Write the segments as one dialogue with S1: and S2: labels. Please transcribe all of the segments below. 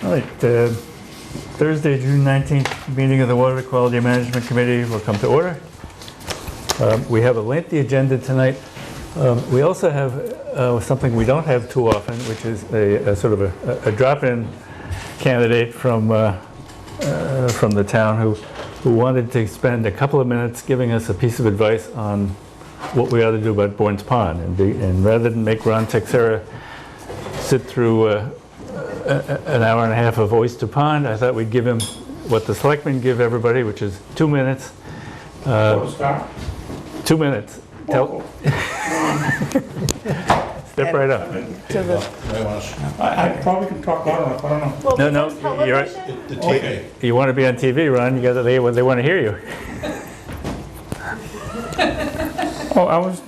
S1: All right, Thursday, June 19th meeting of the Water Quality Management Committee will come to order. We have a lengthy agenda tonight. We also have something we don't have too often, which is a sort of a drop-in candidate from the town who wanted to spend a couple of minutes giving us a piece of advice on what we ought to do about Bourne's Pond. And rather than make Ron Texera sit through an hour and a half of Oyster Pond, I thought we'd give him what the selectmen give everybody, which is 2 minutes. 2 minutes. Step right up.
S2: I probably can talk loud enough, I don't know.
S1: No, you're right. You want to be on TV, Ron, they want to hear you.
S2: Oh, I was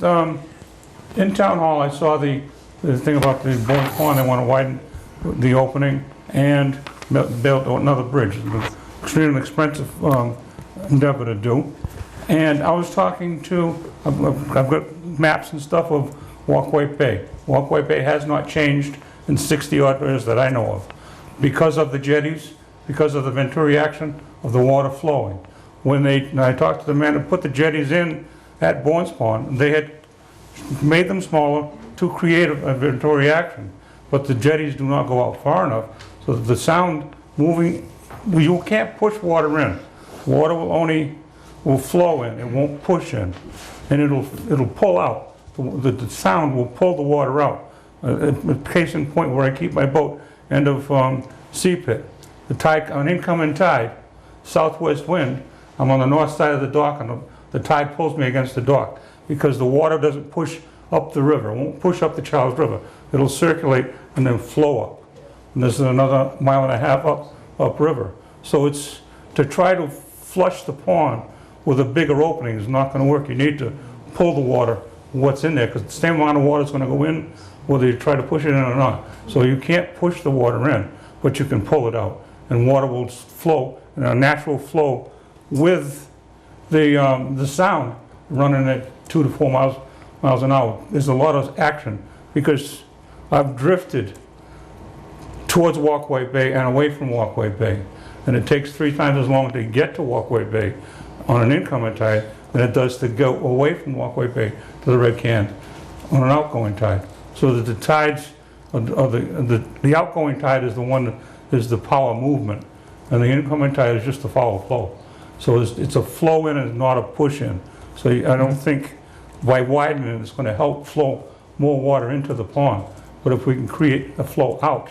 S2: in town hall. I saw the thing about the Bourne's Pond. They want to widen the opening and build another bridge. It's an extremely expensive endeavor to do. And I was talking to, I've got maps and stuff of Walkway Bay. Walkway Bay has not changed in 60 odd years that I know of, because of the jetties, because of the Venturi action of the water flowing. When I talked to the man who put the jetties in at Bourne's Pond, they had made them smaller to create a Venturi action, but the jetties do not go out far enough, so that the sound moving, you can't push water in. Water will flow in, it won't push in, and it'll pull out. The sound will pull the water out. Case in point, where I keep my boat, end of Sea Pit. The tide, an incoming tide, southwest wind, I'm on the north side of the dock, and the tide pulls me against the dock, because the water doesn't push up the river. It won't push up the Charles River. It'll circulate and then flow up. And this is another 1.5 miles upriver. So it's to try to flush the pond with a bigger opening is not going to work. You need to pull the water, what's in there, because the same amount of water is going to go in whether you try to push it in or not. So you can't push the water in, but you can pull it out, and water will flow in a natural flow with the sound running at 2 to 4 miles an hour. There's a lot of action, because I've drifted towards Walkway Bay and away from Walkway Bay, and it takes 3 times as long to get to Walkway Bay on an incoming tide than it does to go away from Walkway Bay to the Red Can on an outgoing tide. So that the tides, the outgoing tide is the one that is the power movement, and the incoming tide is just the power flow. So it's a flow in and not a push in. So I don't think by widening it, it's going to help flow more water into the pond. But if we can create a flow out,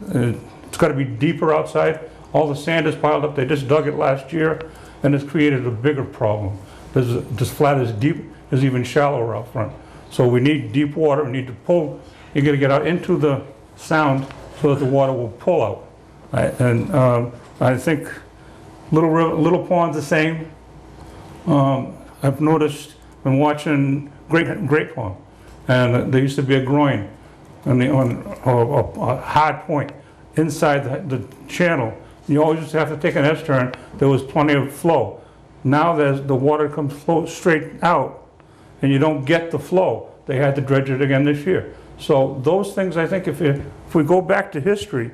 S2: it's got to be deeper outside. All the sand is piled up. They just dug it last year, and it's created a bigger problem. This flat is deep, is even shallower out front. So we need deep water. We need to pull. You got to get out into the sound so that the water will pull out. I think Little Pond's the same. I've noticed, been watching Great Pond, and there used to be a groin on a hard point inside the channel. You always used to have to take an S-turn. There was plenty of flow. Now the water comes flow straight out, and you don't get the flow. They had to dredge it again this year. So those things, I think, if we go back to history,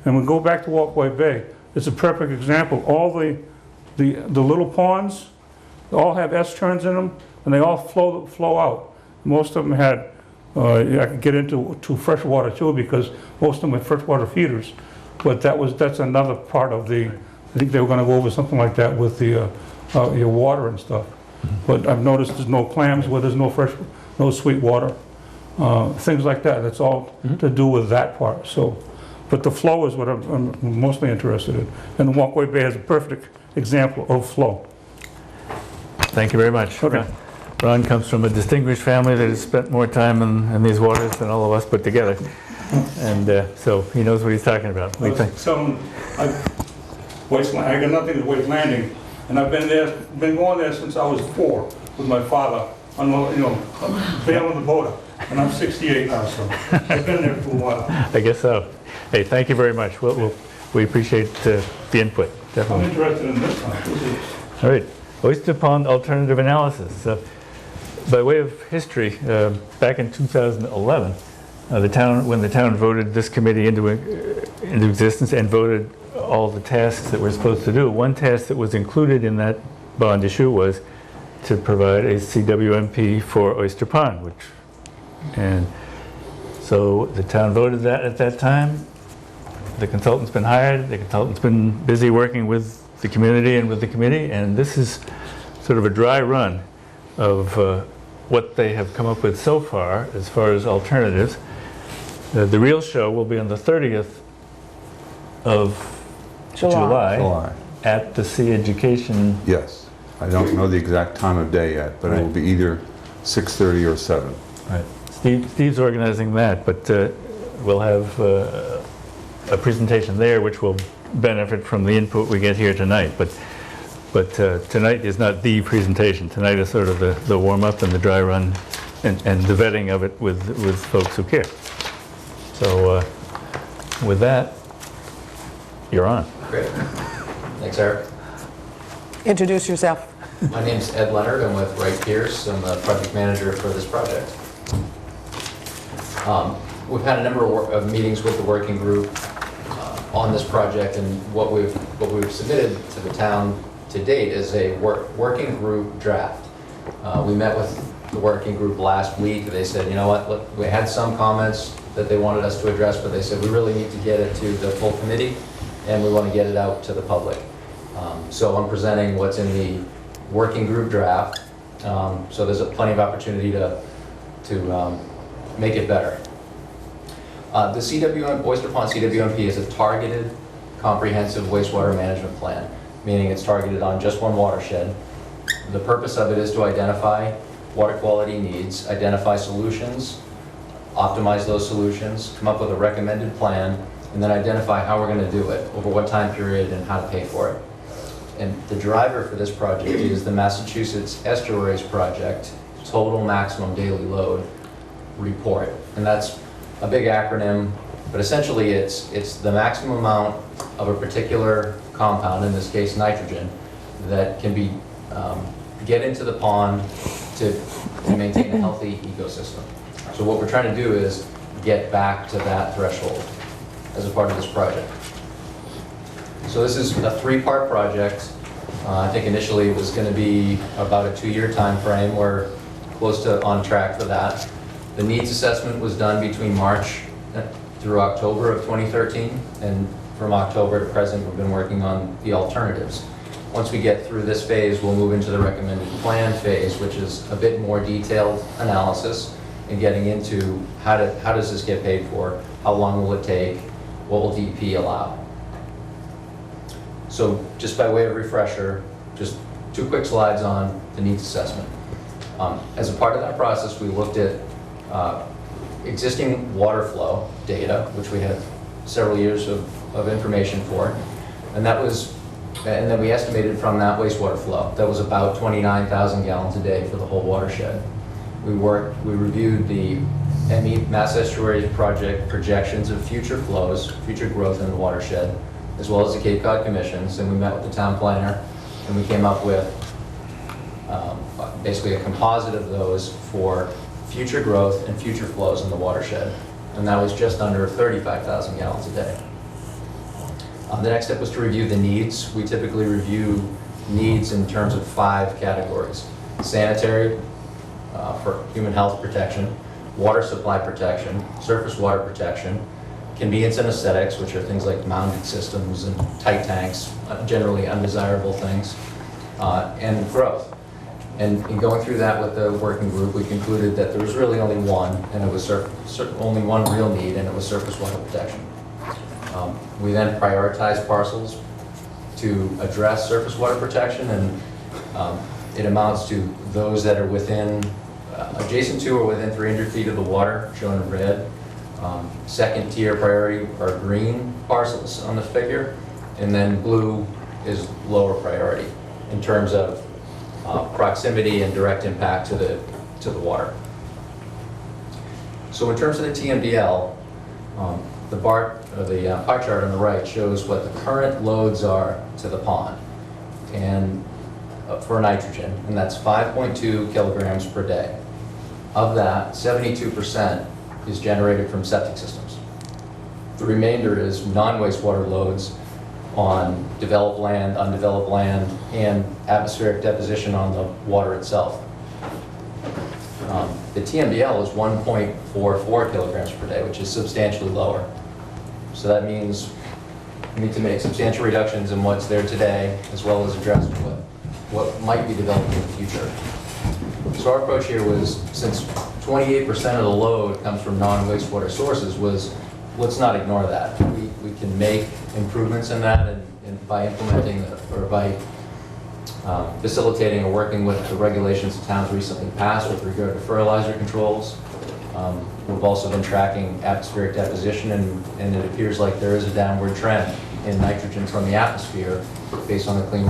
S2: and we go back to Walkway Bay, it's a perfect example. All the little ponds, they all have S-turns in them, and they all flow out. Most of them had, I could get into freshwater too, because most of them had freshwater feeders. But that's another part of I think they were going to go over something like that with your water and stuff. But I've noticed there's no clams where there's no sweet water, things like that. That's all to do with that part. So, but the flow is what I'm mostly interested in. And the Walkway Bay has a perfect example of flow.
S1: Thank you very much.
S2: Okay.
S1: Ron comes from a distinguished family that has spent more time in these waters than all of us put together. And so he knows what he's talking about.
S2: I got nothing to Waste Landing, and I've been going there since I was 4 with my father, bailing the boat up. And I'm 68 now, so I've been there for a while.
S1: I guess so. Hey, thank you very much. We appreciate the input, definitely.
S2: I'm interested in this one.
S1: All right, Oyster Pond alternative analysis. By way of history, back in 2011, when the town voted this committee into into existence and voted all the tasks that we're supposed to do. One task that was included in that bond issue was to provide a CWMP for Oyster Pond, and so the town voted that at that time. The consultant's been hired, the consultant's been busy working with the community and with the committee, and this is sort of a dry run of what they have come up with so far as alternatives. The real show will be on the 30th of July at the Sea Education.
S3: Yes. I don't know the exact time of day yet, but it will be either 6:30 or 7.
S1: Right. Steve's organizing that, but we'll have a presentation there which will benefit from the input we get here tonight. But tonight is not the presentation. Tonight is sort of the warm-up and the dry run and the vetting of it with folks who care. So with that, you're on.
S4: Great. Thanks, Eric.
S5: Introduce yourself.
S4: My name's Ed Leonard. I'm with Wright Pierce. I'm the project manager for this project. We've had a number of meetings with the working group on this project, and what we've submitted to the town to date is a working group draft. We met with the working group last week. They said, you know what, look, we had some comments that they wanted us to address, but they said we really need to get it to the full committee, and we want to get it out to the public. So I'm presenting what's in the working group draft. So there's plenty of opportunity to make it better. The Oyster Pond CWMP is a targeted comprehensive wastewater management plan, meaning it's targeted on just one watershed. The purpose of it is to identify water quality needs, identify solutions, optimize those solutions, come up with a recommended plan, and then identify how we're going to do it, over what time period, and how to pay for it. And the driver for this project is the Massachusetts Estuaries Project Total Maximum Daily Load Report. And that's a big acronym, but essentially it's the maximum amount of a particular compound, in this case nitrogen, that can be get into the pond to maintain a healthy ecosystem. So what we're trying to do is get back to that threshold as a part of this project. So this is a 3-part project. I think initially it was going to be about a 2-year time frame. We're close to on track for that. The needs assessment was done between March through October of 2013, and from October to present we've been working on the alternatives. Once we get through this phase, we'll move into the recommended plan phase, which is a bit more detailed analysis and getting into how does this get paid for, how long will it take, what will DEP allow. So just by way of refresher, just 2 quick slides on the needs assessment. As a part of that process, we looked at existing water flow data, which we had several years of information for, and then we estimated from that wastewater flow. That was about 29,000 gallons a day for the whole watershed. We reviewed the Mass Estuaries Project projections of future flows, future growth in the watershed, as well as the Cape Cod Commissions, and we met with the town planner, and we came up with basically a composite of those for future growth and future flows in the watershed, and that was just under 35,000 gallons a day. The next step was to review the needs. We typically review needs in terms of 5 categories: sanitary, for human health protection, water supply protection, surface water protection, convenience and aesthetics, which are things like mounted systems and tight tanks, generally undesirable things, and growth. And in going through that with the working group, we concluded that there was really only one, and it was only one real need, and it was surface water protection. We then prioritized parcels to address surface water protection, and it amounts to those that are within, adjacent to or within 300 feet of the water, shown in red. Second tier priority are green parcels on the figure, and then blue is lower priority in terms of proximity and direct impact to the water. So in terms of the TMDL, the pie chart on the right shows what the current loads are to the pond, and for nitrogen, and that's 5.2 kilograms per day. Of that, 72% is generated from septic systems. The remainder is non-wastewater loads on developed land, undeveloped land, and atmospheric deposition on the water itself. The TMDL is 1.44 kilograms per day, which is substantially lower. So that means we need to make substantial reductions in what's there today, as well as address what might be developed in the future. So our approach here was, since 28% of the load comes from non-wastewater sources, was let's not ignore that. We can make improvements in that and by implementing or by facilitating or working with the regulations the town's recently passed with regard to fertilizer controls. We've also been tracking atmospheric deposition, and it appears like there is a downward trend in nitrogen from the atmosphere based on the Clean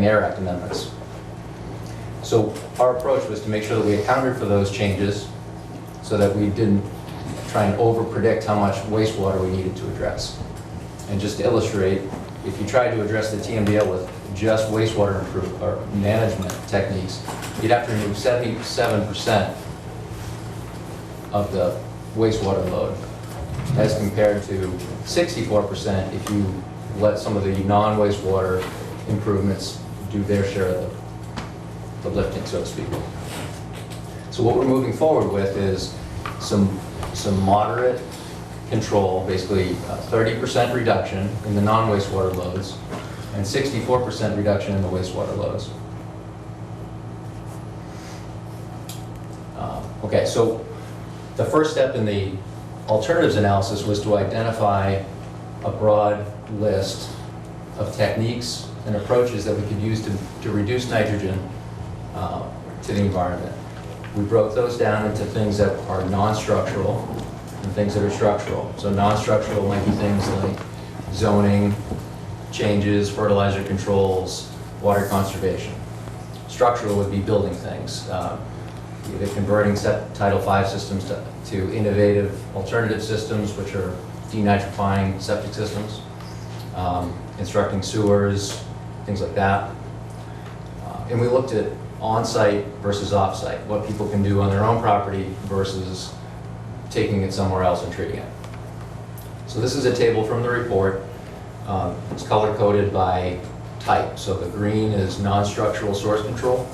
S4: Air Act amendments. So our approach was to make sure that we accounted for those changes so that we didn't try and over-predict how much wastewater we needed to address. And just to illustrate, if you tried to address the TMDL with just wastewater management techniques, you'd have to remove 77% of the wastewater load, as compared to 64% if you let some of the non-wastewater improvements do their share of the lifting, so to speak. So what we're moving forward with is some moderate control, basically 30% reduction in the non-wastewater loads and 64% reduction in the wastewater loads. Okay, so the first step in the alternatives analysis was to identify a broad list of techniques and approaches that we could use to reduce nitrogen to the environment. We broke those down into things that are non-structural and things that are structural. So non-structural might be things like zoning changes, fertilizer controls, water conservation. Structural would be building things, either converting Title V systems to innovative alternative systems, which are denitrifying septic systems, constructing sewers, things like that. And we looked at on-site versus off-site, what people can do on their own property versus taking it somewhere else and treating it. So this is a table from the report. It's color-coded by type. So the green is non-structural source control,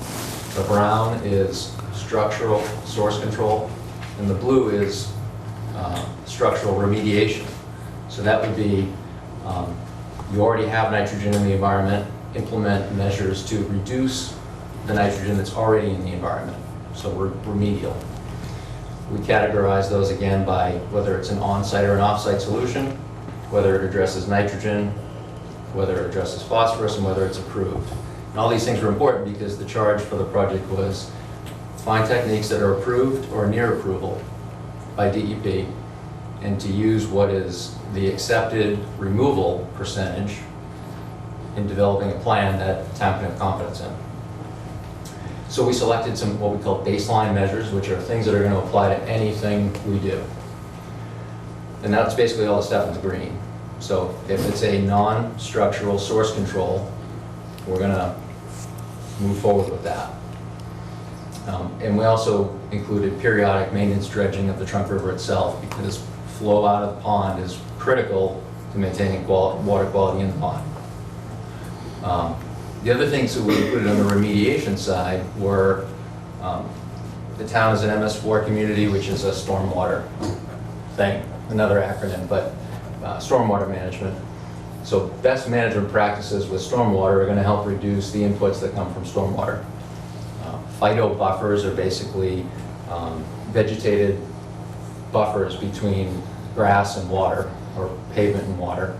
S4: the brown is structural source control, and the blue is structural remediation. So that would be, you already have nitrogen in the environment, implement measures to reduce the nitrogen that's already in the environment. So we're remedial. We categorize those again by whether it's an on-site or an off-site solution, whether it addresses nitrogen, whether it addresses phosphorus, and whether it's approved. And all these things are important because the charge for the project was find techniques that are approved or near approval by DEP, and to use what is the accepted removal percentage in developing a plan that the town can have confidence in. So we selected some what we call baseline measures, which are things that are going to apply to anything we do. And that's basically all the stuff in the green. So if it's a non-structural source control, we're going to move forward with that. And we also included periodic maintenance dredging of the trunk river itself, because flow out of the pond is critical to maintaining water quality in the pond. The other things that we included on the remediation side were the town is an MS4 community, which is a stormwater thing, another acronym, but stormwater management. So best management practices with stormwater are going to help reduce the inputs that come from stormwater. Phyto buffers are basically vegetated buffers between grass and water, or pavement and water.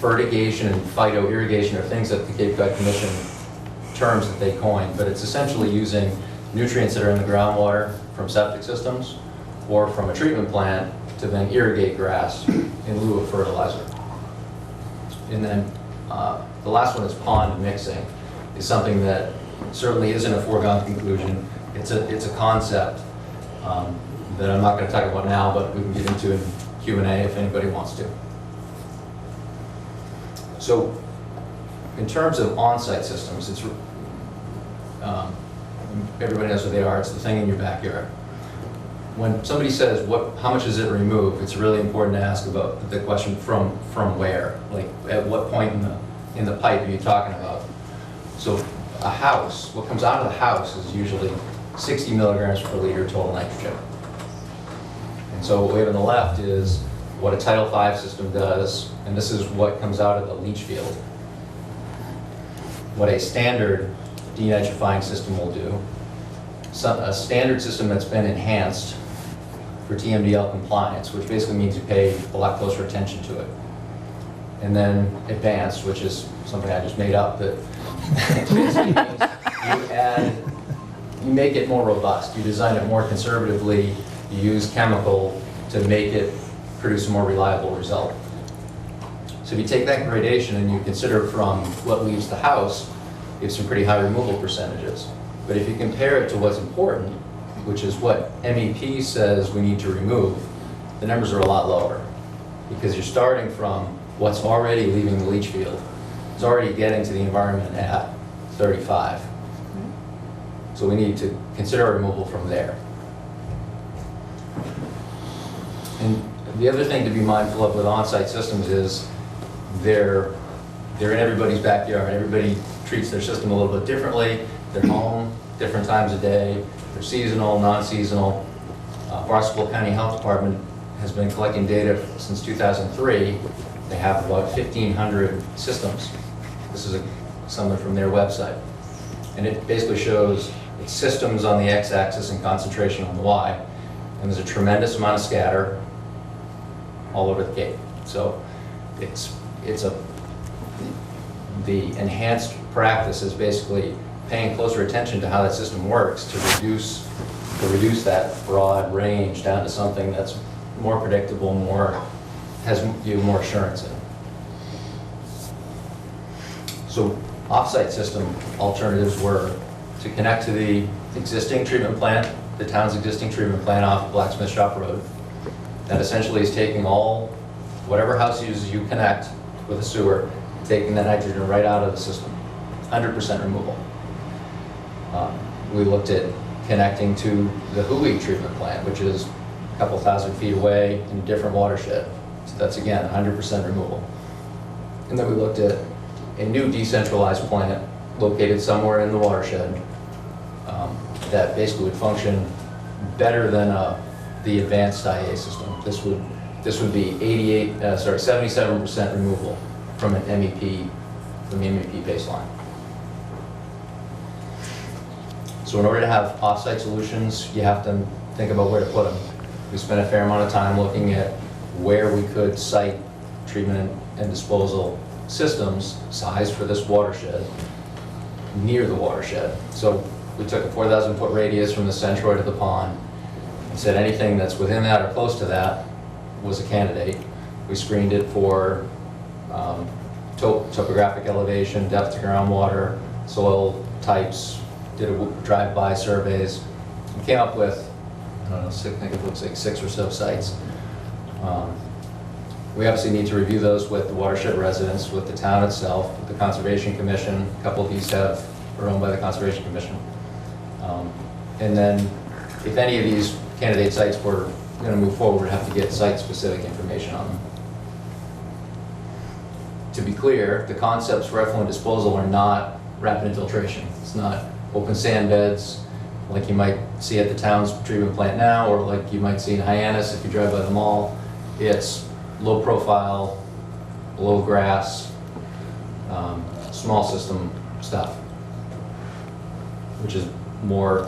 S4: Fertigation and phyto irrigation are things that the Cape Cod Commission terms that they coined, but it's essentially using nutrients that are in the groundwater from septic systems or from a treatment plant to then irrigate grass in lieu of fertilizer. And then the last one is pond mixing. Is something that certainly isn't a foregone conclusion. It's a concept that I'm not going to talk about now, but we can get into in Q&A if anybody wants to. So in terms of on-site systems, it's everybody knows what they are. It's the thing in your backyard. when somebody says, how much does it remove, it's really important to ask about the question from where? Like, at what point in the pipe are you talking about? So a house, what comes out of the house is usually 60 milligrams per liter total nitrogen. And so what we have on the left is what a Tidal V system does, and this is what comes out of the leach field. What a standard denitrifying system will do. A standard system that's been enhanced for TMDL compliance, which basically means you pay a lot closer attention to it. And then advanced, which is something I just made up, that basically means you make it more robust. You design it more conservatively. You use chemical to make it produce a more reliable result. So if you take that gradation and you consider from what leaves the house, you have some pretty high removal percentages. But if you compare it to what's important, which is what MEP says we need to remove, the numbers are a lot lower. Because you're starting from what's already leaving the leach field. It's already getting to the environment at 35. So we need to consider a removal from there. And the other thing to be mindful of with on-site systems is they're in everybody's backyard. Everybody treats their system a little bit differently. They're home different times of day. They're seasonal, non-seasonal. Barnstable County Health Department has been collecting data since 2003. They have about 1,500 systems. This is something from their website. And it basically shows its systems on the x-axis and concentration on the y. And there's a tremendous amount of scatter all over the Cape. So the enhanced practice is basically paying closer attention to how that system works to reduce that broad range down to something that's more predictable, has you more assurance in. So off-site system alternatives were to connect to the existing treatment plant, the town's existing treatment plant off Blacksmith Shop Road. That essentially is taking whatever house uses you connect with a sewer, taking the nitrogen right out of the system, 100% removal. We looked at connecting to the Hui treatment plant, which is a couple thousand feet away in a different watershed. So that's again, 100% removal. And then we looked at a new decentralized plant located somewhere in the watershed that basically would function better than the advanced IA system. This would be 77% removal from an MEP, from the MEP baseline. So in order to have off-site solutions, you have to think about where to put them. We spent a fair amount of time looking at where we could site treatment and disposal systems sized for this watershed near the watershed. So we took a 4,000 foot radius from the centroid of the pond and said anything that's within that or close to that was a candidate. We screened it for topographic elevation, depth to groundwater, soil types, did a drive-by surveys, and came up with, I don't know, I think it looks like 6 or so sites. We obviously need to review those with the watershed residents, with the town itself, with the Conservation Commission. A couple of these are owned by the Conservation Commission. And then if any of these candidate sites were going to move forward, we'd have to get site-specific information on them. To be clear, the concepts for effluent disposal are not rapid infiltration. It's not open sand beds like you might see at the town's treatment plant now, or like you might see in Hyannis if you drive by the mall. It's low profile, low grass, small system stuff, which is more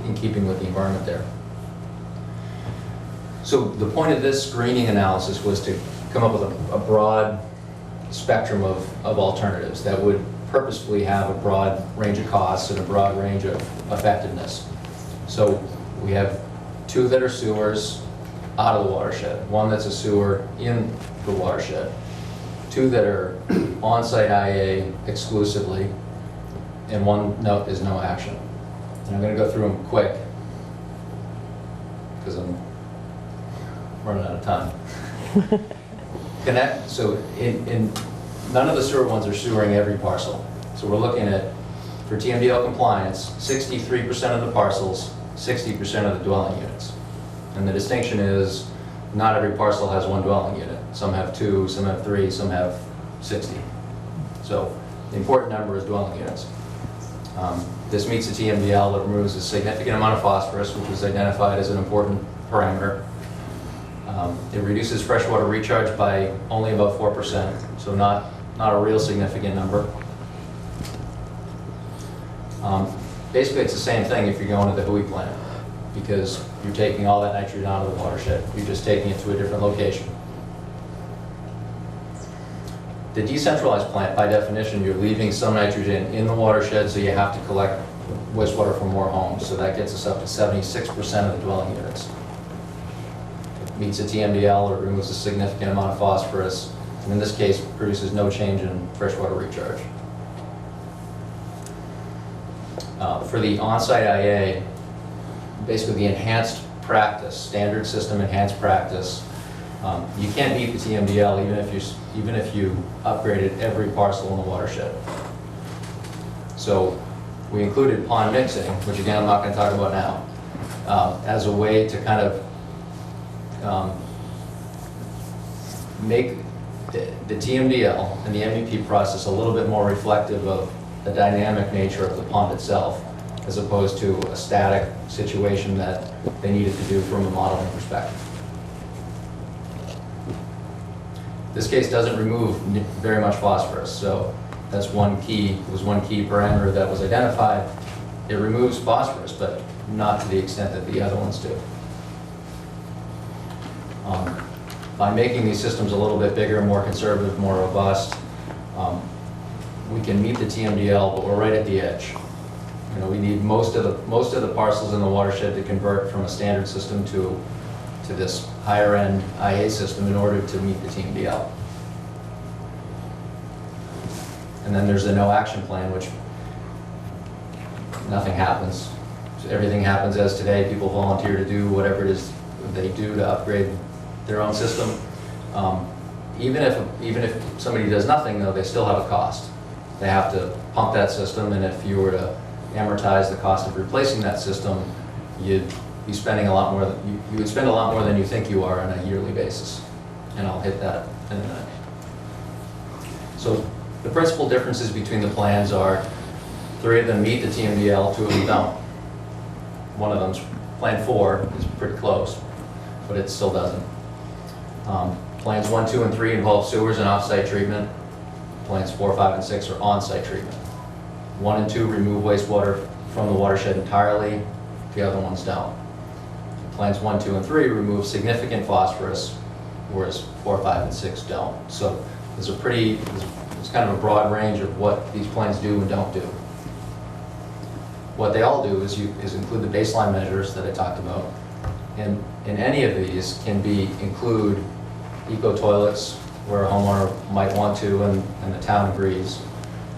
S4: in keeping with the environment there. So the point of this screening analysis was to come up with a broad spectrum of alternatives that would purposefully have a broad range of costs and a broad range of effectiveness. So we have 2 that are sewers out of the watershed, 1 that's a sewer in the watershed, 2 that are on-site IA exclusively, and 1 no, is no action. And I'm going to go through them quick because I'm running out of time. So in none of the sewer ones are sewering every parcel. So we're looking at, for TMDL compliance, 63% of the parcels, 60% of the dwelling units. And the distinction is not every parcel has one dwelling unit. Some have 2, some have 3, some have 60. So the important number is dwelling units. This meets the TMDL. It removes a significant amount of phosphorus, which was identified as an important parameter. It reduces freshwater recharge by only about 4%, so not a real significant number. Basically, it's the same thing if you're going to the Hui plant, because you're taking all that nitrogen out of the watershed. You're just taking it to a different location. The decentralized plant, by definition, you're leaving some nitrogen in the watershed, so you have to collect wastewater from more homes. So that gets us up to 76% of the dwelling units. It meets the TMDL, or removes a significant amount of phosphorus, and in this case, produces no change in freshwater recharge. For the on-site IA, basically the enhanced practice, standard system enhanced practice, you can't meet the TMDL even if you upgraded every parcel in the watershed. So we included pond mixing, which again I'm not going to talk about now, as a way to kind of make the TMDL and the MEP process a little bit more reflective of the dynamic nature of the pond itself, as opposed to a static situation that they needed to do from a modeling perspective. This case doesn't remove very much phosphorus, so that's one key parameter that was identified. It removes phosphorus, but not to the extent that the other ones do. By making these systems a little bit bigger, more conservative, more robust, we can meet the TMDL, but we're right at the edge. You know, we need most of the parcels in the watershed to convert from a standard system to this higher end IA system in order to meet the TMDL. And then there's the no action plan, which nothing happens. So everything happens as today. People volunteer to do whatever it is they do to upgrade their own system. Even if somebody does nothing, though, they still have a cost. They have to pump that system, and if you were to amortize the cost of replacing that system, you'd be spending a lot more. You would spend a lot more than you think you are on a yearly basis, and I'll hit that in a minute. So the principal differences between the plans are 3 of them meet the TMDL, 2 of them don't. One of them's Plan 4 is pretty close, but it still doesn't. Plans 1, 2, and 3 involve sewers and off-site treatment. Plans 4, 5, and 6 are on-site treatment. 1 and 2 remove wastewater from the watershed entirely. The other ones don't. Plans 1, 2, and 3 remove significant phosphorus, whereas 4, 5, and 6 don't. So there's kind of a broad range of what these plans do and don't do. What they all do is include the baseline measures that I talked about. And in any of these can include eco-toilets, where a homeowner might want to and the town agrees.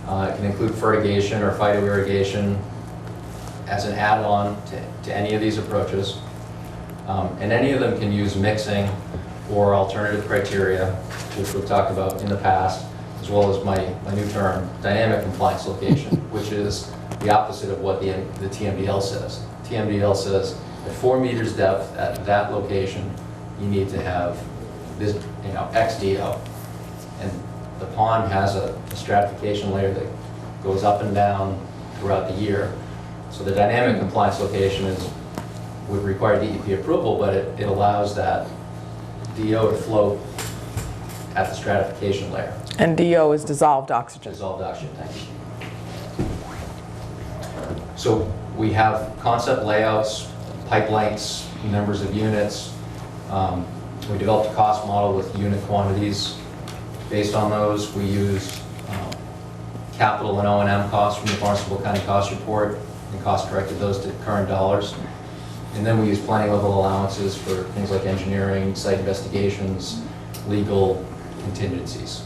S4: It can include fertigation or phytoirrigation as an add-on to any of these approaches. And any of them can use mixing or alternative criteria, which we've talked about in the past, as well as my new term, dynamic compliance location, which is the opposite of what the TMDL says. TMDL says at 4 meters depth at that location, you need to have this, XDO. And the pond has a stratification layer that goes up and down throughout the year. So the dynamic compliance location would require DEP approval, but it allows that DO to float at the stratification layer.
S5: And DO is dissolved oxygen.
S4: Dissolved oxygen, thank you. So we have concept layouts, pipe lengths, numbers of units. We developed a cost model with unit quantities. Based on those, we used capital and O&M costs from the Barnstable County Cost Report and cost corrected those to current dollars. And then we used planning level allowances for things like engineering, site investigations, legal contingencies.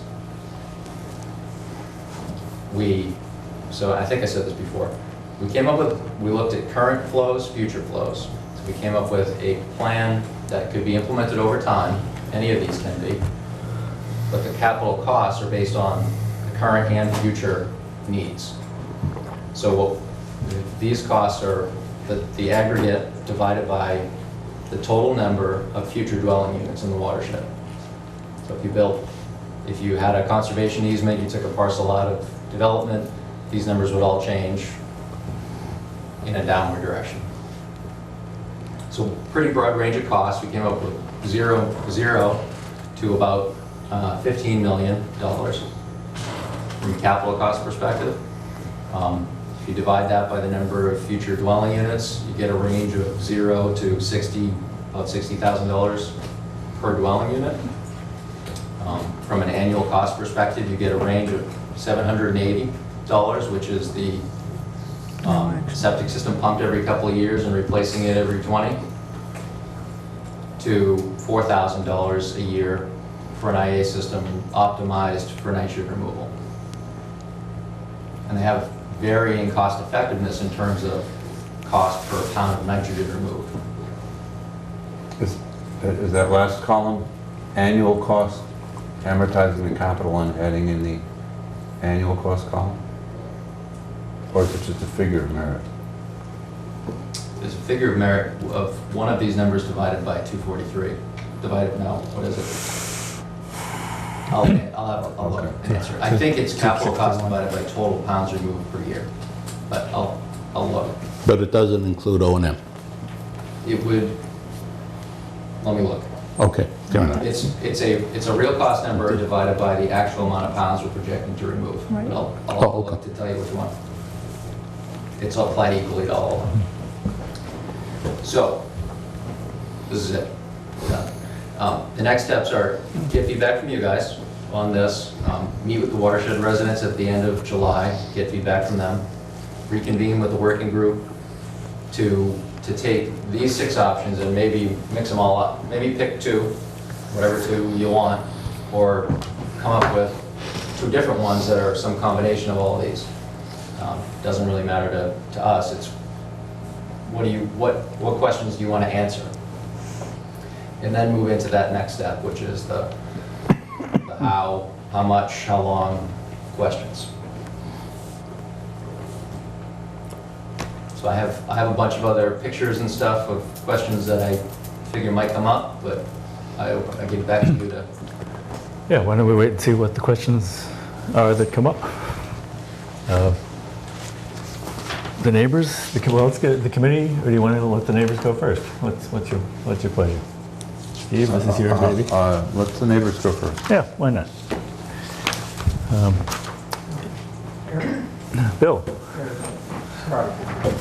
S4: So I think I said this before. We looked at current flows, future flows. So we came up with a plan that could be implemented over time. Any of these can be. But the capital costs are based on the current and future needs. So these costs are the aggregate divided by the total number of future dwelling units in the watershed. So if you had a conservation easement, you took a parcel out of development, these numbers would all change in a downward direction. So pretty broad range of costs. We came up with zero to about $15 million from a capital cost perspective. If you divide that by the number of future dwelling units, you get a range of 0 to about $60,000 per dwelling unit. From an annual cost perspective, you get a range of $780, which is the septic system pumped every couple of years and replacing it every 20, to $4,000 a year for an IA system optimized for nitrogen removal. And they have varying cost effectiveness in terms of cost per pound of nitrogen removed.
S3: Is that last column annual cost, amortizing the capital and adding in the annual cost column? Or is it just a figure of merit?
S4: There's a figure of merit of one of these numbers divided by 243. What is it? I'll look and answer. I think it's capital cost divided by total pounds removed per year, but I'll look.
S6: But it doesn't include O&M.
S4: It would, let me look.
S6: Okay, fair enough.
S4: It's a real cost number divided by the actual amount of pounds we're projecting to remove.
S5: Right.
S4: But I'll
S6: okay.
S4: look to tell you which one. It's applied equally to all of them. So, this is it. We're done. The next steps are get feedback from you guys on this, meet with the watershed residents at the end of July, get feedback from them, reconvene with the working group to take these 6 options and maybe mix them all up. Maybe pick 2, whatever 2 you want, or come up with 2 different ones that are some combination of all of these. Doesn't really matter to us. It's what questions do you want to answer? And then move into that next step, which is the how much, how long questions. So I have a bunch of other pictures and stuff of questions that I figure might come up, but I give it back to you to.
S1: Yeah, why don't we wait and see what the questions are that come up? The neighbors, well, let's get the committee, or do you want to let the neighbors go first? What's your pleasure? Steve, this is yours, baby.
S3: Let the neighbors go first.
S1: Yeah, why not? Bill.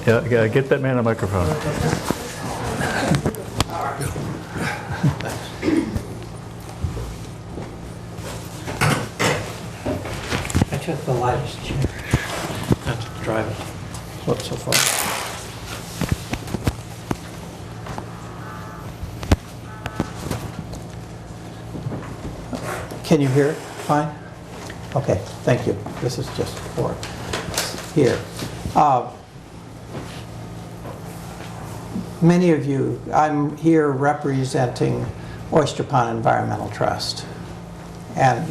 S1: Yeah, get that man a microphone.
S7: I took the lightest chair. That's to drive it. Look so far. Can you hear it fine? Okay, thank you. This is just for here. Many of you, I'm here representing Oyster Pond Environmental Trust. And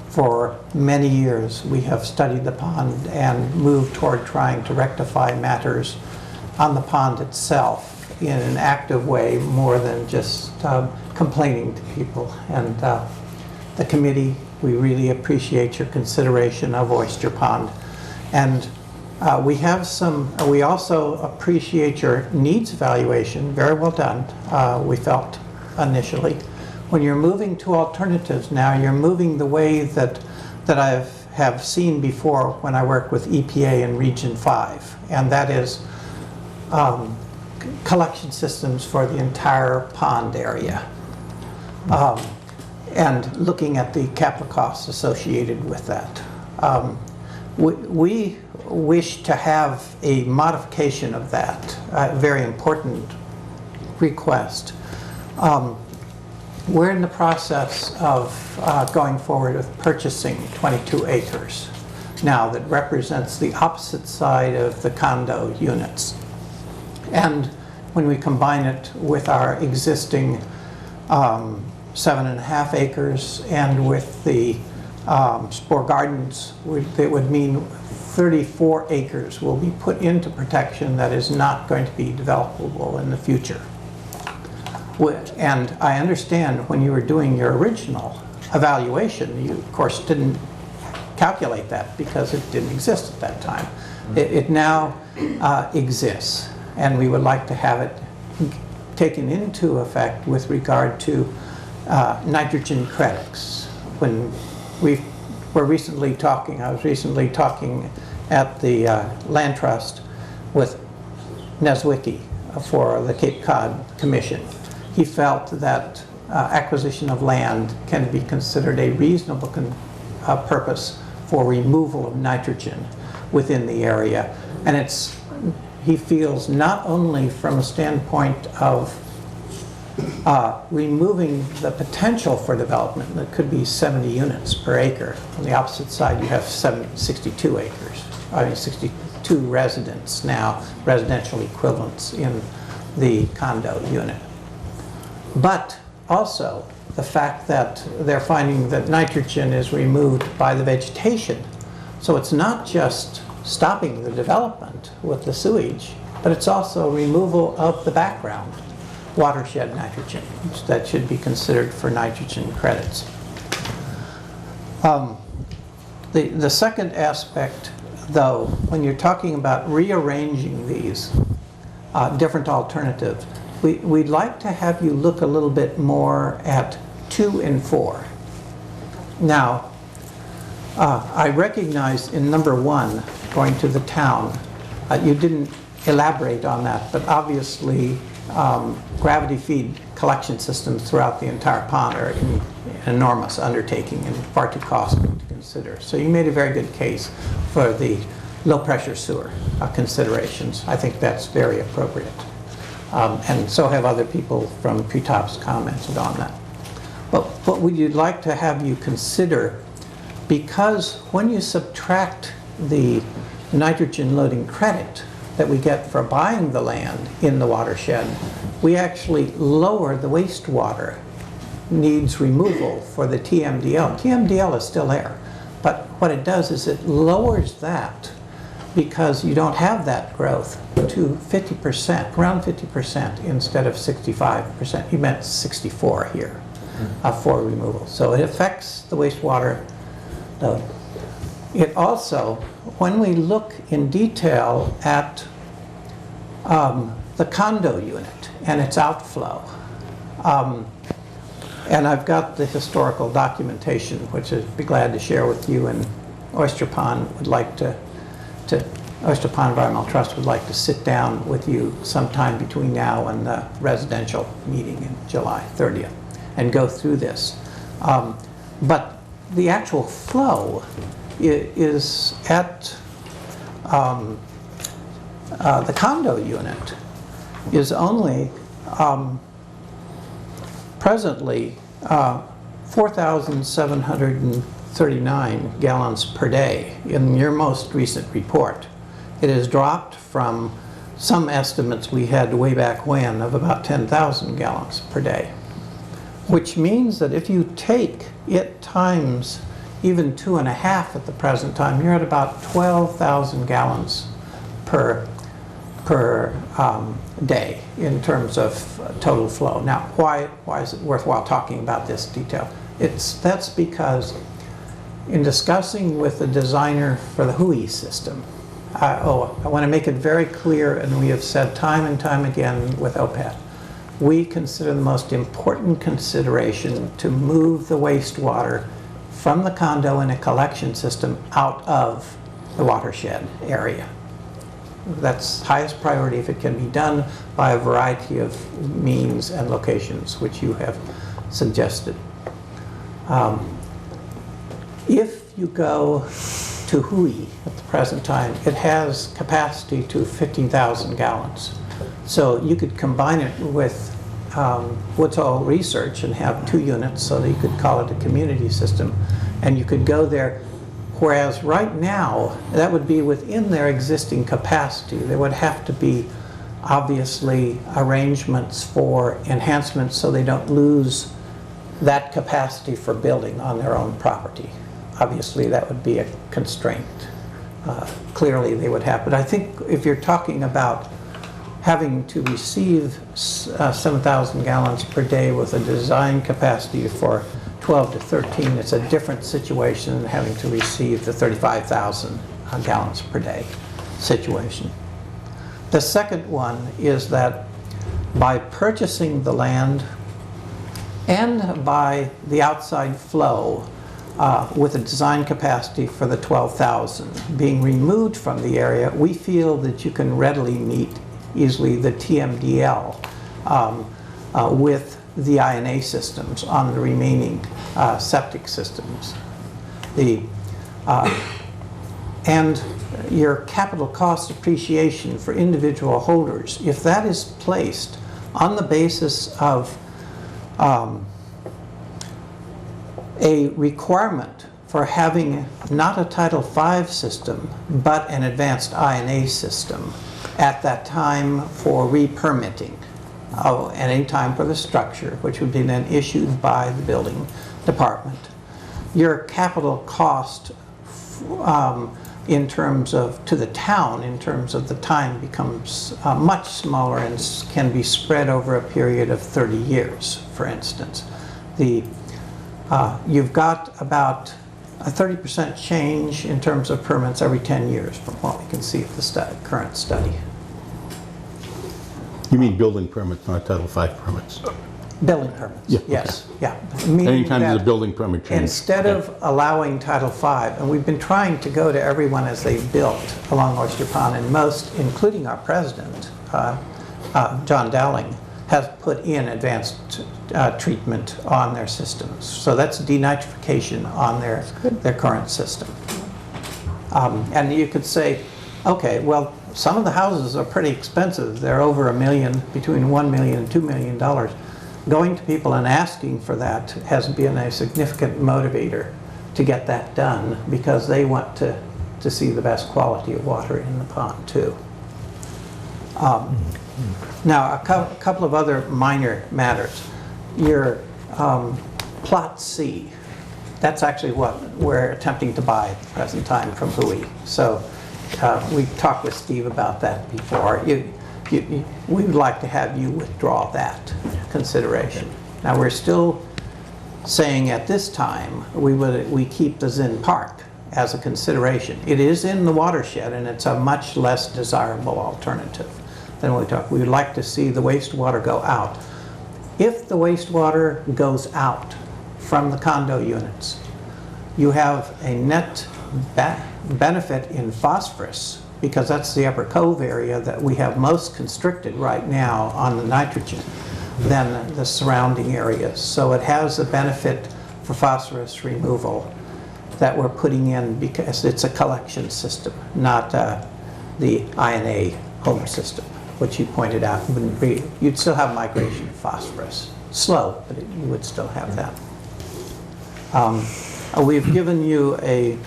S7: for many years, we have studied the pond and moved toward trying to rectify matters on the pond itself in an active way, more than just complaining to people. And the committee, we really appreciate your consideration of Oyster Pond. And we also appreciate your needs evaluation, very well done, we felt initially. When you're moving to alternatives now, you're moving the way that I have seen before when I work with EPA in Region 5, and that is collection systems for the entire pond area, and looking at the capital costs associated with that. We wish to have a modification of that, a very important request. We're in the process of going forward with purchasing 22 acres now that represents the opposite side of the condo units. And when we combine it with our existing 7.5 acres and with the Spore Gardens, it would mean 34 acres will be put into protection that is not going to be developable in the future. And I understand when you were doing your original evaluation, you of course didn't calculate that because it didn't exist at that time. It now exists, and we would like to have it taken into effect with regard to nitrogen credits. When we were recently talking, I was recently talking at the Land Trust with Neswicki for the Cape Cod Commission. He felt that acquisition of land can be considered a reasonable purpose for removal of nitrogen within the area. And he feels not only from a standpoint of removing the potential for development, that could be 70 units per acre. On the opposite side, you have 62 acres. I mean, 62 residents now, residential equivalents in the condo unit. But also the fact that they're finding that nitrogen is removed by the vegetation. So it's not just stopping the development with the sewage, but it's also removal of the background watershed nitrogen that should be considered for nitrogen credits. The second aspect, though, when you're talking about rearranging these different alternatives, we'd like to have you look a little bit more at 2 and 4. Now, I recognize in number 1, going to the town, you didn't elaborate on that, but obviously gravity feed collection systems throughout the entire pond are an enormous undertaking and far too costly to consider. So you made a very good case for the low pressure sewer considerations. I think that's very appropriate. And so have other people from Pre-Tops commented on that. But what we'd like to have you consider, because when you subtract the nitrogen loading credit that we get for buying the land in the watershed, we actually lower the wastewater needs removal for the TMDL. TMDL is still there, but what it does is it lowers that because you don't have that growth to 50%, around 50% instead of 65%. You meant 64 here for removal. So it affects the wastewater load. It also, when we look in detail at the condo unit and its outflow, and I've got the historical documentation, which I'd be glad to share with you, and Oyster Pond would like to Oyster Pond Environmental Trust would like to sit down with you sometime between now and the residential meeting in July 30th and go through this. But the actual flow is at the condo unit is only presently 4,739 gallons per day in your most recent report. It has dropped from some estimates we had way back when of about 10,000 gallons per day, which means that if you take it times even 2.5 at the present time, you're at about 12,000 gallons per day in terms of total flow. Now, why is it worthwhile talking about this detail? That's because in discussing with the designer for the WHOI system, I want to make it very clear, and we have said time and time again with OPET, we consider the most important consideration to move the wastewater from the condo in a collection system out of the watershed area. That's highest priority if it can be done by a variety of means and locations, which you have suggested. If you go to WHOI at the present time, it has capacity to 15,000 gallons. So you could combine it with Woods Hole Research and have 2 units so that you could call it a community system. And you could go there, whereas right now, that would be within their existing capacity. There would have to be, obviously, arrangements for enhancements so they don't lose that capacity for building on their own property. Obviously, that would be a constraint. Clearly, they would have. But I think if you're talking about having to receive 7,000 gallons per day with a design capacity for 12 to 13, it's a different situation than having to receive the 35,000 gallons per day situation. The second one is that by purchasing the land and by the outside flow with a design capacity for the 12,000 being removed from the area, we feel that you can readily meet easily the TMDL with the INA systems on the remaining septic systems. And your capital cost appreciation for individual holders, if that is placed on the basis of a requirement for having not a Title V system, but an advanced INA system at that time for re-permitting, at any time for the structure, which would be then issued by the building department. Your capital cost in terms of, to the town, in terms of the time becomes much smaller and can be spread over a period of 30 years, for instance. You've got about a 30% change in terms of permits every 10 years from what we can see at the current study.
S6: You mean building permits, not Title V permits?
S7: Building permits,
S6: Yeah,
S7: yes, yeah. Meaning
S6: Anytime there's a
S7: that
S6: building permit change.
S7: instead of allowing Title V, and we've been trying to go to everyone as they've built along Oyster Pond, and most, including our president, John Dowling, has put in advanced treatment on their systems. So that's denitrification on their current system. And you could say, okay, well, some of the houses are pretty expensive. They're over $1 million, between $1 million and $2 million. Going to people and asking for that has been a significant motivator to get that done, because they want to see the best quality of water in the pond too. Now, a couple of other minor matters. Your Plot C, that's actually what we're attempting to buy at the present time from Hui. So we talked with Steve about that before. We would like to have you withdraw that consideration. Now, we're still saying at this time we keep the Zinn Park as a consideration. It is in the watershed, and it's a much less desirable alternative than we talked. We would like to see the wastewater go out. If the wastewater goes out from the condo units, you have a net benefit in phosphorus, because that's the upper cove area that we have most constricted right now on the nitrogen than the surrounding areas. So it has a benefit for phosphorus removal that we're putting in, because it's a collection system, not the INA home system, which you pointed out wouldn't be. You'd still have migration of phosphorus. Slow, but you would still have that. We've given you a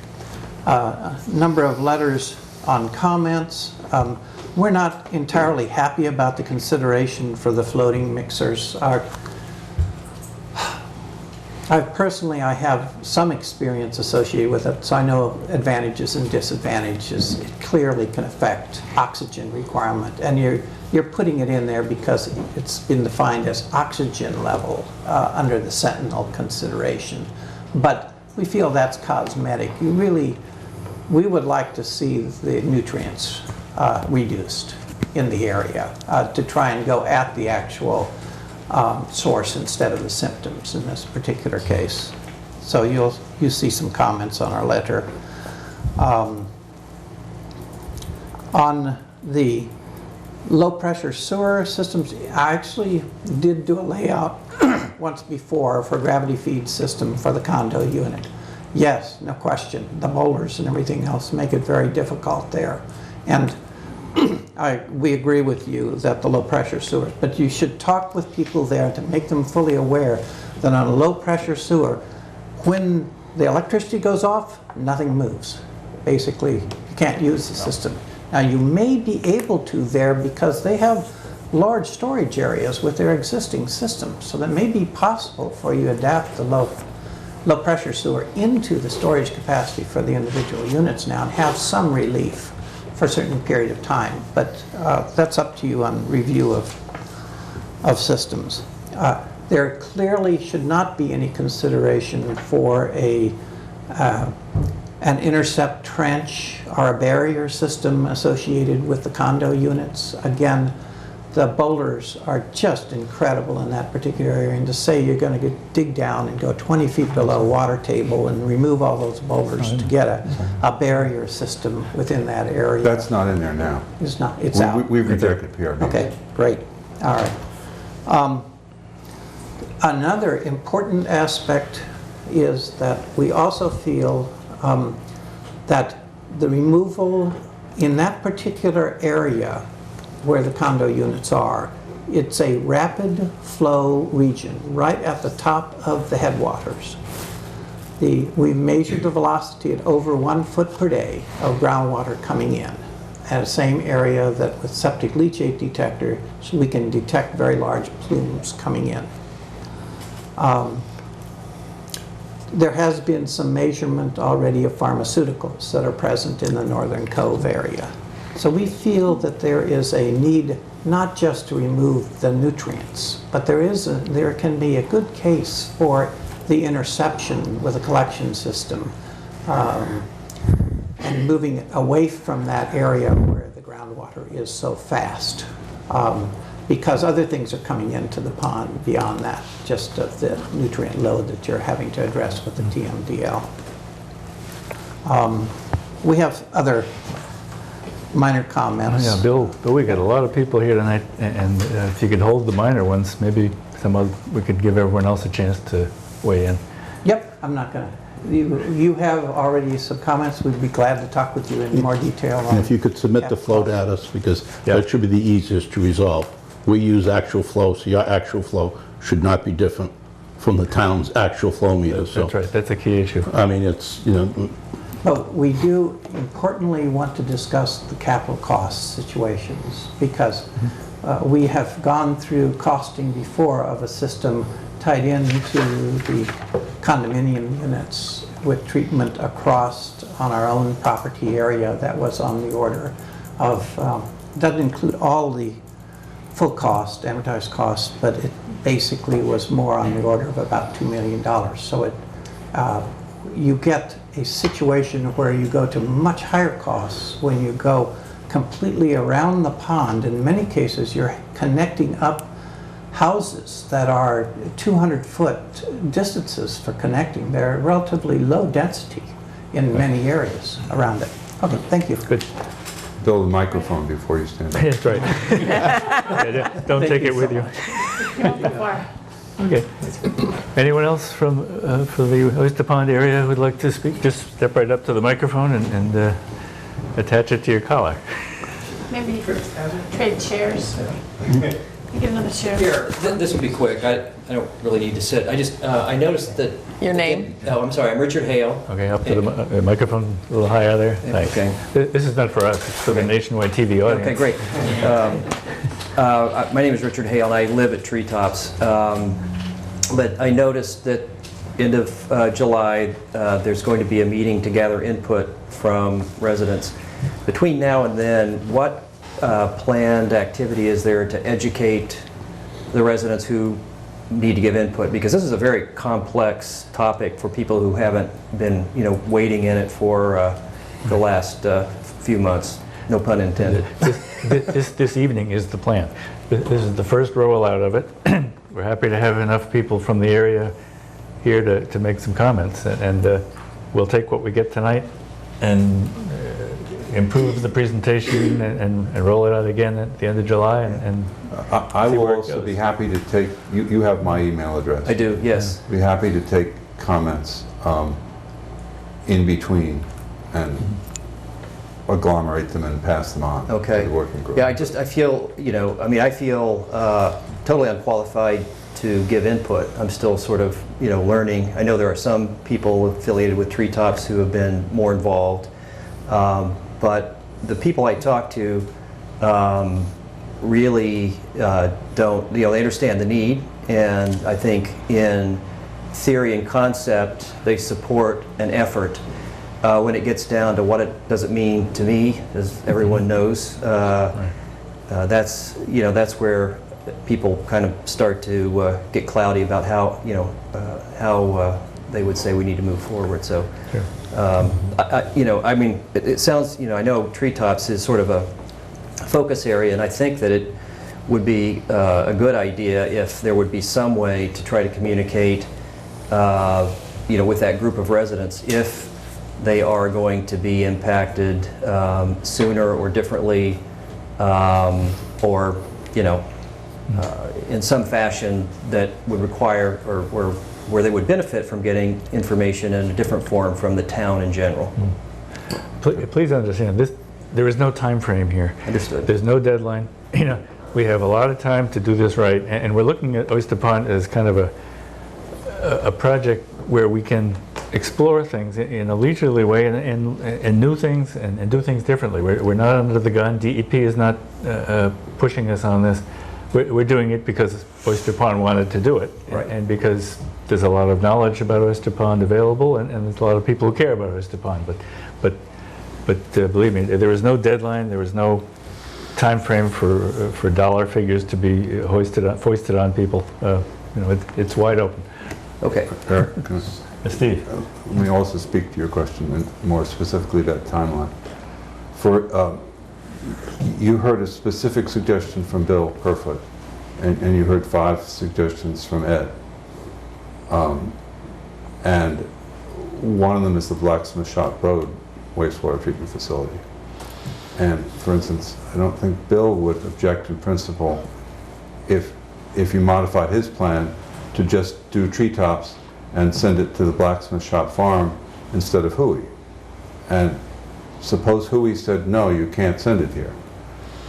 S7: number of letters on comments. We're not entirely happy about the consideration for the floating mixers. I have some experience associated with it, so I know advantages and disadvantages. It clearly can affect oxygen requirement, and you're putting it in there because it's been defined as oxygen level under the Sentinel consideration. But we feel that's cosmetic. We would like to see the nutrients reduced in the area to try and go at the actual source instead of the symptoms in this particular case. So you'll see some comments on our letter. On the low pressure sewer systems, I actually did do a layout once before for gravity feed system for the condo unit. Yes, no question, the boulders and everything else make it very difficult there. And we agree with you that the low pressure sewer, but you should talk with people there to make them fully aware that on a low pressure sewer, when the electricity goes off, nothing moves. Basically, you can't use the system. Now, you may be able to there because they have large storage areas with their existing system, so that may be possible for you to adapt the low pressure sewer into the storage capacity for the individual units now and have some relief for a certain period of time, but that's up to you on review of systems. There clearly should not be any consideration for an intercept trench or a barrier system associated with the condo units. Again, the boulders are just incredible in that particular area, and to say you're going to dig down and go 20 feet below water table and remove all those boulders to get a barrier system within that area.
S3: That's not in there now.
S7: It's not, it's out.
S3: We've rejected PRBs.
S7: Okay, great, all right. Another important aspect is that we also feel that the removal in that particular area where the condo units are, it's a rapid flow region right at the top of the headwaters. We measured the velocity at over 1 foot per day of groundwater coming in at the same area that with septic leachate detector, so we can detect very large plumes coming in. There has been some measurement already of pharmaceuticals that are present in the Northern Cove area. So we feel that there is a need not just to remove the nutrients, but there can be a good case for the interception with a collection system and moving it away from that area where the groundwater is so fast. Because other things are coming into the pond beyond that, just of the nutrient load that you're having to address with the TMDL. We have other minor comments.
S1: Yeah, Bill, we got a lot of people here tonight, and if you could hold the minor ones, maybe we could give everyone else a chance to weigh in.
S7: Yep, I'm not gonna. You have already some comments. We'd be glad to talk with you in more detail on.
S6: And if you could submit the flow to us, because that should be the easiest to resolve. We use actual flow, so your actual flow should not be different from the town's actual flow meter. So,
S1: That's right, that's a key issue.
S6: I mean, it's, you know,
S7: But we do importantly want to discuss the capital cost situations, because we have gone through costing before of a system tied into the condominium units with treatment across on our own property area that was on the order of, doesn't include all the full cost, amortized cost, but it basically was more on the order of about $2 million. So you get a situation where you go to much higher costs when you go completely around the pond. In many cases, you're connecting up houses that are 200-foot distances for connecting. They're relatively low density in many areas around it. Okay, thank you.
S1: Good.
S3: Bill, the microphone before you stand up.
S1: That's right. Yeah, don't take it with you. Okay. Anyone else from for the Oyster Pond area who would like to speak? Just step right up to the microphone and attach it to your collar.
S8: Maybe trade chairs. You get another chair.
S9: Here, this will be quick. I don't really need to sit. I noticed that...
S5: Your name?
S9: Oh, I'm sorry. I'm Richard Hale.
S1: Okay, up to the microphone a little higher there. Thanks.
S9: Okay.
S1: This is not for us, it's for the nationwide TV audience.
S9: Okay, great. My name is Richard Hale, and I live at Treetops. But I noticed that end of July, there's going to be a meeting to gather input from residents. Between now and then, what planned activity is there to educate the residents who need to give input? Because this is a very complex topic for people who haven't been, wading in it for the last few months. No pun intended.
S1: This evening is the plan. This is the first rollout of it. We're happy to have enough people from the area here to make some comments, and we'll take what we get tonight and improve the presentation and roll it out again at the end of July. And
S3: I will also be happy to take, you have my email address.
S9: I do, yes.
S3: Be happy to take comments in between and agglomerate them and pass them on to the working group.
S9: Yeah, I feel, I feel totally unqualified to give input. I'm still sort of, learning. I know there are some people affiliated with Treetops who have been more involved, but the people I talk to really don't, they understand the need, and I think in theory and concept they support an effort. when it gets down to what it does it mean to me, as everyone knows, that's where people kind of start to get cloudy about how they would say we need to move forward. So,
S1: Sure.
S9: I mean, it sounds, I know treetops is sort of a focus area, and I think that it would be a good idea if there would be some way to try to communicate, with that group of residents if they are going to be impacted sooner or differently, or in some fashion that would require or where they would benefit from getting information in a different form from the town in general.
S1: Please understand, there is no time frame here.
S9: Understood.
S1: There's no deadline. We have a lot of time to do this right, and we're looking at Oyster Pond as kind of a project where we can explore things in a leisurely way and new things and do things differently. We're not under the gun. DEP is not pushing us on this. We're doing it because Oyster Pond wanted to do it,
S9: right.
S1: And because there's a lot of knowledge about Oyster Pond available, and there's a lot of people who care about Oyster Pond. But believe me, there was no deadline. There was no time frame for dollar figures to be foisted on people. It's wide open.
S9: Okay.
S3: Eric,
S1: Steve.
S3: let me also speak to your question, and more specifically that timeline. You heard a specific suggestion from Bill Kerfoot, and you heard 5 suggestions from Ed. And one of them is the Blacksmith Shop Road wastewater treatment facility. And for instance, I don't think Bill would object in principle if you modified his plan to just do treetops and send it to the Blacksmith Shop Farm instead of Huey. And suppose Huey said, no, you can't send it here.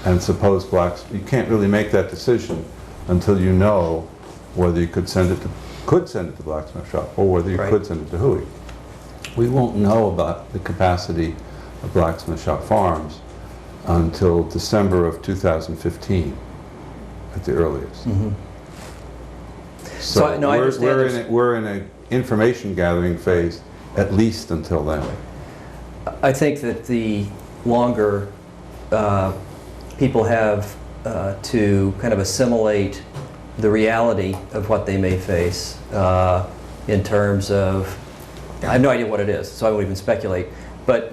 S3: And suppose you can't really make that decision until you know whether you could send it to Blacksmith Shop or whether you could send it to Huey. We won't know about the capacity of Blacksmith Shop Farms until December of 2015 at the earliest.
S9: Mm-hmm.
S3: So
S9: no, I understand
S3: we're in an information gathering phase at least until then.
S9: I think that the longer people have to kind of assimilate the reality of what they may face in terms of, I have no idea what it is, so I won't even speculate, but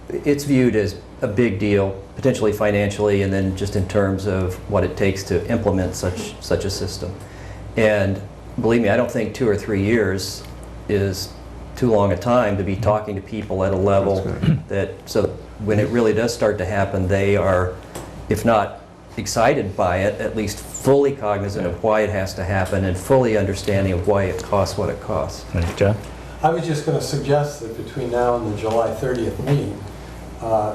S9: it's viewed as a big deal, potentially financially, and then just in terms of what it takes to implement such a system. And believe me, I don't think 2 or 3 years is too long a time to be talking to people at a level that, so when it really does start to happen, they are, if not excited by it, at least fully cognizant of why it has to happen and fully understanding of why it costs what it costs.
S1: Thanks, John.
S10: I was just going to suggest that between now and the July 30th meeting,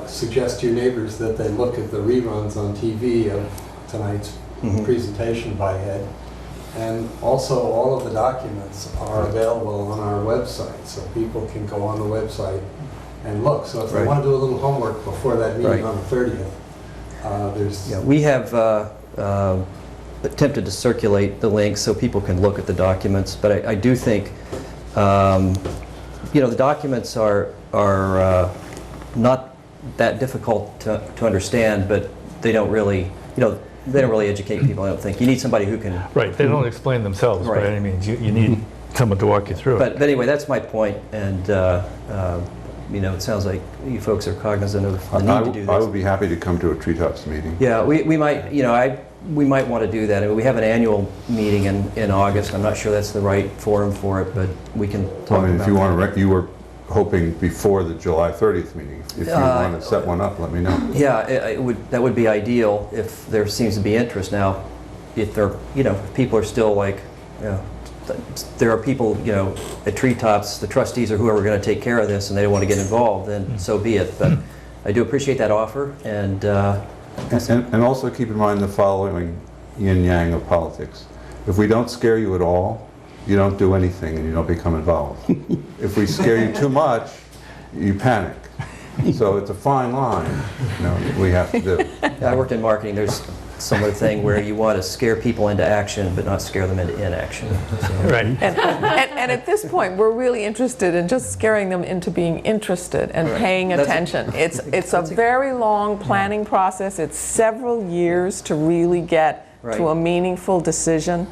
S10: suggest to your neighbors that they look at the reruns on TV of tonight's presentation by Ed. And also, all of the documents are available on our website, so people can go on the website and look. So if they want to do a little homework before that meeting on the 30th, there's...
S9: Yeah, we have attempted to circulate the links so people can look at the documents, but I do think, the documents are not that difficult to understand, but they don't really, they don't really educate people, I don't think. You need somebody who can...
S1: Right, they don't explain themselves by any means. You need someone to walk you through it.
S9: But anyway, that's my point, and it sounds like you folks are cognizant of the need to do this.
S3: I would be happy to come to a treetops meeting.
S9: Yeah, we might, we might want to do that. I mean, we have an annual meeting in August. I'm not sure that's the right forum for it, but we can talk about
S3: if you want to, you were hoping before the July 30th meeting. If you want to set one up, let me know.
S9: Yeah, that would be ideal if there seems to be interest. Now, if there, people are still like, there are people, at treetops, the trustees or whoever are going to take care of this, and they don't want to get involved, then so be it. But I do appreciate that offer, and
S3: also keep in mind the following yin-yang of politics. If we don't scare you at all, you don't do anything and you don't become involved. If we scare you too much, you panic. So it's a fine line we have to do.
S9: I worked in marketing. There's similar thing where you want to scare people into action, but not scare them into inaction.
S1: Right.
S5: And at this point, we're really interested in just scaring them into being interested and paying
S9: That's-
S5: attention. It's a very long planning process. It's several years to really get to a meaningful decision.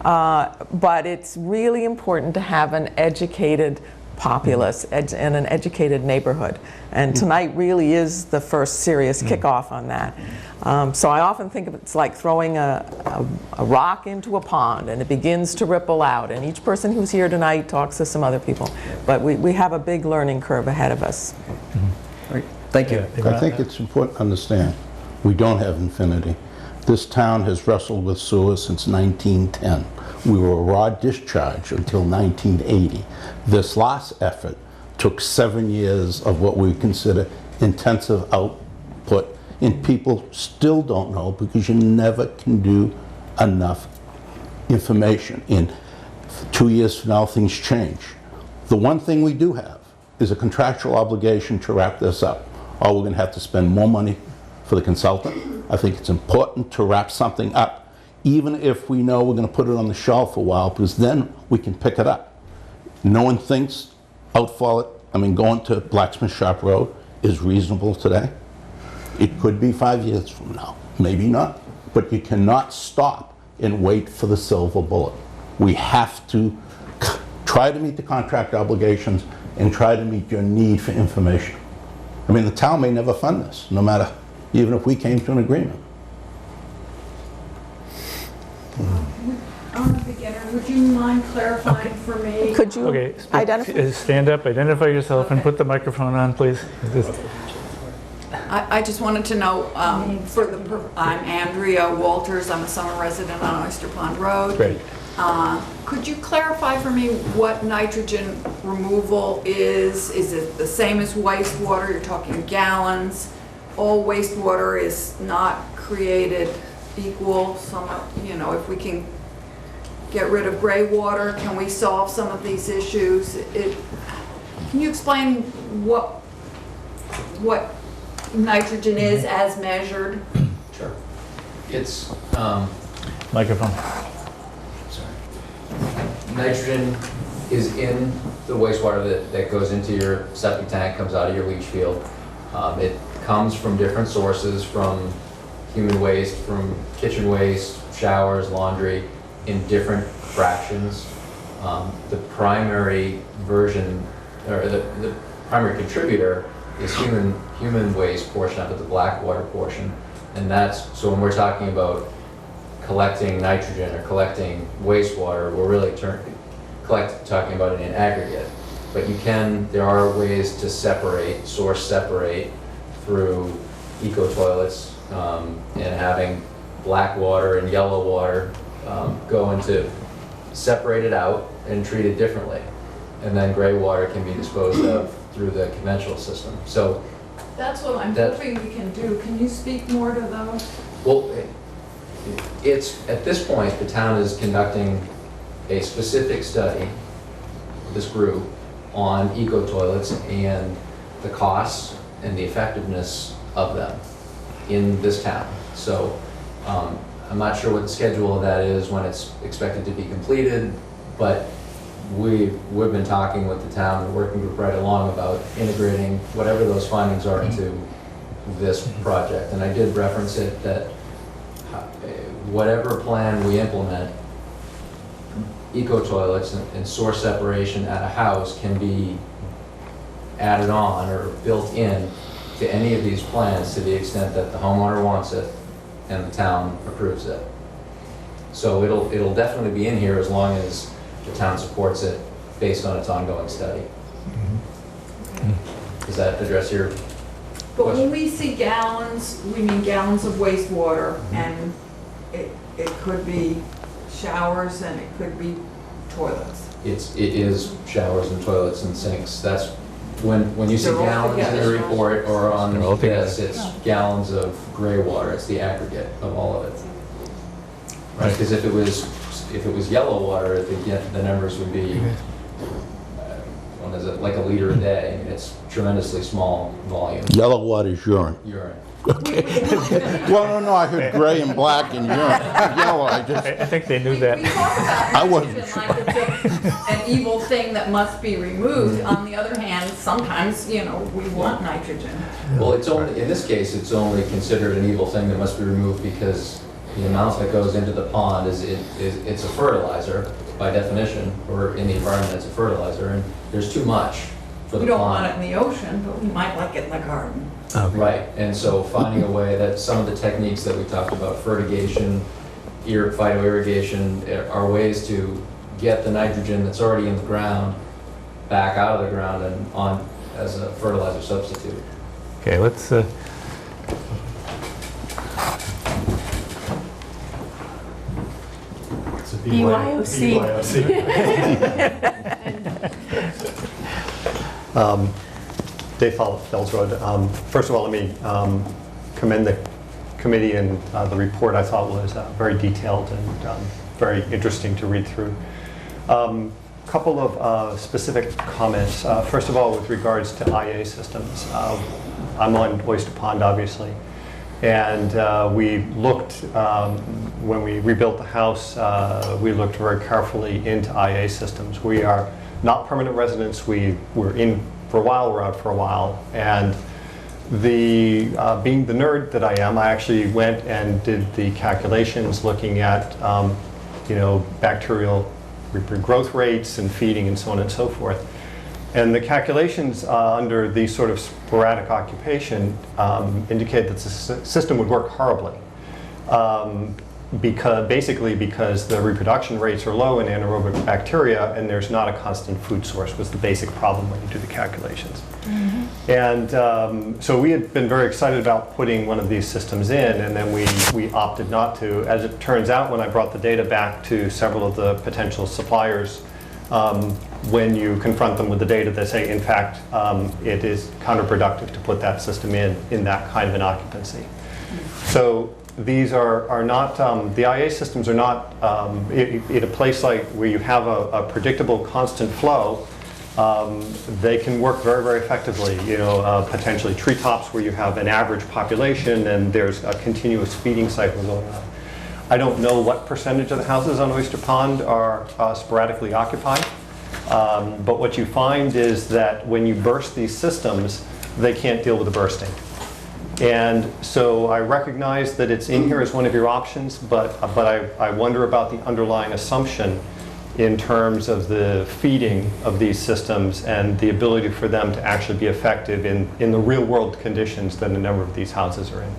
S5: But it's really important to have an educated populace and an educated neighborhood. And tonight really is the first serious kickoff on that. So I often think of it's like throwing a rock into a pond, and it begins to ripple out. And each person who's here tonight talks to some other people. But we have a big learning curve ahead of us.
S9: Great. Thank you.
S6: I think it's important to understand, we don't have infinity. This town has wrestled with sewer since 1910. We were a raw discharge until 1980. This last effort took 7 years of what we consider intensive output, and people still don't know because you never can do enough information. In 2 years from now, things change. The one thing we do have is a contractual obligation to wrap this up, or we're going to have to spend more money for the consultant. I think it's important to wrap something up, even if we know we're going to put it on the shelf for a while, because then we can pick it up. No one thinks going to Blacksmith Shop Road is reasonable today. It could be 5 years from now, maybe not. But you cannot stop and wait for the silver bullet. We have to try to meet the contract obligations and try to meet your need for information. I mean, the town may never fund this, no matter, even if we came to an agreement.
S11: I'm a beginner. Would you mind clarifying for me?
S5: Could you
S1: Okay,
S5: identify?
S1: stand up, identify yourself, and put the microphone on, please.
S11: I just wanted to know, I'm Andrea Walters. I'm a summer resident on Oyster Pond Road.
S1: Great.
S11: Could you clarify for me what nitrogen removal is? Is it the same as wastewater? You're talking gallons. All wastewater is not created equal. If we can get rid of gray water, can we solve some of these issues? Can you explain what nitrogen is as measured?
S4: Sure. It's,
S1: Microphone.
S4: nitrogen is in the wastewater that goes into your septic tank, comes out of your leach field. It comes from different sources, from human waste, from kitchen waste, showers, laundry, in different fractions. The primary version, or the primary contributor is human waste portion up at the black water portion. And so when we're talking about collecting nitrogen or collecting wastewater, we're really talking about it in aggregate. But there are ways to source separate through eco-toilets, and having black water and yellow water go into separated out and treated differently. And then gray water can be disposed of through the conventional system. So
S11: That's what I'm hoping we can do. Can you speak more to those?
S4: Well, at this point, the town is conducting a specific study, this group, on eco-toilets and the costs and the effectiveness of them in this town. So I'm not sure what the schedule of that is, when it's expected to be completed, but we've been talking with the town working group right along about integrating whatever those findings are into this project. And I did reference it that whatever plan we implement, eco-toilets and source separation at a house can be added on or built in to any of these plans to the extent that the homeowner wants it and the town approves it. So it'll definitely be in here as long as the town supports it based on its ongoing study. Does that address your
S11: But
S4: question?
S11: when we see gallons, we mean gallons of wastewater, and it could be showers and it could be toilets.
S4: It is showers and toilets and sinks. That's when you see
S11: They're all
S4: gallons in
S11: together.
S4: the report or on
S1: They're all together.
S4: this, it's gallons of gray water. It's the aggregate of all of it. Right? Because if it was yellow water, the numbers would be one is like a liter a day. I mean, it's tremendously small volume
S6: Yellow water's urine.
S4: urine.
S6: Well, no, I heard gray and black and urine. Yellow, I just,
S1: I think they knew
S11: We
S1: that.
S11: talk about
S6: I wasn't
S11: nitrogen like it's an evil thing that must be removed. On the other hand, sometimes, you know, we want nitrogen.
S4: Well, it's only, in this case, it's only considered an evil thing that must be removed because the amount that goes into the pond it's a fertilizer by definition, or in the environment it's a fertilizer, and there's too much for the pond.
S11: We don't want it in the ocean, but we might like it in the garden.
S4: Right, and so finding a way that some of the techniques that we talked about, fertigation, phytoirrigation, are ways to get the nitrogen that's already in the ground back out of the ground and on as a fertilizer substitute.
S1: Okay, let's,
S8: BYOC.
S12: Dave Fells Road. First of all, let me commend the committee, and the report I thought was very detailed and very interesting to read through. Couple of specific comments. First of all, with regards to IA systems, I'm on Oyster Pond, obviously, and we looked, when we rebuilt the house, we looked very carefully into IA systems. We are not permanent residents. We were in for a while, we're out for a while, and being the nerd that I am, I actually went and did the calculations looking at bacterial growth rates and feeding and so on and so forth. And the calculations under the sort of sporadic occupation indicate that the system would work horribly. Because the reproduction rates are low in anaerobic bacteria and there's not a constant food source was the basic problem when you do the calculations. Mm-hmm. And so we had been very excited about putting one of these systems in, and then we opted not to. As it turns out, when I brought the data back to several of the potential suppliers, when you confront them with the data, they say, in fact, it is counterproductive to put that system in that kind of an occupancy. So these are not, the IA systems are not, in a place like where you have a predictable constant flow, they can work very, very effectively. Potentially treetops where you have an average population and there's a continuous feeding cycle going on. I don't know what percentage of the houses on Oyster Pond are sporadically occupied, but what you find is that when you burst these systems, they can't deal with the bursting. And so I recognize that it's in here as one of your options, but I wonder about the underlying assumption in terms of the feeding of these systems and the ability for them to actually be effective in the real world conditions that a number of these houses are in.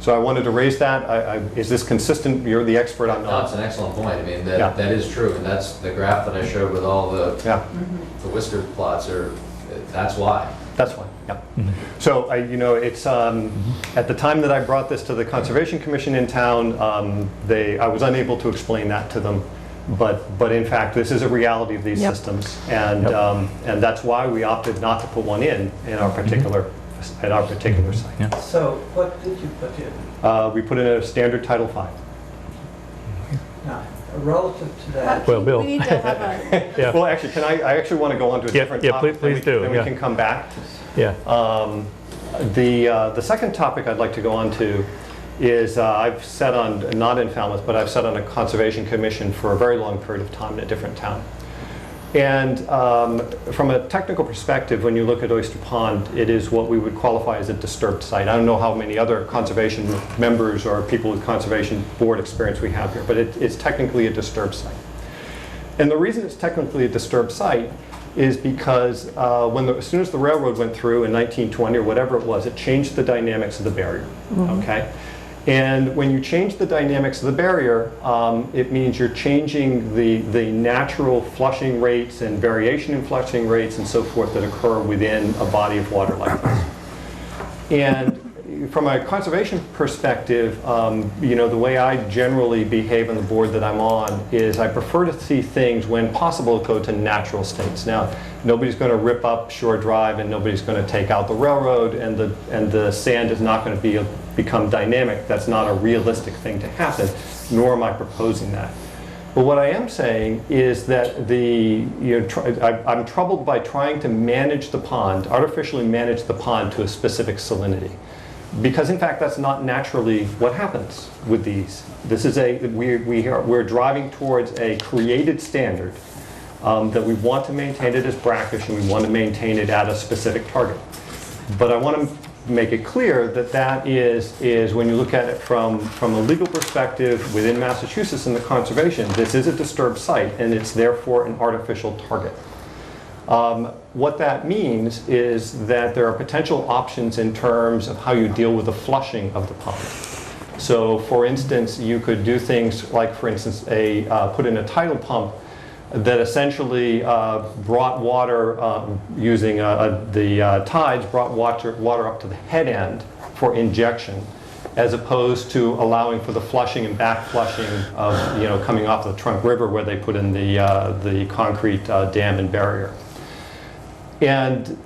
S12: So I wanted to raise that. Is this consistent? You're the expert on that.
S4: No, it's an excellent point. I mean, that is true, and that's the graph that I showed with all the whisker plots. That's why.
S12: That's why. Yeah. Mm-hmm. So it's at the time that I brought this to the Conservation Commission in town, I was unable to explain that to them, but in fact this is a reality of these systems, and that's why we opted not to put one in our particular at our particular site.
S1: Yeah.
S7: So what did you put in?
S12: We put in a standard Tidal 5.
S7: Now, relative to that,
S1: Well, Bill.
S8: We need to have a,
S1: Yeah.
S12: Well, actually, I actually want to go on to a different topic.
S1: please do.
S12: Then we can come back.
S1: Yeah.
S12: The second topic I'd like to go on to is I've sat on, not in Falmouth, but I've sat on a conservation commission for a very long period of time in a different town. And from a technical perspective, when you look at Oyster Pond, it is what we would qualify as a disturbed site. I don't know how many other conservation members or people with conservation board experience we have here, but it's technically a disturbed site. And the reason it's technically a disturbed site is because as soon as the railroad went through in 1920 or whatever it was, it changed the dynamics of the barrier. Mm-hmm. Okay. And when you change the dynamics of the barrier, it means you're changing the natural flushing rates and variation in flushing rates and so forth that occur within a body of water like this. And from a conservation perspective, the way I generally behave on the board that I'm on is I prefer to see things, when possible, go to natural states. Now, nobody's going to rip up Shore Drive, and nobody's going to take out the railroad, and the sand is not going to become dynamic. That's not a realistic thing to happen, nor am I proposing that. But what I am saying is that I'm troubled by trying to manage the pond, artificially manage the pond to a specific salinity. Because in fact, that's not naturally what happens with these. This is we're driving towards a created standard that we want to maintain it as brackish, and we want to maintain it at a specific target. But I want to make it clear that that is when you look at it from a legal perspective within Massachusetts and the conservation, this is a disturbed site, and it's therefore an artificial target. What that means is that there are potential options in terms of how you deal with the flushing of the pond. So for instance, you could do things like, for instance, put in a tidal pump that essentially brought water using the tides, brought water up to the head end for injection, as opposed to allowing for the flushing and back flushing of coming off the Trunk River, where they put in the concrete dam and barrier. And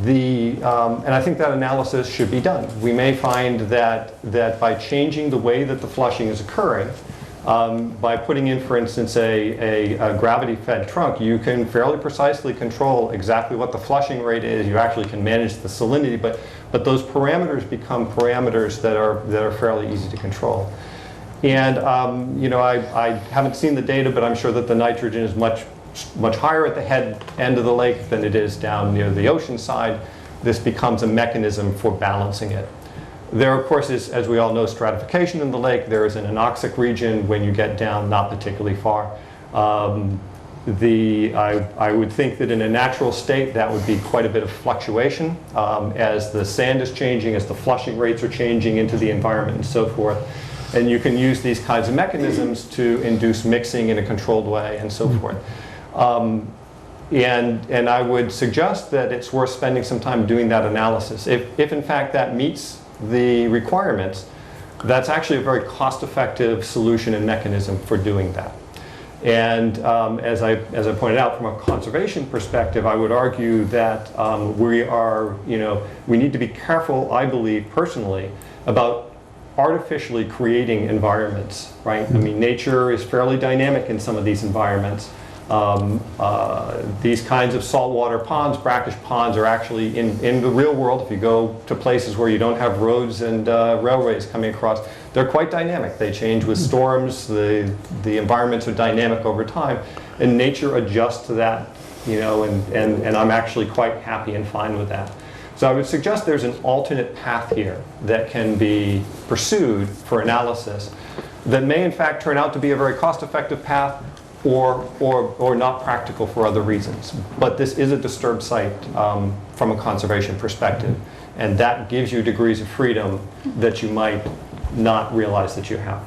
S12: I think that analysis should be done. We may find that by changing the way that the flushing is occurring, by putting in, for instance, a gravity-fed trunk, you can fairly precisely control exactly what the flushing rate is. You actually can manage the salinity, but those parameters become parameters that are fairly easy to control. And I haven't seen the data, but I'm sure that the nitrogen is much higher at the head end of the lake than it is down near the ocean side. This becomes a mechanism for balancing it. There, of course, is, as we all know, stratification in the lake. There is an anoxic region when you get down not particularly far. I would think that in a natural state, that would be quite a bit of fluctuation as the sand is changing, as the flushing rates are changing into the environment and so forth. And you can use these kinds of mechanisms to induce mixing in a controlled way and so forth. And I would suggest that it's worth spending some time doing that analysis. If in fact that meets the requirements, that's actually a very cost-effective solution and mechanism for doing that. And as I pointed out, from a conservation perspective, I would argue that we need to be careful, I believe personally, about artificially creating environments, right? I mean, nature is fairly dynamic in some of these environments. These kinds of saltwater ponds, brackish ponds, are actually in the real world, if you go to places where you don't have roads and railways coming across, they're quite dynamic. They change with storms, the environments are dynamic over time, and nature adjusts to that, and I'm actually quite happy and fine with that. So I would suggest there's an alternate path here that can be pursued for analysis that may in fact turn out to be a very cost-effective path, or not practical for other reasons. But this is a disturbed site from a conservation perspective, and that gives you degrees of freedom that you might not realize that you have.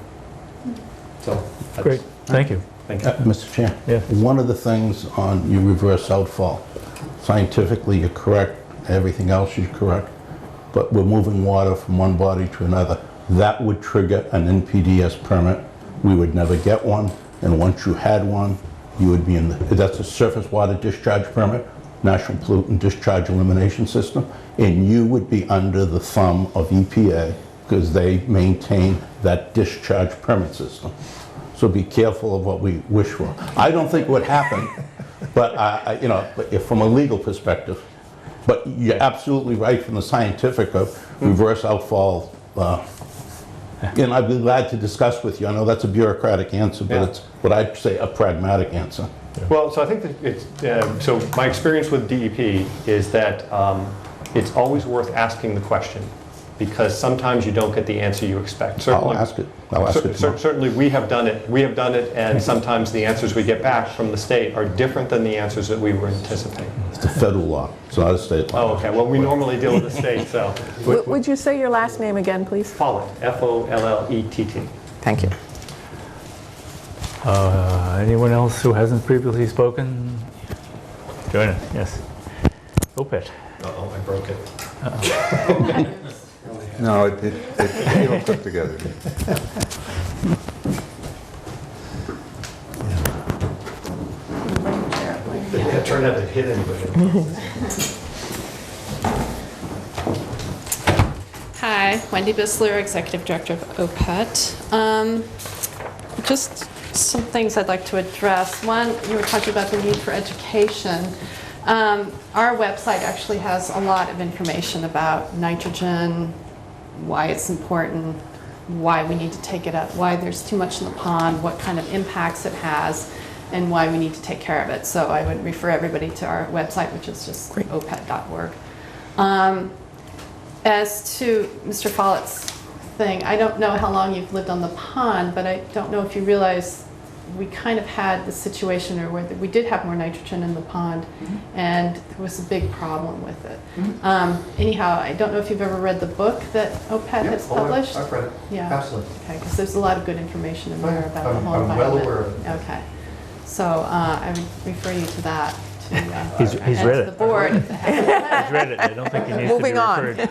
S12: So
S1: great, thank you.
S12: Thank you.
S6: Mr. Chair,
S1: yes.
S6: One of the things on your reverse outfall, scientifically you're correct, everything else you're correct, but we're moving water from one body to another. That would trigger an NPDES permit. We would never get one. And once you had one, you would be that's a surface water discharge permit, National Pollutant Discharge Elimination System, and you would be under the thumb of EPA because they maintain that discharge permit system. So be careful of what we wish for. I don't think it would happen, but but from a legal perspective. But you're absolutely right from the scientific of reverse outfall. And I'd be glad to discuss with you. I know that's a bureaucratic answer, but it's what I'd say a pragmatic answer.
S12: Well, so I think that it's, so my experience with DEP is that it's always worth asking the question, because sometimes you don't get the answer you expect. Certainly,
S6: I'll ask it. I'll ask it tomorrow.
S12: Certainly we have done it. We have done it, and sometimes the answers we get back from the state are different than the answers that we were anticipating.
S6: It's a federal law. It's not a state law.
S12: Oh, okay. Well, we normally deal with the state, so.
S5: Would you say your last name again, please?
S12: Follett, F-O-L-L-E-T-T.
S5: Thank you.
S1: Anyone else who hasn't previously spoken? Join us, yes. OPET.
S12: Uh-oh, I broke it.
S3: No, it all put together.
S12: Yeah, it turned out to hit anybody.
S8: Hi, Wendy Bissler, Executive Director of OPET. Just
S13: some things I'd like to address. One, you were talking about the need for education. Our website actually has a lot of information about nitrogen, why it's important, why we need to take it up, why there's too much in the pond, what kind of impacts it has, and why we need to take care of it. So I would refer everybody to our website, which is just opet.org. As to Mr. Follett's thing, I don't know how long you've lived on the pond, but I don't know if you realize we kind of had the situation where we did have more nitrogen in the pond, and there was a big problem with it. Anyhow, I don't know if you've ever read the book that OPET has published.
S4: I've read it.
S13: Yeah.
S4: Absolutely.
S13: Okay, because there's a lot of good information in there about the whole
S4: I'm well
S13: environment.
S4: aware of it.
S13: Okay. So I would refer you to that.
S1: He's
S13: and
S1: read
S13: to
S1: it.
S13: the board.
S1: He's read it. I don't think he needs
S5: Moving
S1: to
S5: on.
S1: be referred.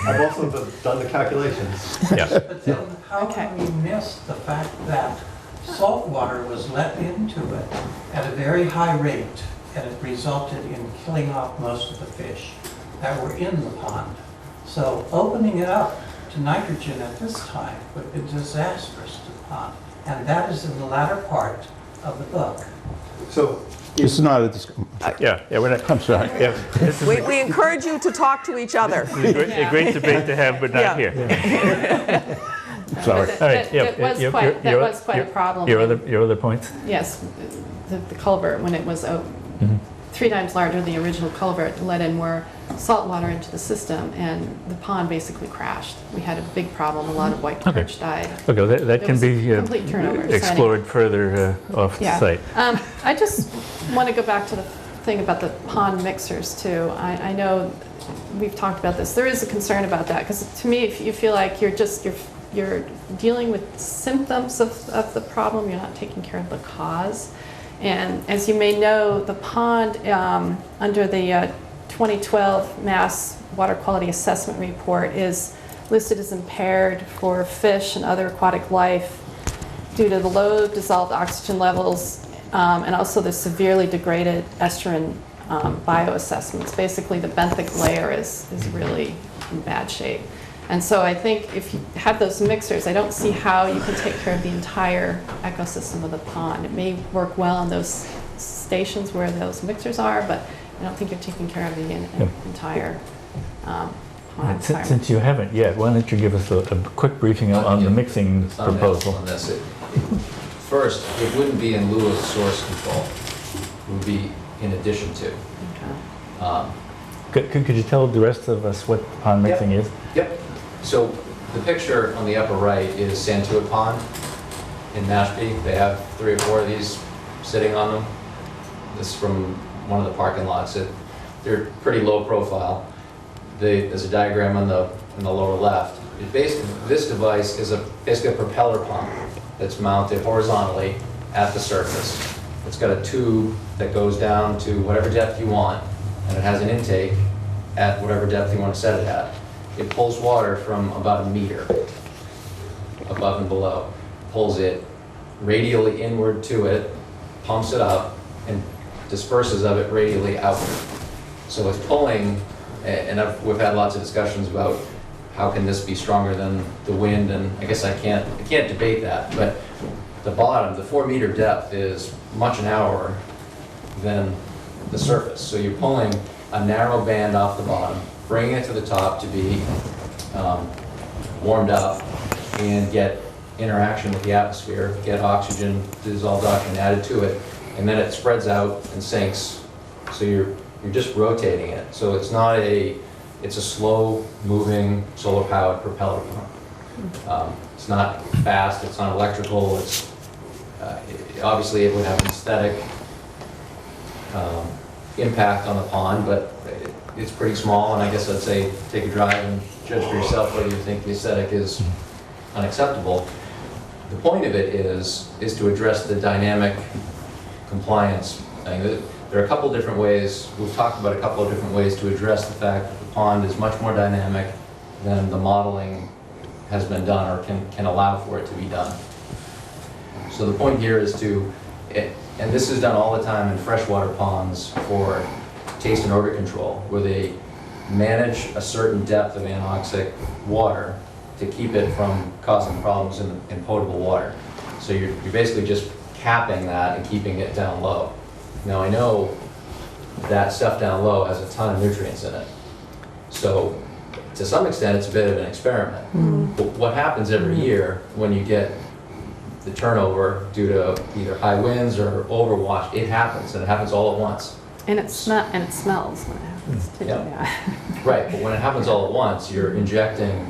S12: I've also done the calculations.
S1: Yeah.
S7: But then how can we miss the fact that salt water was let into it at a very high rate, and it resulted in killing off most of the fish that were in the pond? So opening it up to nitrogen at this time would have been disastrous to the pond. And that is in the latter part of the book.
S12: So
S6: This is not a,
S1: Yeah, we're not,
S6: I'm sorry.
S1: yeah, this is
S5: We encourage you to talk to each other.
S1: a great debate to have, but not
S5: Yeah.
S1: here.
S6: Sorry.
S1: All right, yeah.
S13: That was
S1: your-
S13: quite
S1: your-
S13: a problem.
S1: Your other points?
S13: Yes, the culvert, when it was 3 times larger, the original culvert let in more salt water into the system, and the pond basically crashed. We had a big problem. A lot of white
S1: Okay.
S13: perch died.
S1: Okay, that
S13: There
S1: can
S13: was
S1: be
S13: complete turnover. So
S1: explored further off
S13: Yeah.
S1: site.
S13: I just want to go back to the thing about the pond mixers too. I know we've talked about this. There is a concern about that, because to me, if you feel like you're dealing with symptoms of the problem, you're not taking care of the cause. And as you may know, the pond under the 2012 Mass Water Quality Assessment Report is listed as impaired for fish and other aquatic life due to the low dissolved oxygen levels and also the severely degraded estuarine bioassessments. Basically, the benthic layer is really in bad shape. And so I think if you have those mixers, I don't see how you can take care of the entire ecosystem of the pond. It may work well in those stations where those mixers are, but I don't think you're taking care of the entire pond environment.
S1: Since you haven't yet, why don't you give us a quick briefing on the mixing
S4: It's not a
S1: proposal?
S4: on this. First, it wouldn't be in lieu of source control. It would be in addition to.
S13: Okay.
S1: Could you tell the rest of us what pond mixing is?
S4: Yep. So the picture on the upper right is Santuit Pond in Mashpee. They have 3 or 4 of these sitting on them. This is from one of the parking lots. They're pretty low profile. There's a diagram on the lower left. This device is basically a propeller pump that's mounted horizontally at the surface. It's got a tube that goes down to whatever depth you want, and it has an intake at whatever depth you want to set it at. It pulls water from about 1 meter above and below, pulls it radially inward to it, pumps it up, and disperses of it radially outward. So it's pulling, and we've had lots of discussions about how can this be stronger than the wind, and I guess I can't debate that, but the bottom, the 4-meter depth is much narrower than the surface. So you're pulling a narrow band off the bottom, bringing it to the top to be warmed up and get interaction with the atmosphere, get oxygen, dissolved oxygen added to it, and then it spreads out and sinks. So you're just rotating it. So it's not it's a slow moving solar powered propeller pump. It's not fast, it's not electrical, obviously it would have an aesthetic impact on the pond, but it's pretty small, and I guess I'd say take a drive and judge for yourself whether you think the aesthetic is unacceptable. The point of it is to address the dynamic compliance thing. There are a couple different ways, we've talked about a couple of different ways to address the fact that the pond is much more dynamic than the modeling has been done or can allow for it to be done. So the point here is and this is done all the time in freshwater ponds for taste and odor control, where they manage a certain depth of anoxic water to keep it from causing problems in potable water. So you're basically just capping that and keeping it down low. Now, I know that stuff down low has a ton of nutrients in it. So to some extent, it's a bit of an experiment. But what happens every year when you get the turnover due to either high winds or overwash, it happens, and it happens all at once.
S13: And it smells when it happens too. Yeah.
S4: Right, but when it happens all at once, you're injecting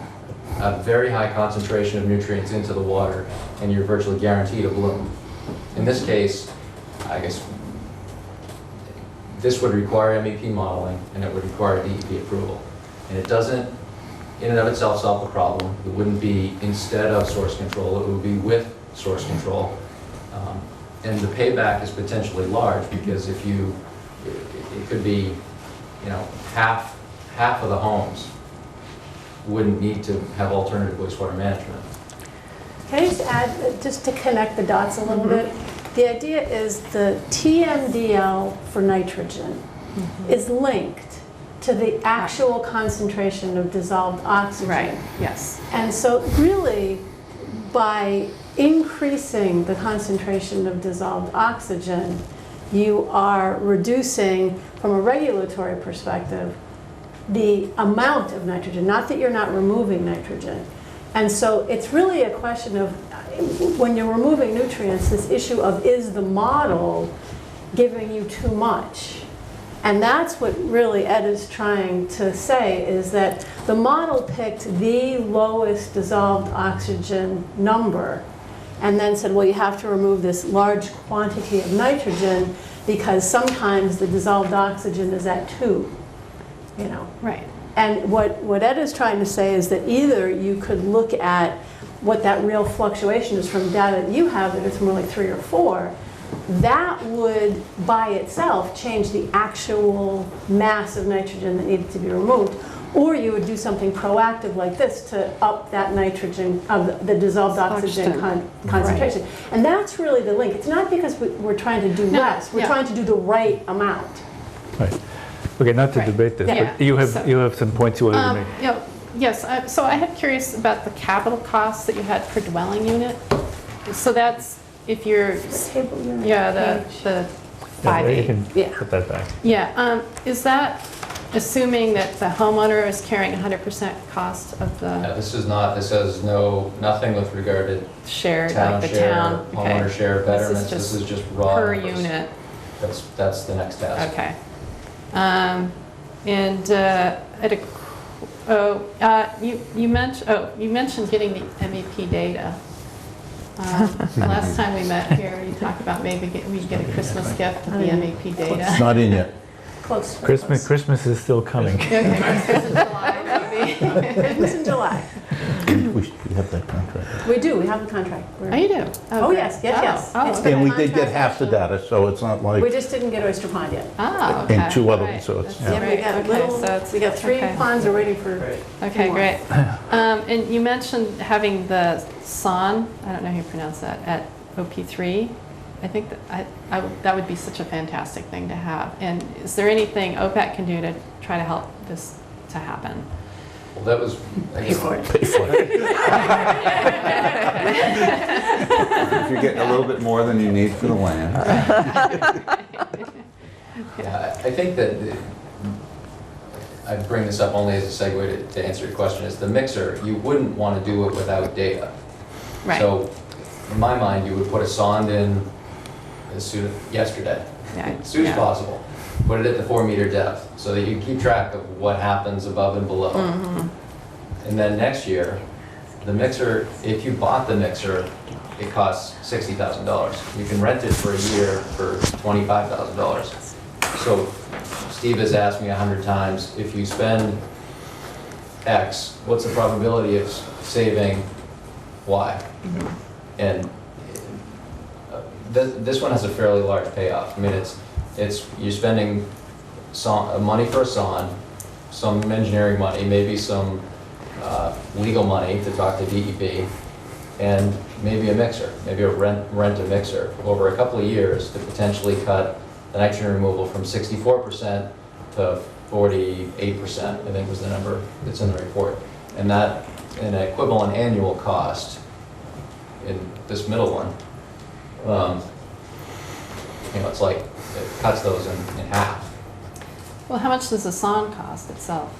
S4: a very high concentration of nutrients into the water, and you're virtually guaranteed a bloom. In this case, I guess this would require MEP modeling, and it would require DEP approval. And it doesn't, in and of itself, solve the problem. It wouldn't be instead of source control, it would be with source control. And the payback is potentially large, because if you, it could be, you know, half of the homes wouldn't need to have alternative wastewater management.
S14: Can I just add, just to connect the dots a little bit? The idea is the TMDL for nitrogen is linked to the actual concentration of dissolved oxygen.
S13: Right, yes.
S14: And so really, by increasing the concentration of dissolved oxygen, you are reducing, from a regulatory perspective, the amount of nitrogen, not that you're not removing nitrogen. And so it's really a question of, when you're removing nutrients, this issue of, is the model giving you too much? And that's what really Ed is trying to say, is that the model picked the lowest dissolved oxygen number and then said, well, you have to remove this large quantity of nitrogen because sometimes the dissolved oxygen is at 2, you know.
S13: Right.
S14: And what Ed is trying to say is that either you could look at what that real fluctuation is from data that you have, that it's more like 3 or 4, that would by itself change the actual mass of nitrogen that needed to be removed. Or you would do something proactive like this to up that nitrogen, the dissolved oxygen concentration. Right. And that's really the link. It's not because we're trying to do less, we're trying to do the right amount.
S1: Right. Okay, not to debate this, but you have some points you wanted to make.
S13: Yes, so I had curious about the capital costs that you had per dwelling unit. So that's if you're, the 5.8.
S1: You can put that back.
S13: Yeah, is that assuming that the homeowner is carrying 100% cost of the?
S4: Yeah, this is not, this has nothing with regard to
S13: shared,
S4: town
S13: like the
S4: share,
S13: town,
S4: homeowner share, betterments. This is just raw
S13: per
S4: numbers.
S13: unit.
S4: That's the next task.
S13: Okay. You mentioned getting the MEP data. Last time we met here, you talked about maybe we get a Christmas gift with the MEP data.
S6: It's not in yet.
S14: Close.
S1: Christmas is still coming.
S13: Okay, Christmas in July, maybe.
S14: Christmas in July.
S6: We have that contract.
S14: We do, we have the contract.
S13: Oh, you do?
S14: Oh, yes. It's
S13: okay.
S6: And we did get half the data, so it's not like,
S14: We just didn't get Oyster Pond yet.
S13: Oh, okay.
S6: and 2 other
S13: Right.
S6: ones, so it's,
S14: Yeah,
S6: yeah.
S14: we got
S13: Okay,
S14: we got 3 ponds are waiting for.
S13: Okay,
S14: more.
S13: great. And you mentioned having the SON, I don't know how you pronounce that, at OP3. I think that that would be such a fantastic thing to have. And is there anything OPAC can do to try to help this to happen?
S4: Well, that was,
S14: Pay for it.
S3: If you're getting a little bit more than you need for the land.
S4: yeah, I think that I bring this up only as a segue to answer your question. Is the mixer, you wouldn't want to do it without data.
S13: Right.
S4: So in my mind, you would put a sonde in as soon as yesterday, as soon as possible. Put it at the 4-meter depth so that you can keep track of what happens above and below. And then next year, the mixer, if you bought the mixer, it costs $60,000. You can rent it for a year for $25,000. So Steve has asked me 100 times, if you spend X, what's the probability of saving Y? And this one has a fairly large payoff. I mean, you're spending money for a sonde, some engineering money, maybe some legal money to talk to DEP, and maybe a mixer, maybe rent a mixer over a couple of years to potentially cut the nitrogen removal from 64% to 48%, I think was the number that's in the report. And that, an equivalent annual cost in this middle one, it's like, it cuts those in half.
S13: Well, how much does the sawn cost itself?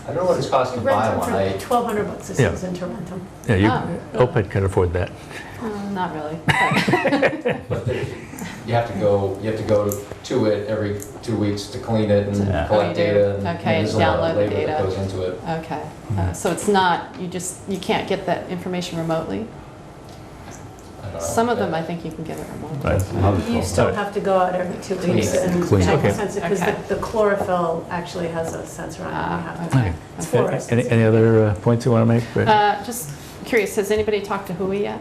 S4: I don't know what it's costing to buy
S14: Rent
S4: one.
S14: them for $1,200 a season to rent them.
S1: Yeah,
S13: Oh.
S1: OPED can afford that.
S13: Not really.
S4: But you have to go to it every 2 weeks to clean it and
S1: Yeah.
S4: collect
S13: Oh, you do?
S4: data. And
S13: Okay,
S4: there's a lot of
S13: download the
S4: labor that
S13: data.
S4: goes into it.
S13: Okay, so it's not, you can't get that information remotely?
S4: I don't know.
S13: Some of them, I think you can get it remotely.
S1: Right.
S14: You still have to go out every 2 weeks
S4: Clean it.
S14: and
S1: Clean it.
S14: check
S1: Okay.
S14: the sensor, because
S13: Okay.
S14: the chlorophyll actually has a sensor on it. You have to-
S13: Okay.
S14: It's fluorescent.
S1: Any other points you want to make? Brad?
S13: Just curious, has anybody talked to Hui yet?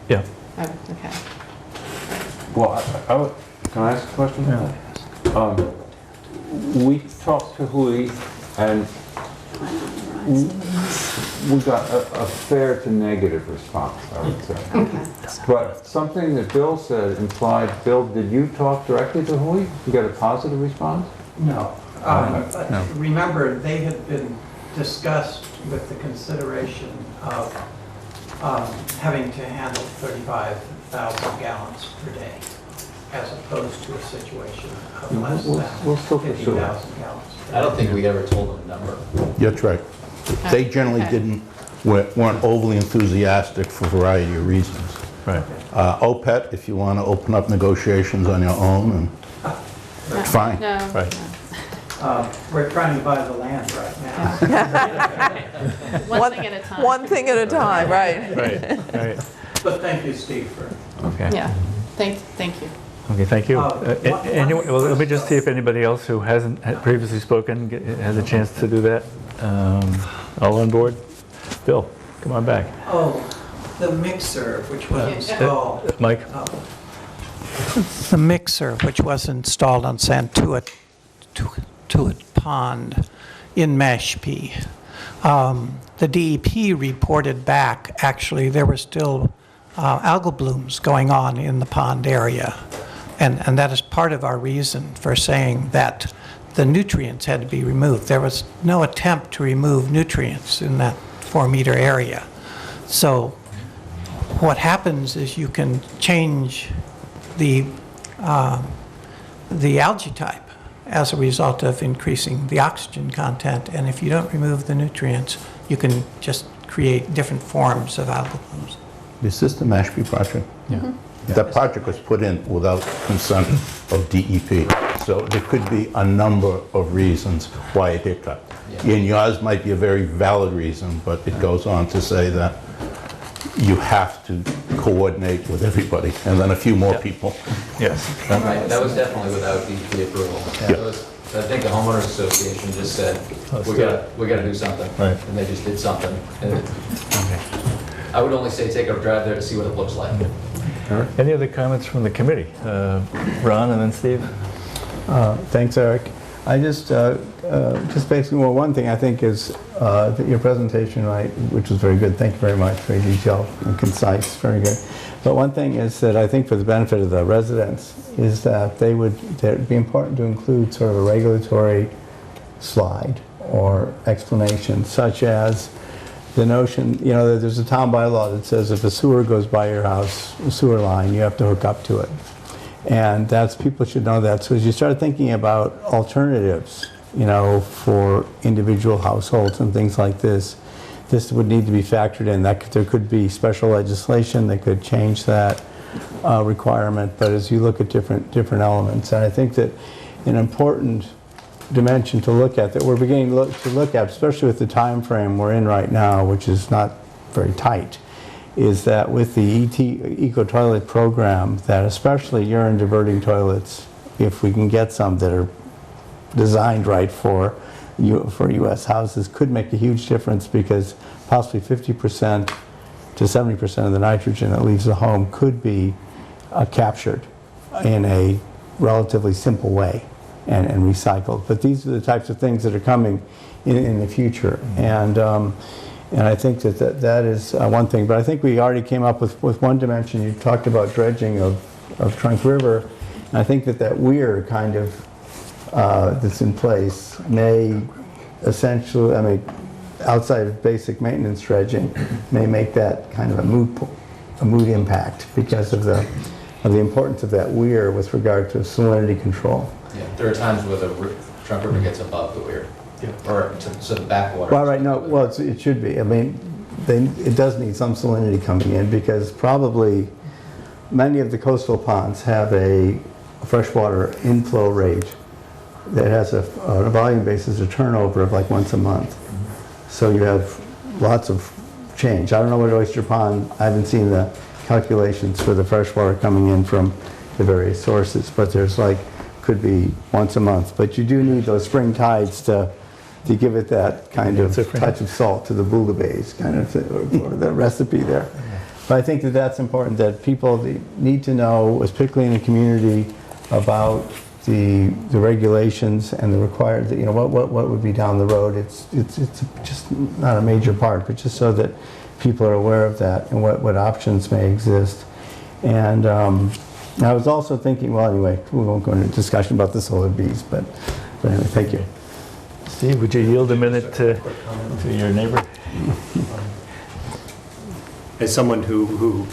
S1: Yeah.
S13: Oh, okay.
S3: Well, can I ask a question?
S1: Yeah.
S3: We talked to Hui, and we got a fair to negative response, I would say.
S13: Okay.
S3: But something that Bill said implied, Bill, did you talk directly to Hui? You got a positive response?
S7: No. But
S1: No.
S7: remember, they had been discussed with the consideration of having to handle 35,000 gallons per day, as opposed to a situation of less
S3: We'll
S7: than
S3: still pursue
S7: 50,000
S3: it.
S7: gallons.
S4: I don't think we ever told them a number.
S6: That's right. They generally
S13: Okay.
S6: weren't overly enthusiastic for a variety of reasons.
S1: Right.
S6: OPET, if you want to open up negotiations on your own, and fine.
S13: No.
S1: Right.
S7: We're trying to buy the land right now.
S13: One thing at a time.
S5: One thing at a time, right?
S1: Right, right.
S7: But thank you, Steve, for
S1: Okay.
S13: Yeah, thank you.
S1: Okay, thank you.
S7: One-
S1: Anyway, well, let me just see if anybody else who hasn't had previously spoken has a chance to do that. All on board? Bill, come on back.
S7: Oh, the mixer, which was installed.
S1: Mike?
S7: The mixer, which was installed on Santuit Pond in Mashpee. The DEP reported back, actually, there were still algal blooms going on in the pond area. And that is part of our reason for saying that the nutrients had to be removed. There was no attempt to remove nutrients in that 4-meter area. So what happens is you can change the algae type as a result of increasing the oxygen content. And if you don't remove the nutrients, you can just create different forms of algal blooms.
S6: Is this the Mashpee project?
S1: Yeah.
S6: That project was put in without consent of DEP. So there could be a number of reasons why it hiccuped. And yours might be a very valid reason, but it goes on to say that you have to coordinate with everybody, and then a few more people.
S1: Yes.
S4: Right, that was definitely without DEP approval. That was- I think the homeowners association just said, we gotta do something.
S1: Right.
S4: And they just did something. And I would only say take a drive there to see what it looks like.
S1: Any other comments from the committee? Ron and then Steve?
S15: Thanks, Eric. I just basically, well, one thing I think is that your presentation, right, which was very good. Thank you very much, very detailed and concise, very good. But one thing is that I think for the benefit of the residents is that it'd be important to include sort of a regulatory slide or explanation, such as the notion, that there's a town bylaw that says if a sewer goes by your house, a sewer line, you have to hook up to it. And people should know that. So as you start thinking about alternatives, for individual households and things like this would need to be factored in. There could be special legislation that could change that requirement. But as you look at different elements, and I think that an important dimension to look at that we're beginning to look at, especially with the time frame we're in right now, which is not very tight, is that with the Eco Toilet program, that especially urine diverting toilets, if we can get some that are designed right for U.S. houses, could make a huge difference, because possibly 50% to 70% of the nitrogen that leaves the home could be captured in a relatively simple way and recycled. But these are the types of things that are coming in the future. And I think that is one thing. But I think we already came up with one dimension. You talked about dredging of Trunk River. And I think that weir kind of that's in place may essentially, outside of basic maintenance dredging may make that kind of a moot impact because of the importance of that weir with regard to salinity control.
S4: Yeah, there are times where the trunk river gets above the weir, or so the backwater.
S15: Well, right, no, well, it should be. I mean, it does need some salinity coming in because probably many of the coastal ponds have a freshwater inflow rate that has a volume basis of turnover of like once a month. So you have lots of change. I don't know what oyster pond, I haven't seen the calculations for the freshwater coming in from the various sources, but there's like, could be once a month. But you do need those spring tides to give it that kind of touch of salt to the bouillabaisse kind of thing, or the recipe there. But I think that that's important, that people need to know, particularly in the community, about the regulations and the required, you know, what would be down the road. It's just not a major part, but just so that people are aware of that and what options may exist. And I was also thinking, well, anyway, we won't go into discussion about the solar bees, but anyway, thank you.
S1: Steve, would you yield a minute to your neighbor?
S12: As someone who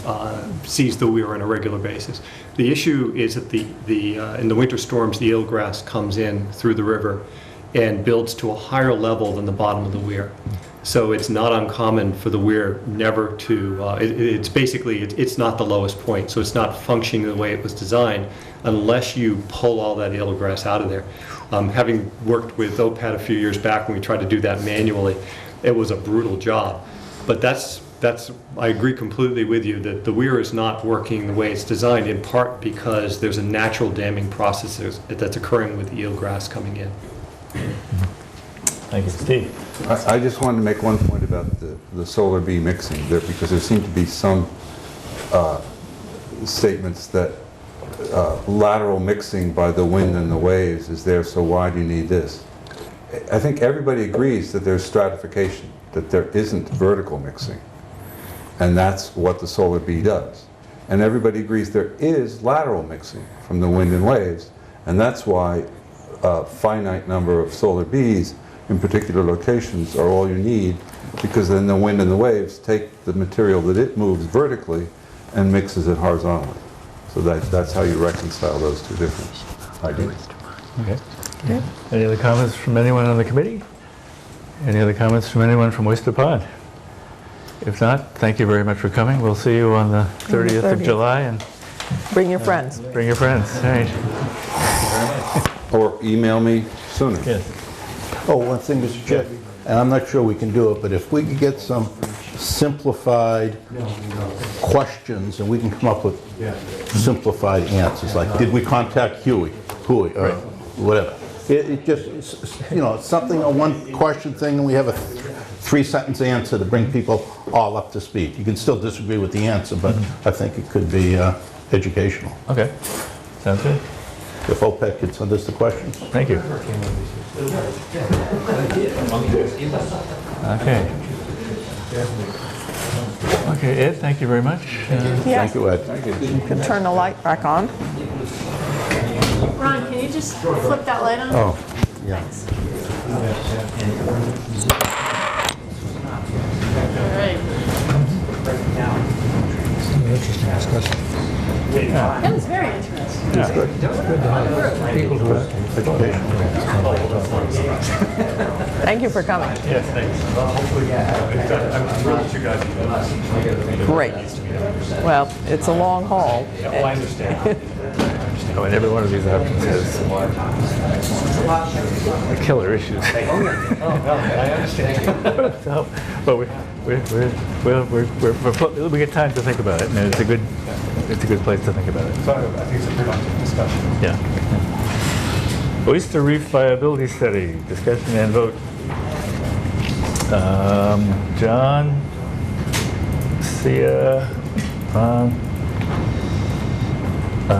S12: sees the weir on a regular basis, the issue is that in the winter storms, the eelgrass comes in through the river and builds to a higher level than the bottom of the weir. So it's not uncommon for the weir never to, it's basically, it's not the lowest point, so it's not functioning the way it was designed unless you pull all that eelgrass out of there. Having worked with OPAD a few years back when we tried to do that manually, it was a brutal job. But that's I agree completely with you that the weir is not working the way it's designed, in part because there's a natural damming process that's occurring with the eelgrass coming in.
S1: Thank you, Steve.
S3: I just wanted to make one point about the solar bee mixing there, because there seem to be some statements that lateral mixing by the wind and the waves is there, so why do you need this? I think everybody agrees that there's stratification, that there isn't vertical mixing. And that's what the solar bee does. And everybody agrees there is lateral mixing from the wind and waves, and that's why a finite number of solar bees in particular locations are all you need, because then the wind and the waves take the material that it moves vertically and mixes it horizontally. So that's how you reconcile those two different ideas.
S1: Okay. Yeah. Any other comments from anyone on the committee? Any other comments from anyone from Oyster Pond? If not, thank you very much for coming. We'll see you on the 30th of July. And
S5: bring your friends.
S1: Bring your friends. All right.
S3: Or email me sooner.
S1: Yes.
S6: Oh, one thing, Mr. Chair, and I'm not sure we can do it, but if we could get some simplified questions and we can come up with simplified answers, like, did we contact Huey, or whatever. It just, you know, something, a one question thing, and we have a 3-sentence answer to bring people all up to speed. You can still disagree with the answer, but I think it could be educational.
S1: Okay. Sounds good.
S6: If OPEC could send us the questions.
S1: Thank you. Okay. Okay, Ed, thank you very much.
S6: Thank you, Ed. Thank you.
S5: You can turn the light back on.
S14: Ron, can you just flip that light on?
S6: Oh, yeah.
S14: Thanks. All right.
S16: Interesting discussion.
S14: That was very interesting.
S6: It's good.
S16: It's good to have people who are
S5: Thank you for coming.
S1: Yes, thanks. I'm thrilled that you guys.
S5: Great. Well, it's a long haul.
S1: I understand. Oh, and every one of these options has killer issues.
S12: I understand.
S1: So, but we get time to think about it, and it's a good place to think about it.
S12: So I think it's a productive discussion.
S1: Yeah. Oyster Reef Viability Study, discussion and vote. John, Sia, Ron.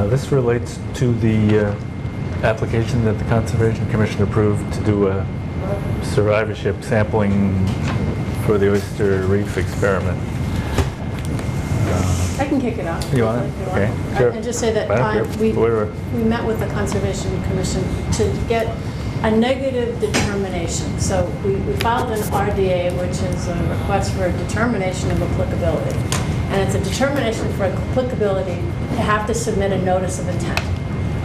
S1: This relates to the application that the Conservation Commission approved to do a survivorship sampling for the Oyster Reef experiment.
S14: I can kick it off.
S1: You want it? Okay, sure.
S14: And just say that
S1: I don't care.
S14: we met with the Conservation Commission to get a negative determination. So we filed an RDA, which is a request for a determination of applicability. And it's a determination for applicability to have to submit a notice of intent.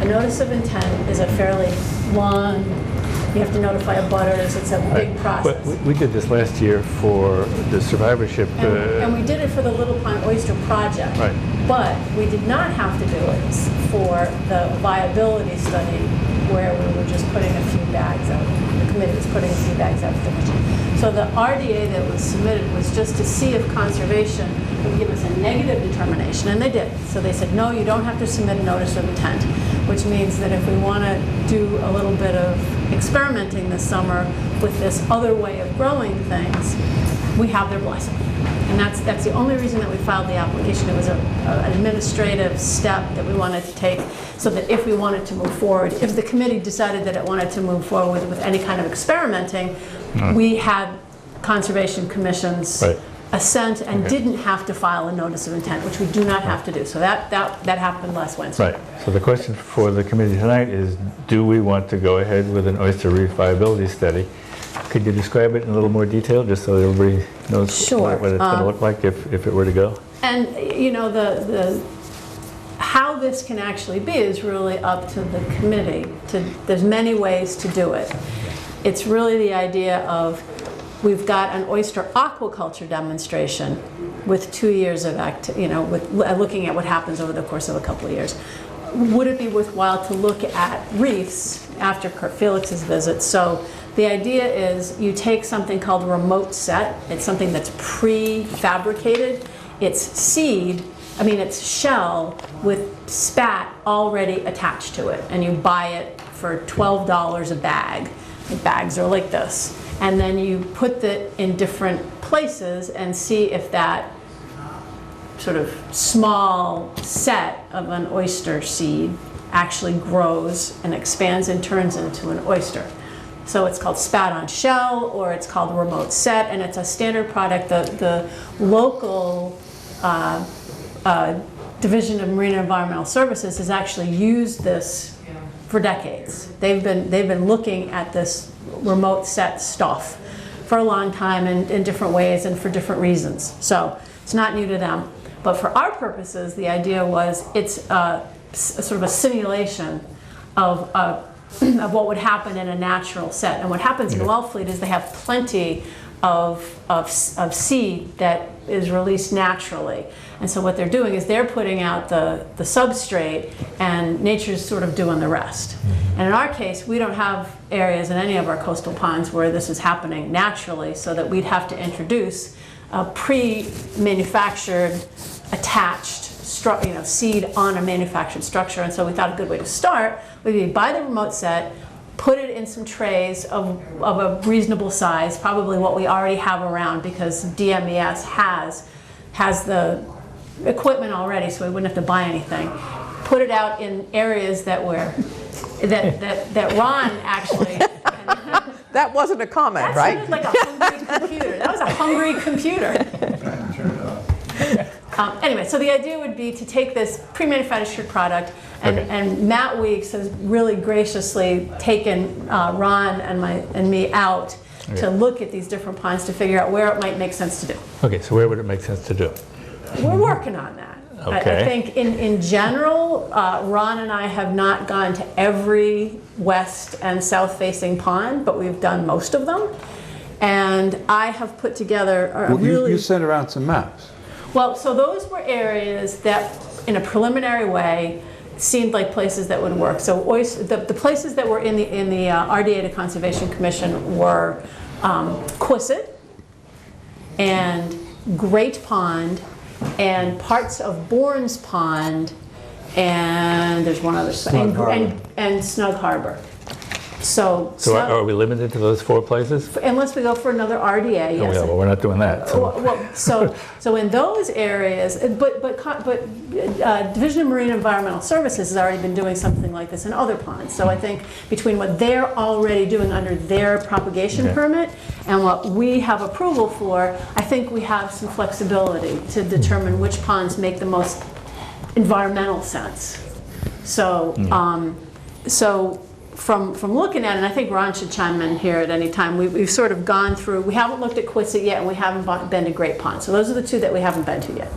S14: A notice of intent is a fairly long, you have to notify abutters, it's a big process.
S1: But we did this last year for the survivorship.
S14: And we did it for the Little Pond Oyster Project.
S1: Right.
S14: But we did not have to do it for the viability study where we were just putting a few bags out. The committee was putting a few bags out for the. So the RDA that was submitted was just to see if conservation would give us a negative determination, and they did. So they said, no, you don't have to submit a notice of intent, which means that if we want to do a little bit of experimenting this summer with this other way of growing things, we have their blessing. And that's the only reason that we filed the application. It was an administrative step that we wanted to take so that if we wanted to move forward, if the committee decided that it wanted to move forward with any kind of experimenting, we had Conservation Commission's assent and didn't have to file a notice of intent, which we do not have to do. So that happened last Wednesday.
S1: Right. So the question for the committee tonight is, do we want to go ahead with an oyster reef viability study? Could you describe it in a little more detail, just so everybody knows what it's going to look like if it were to go?
S14: And you know, the how this can actually be is really up to the committee. There's many ways to do it. It's really the idea of, we've got an oyster aquaculture demonstration with 2 years of with looking at what happens over the course of a couple of years. Would it be worthwhile to look at reefs after Kurt Felix's visit? So the idea is you take something called a remote set. It's something that's prefabricated. It's it's shell with spat already attached to it. And you buy it for $12 a bag. The bags are like this. And then you put it in different places and see if that sort of small set of an oyster seed actually grows and expands and turns into an oyster. So it's called spat on shell, or it's called remote set, and it's a standard product. The local Division of Marine and Environmental Services has actually used this for decades. They've been looking at this remote set stuff for a long time in different ways and for different reasons. So it's not new to them. But for our purposes, the idea was it's sort of a simulation of what would happen in a natural set. And what happens in Wellfleet is they have plenty of seed that is released naturally. And so what they're doing is they're putting out the substrate, and nature's sort of doing the rest. And in our case, we don't have areas in any of our coastal ponds where this is happening naturally, so that we'd have to introduce a pre-manufactured attached seed on a manufactured structure. And so we thought a good way to start would be buy the remote set, put it in some trays of a reasonable size, probably what we already have around, because DMES has the equipment already, so we wouldn't have to buy anything. Put it out in areas that Ron actually.
S5: That wasn't a comment,
S14: that
S5: right?
S14: Sounded like a hungry computer. That was a hungry computer. Anyway, so the idea would be to take this pre-manufactured product, and Matt Weeks has really graciously taken Ron and me out to look at these different ponds to figure out where it might make sense to do.
S1: Okay, so where would it make sense to do?
S14: We're working on that.
S1: Okay.
S14: I think in general, Ron and I have not gone to every west and south-facing pond, but we've done most of them. And I have put together a
S3: You sent around some maps.
S14: Well, so those were areas that, in a preliminary way, seemed like places that would work. So the places that were in the RDA to Conservation Commission were Quissit and Great Pond and parts of Bourne's Pond, and there's one other side, and Snug Harbor. So
S1: are we limited to those 4 places?
S14: Unless we go for another RDA, yes.
S1: Oh, yeah, well, we're not doing that.
S14: So in those areas, but Division of Marine and Environmental Services has already been doing something like this in other ponds. So I think between what they're already doing under their propagation permit and what we have approval for, I think we have some flexibility to determine which ponds make the most environmental sense. So, from looking at it, and I think Ron should chime in here at any time, we've sort of gone through, we haven't looked at Quistit yet, and we haven't been to Great Pond. So those are the two that we haven't been to yet.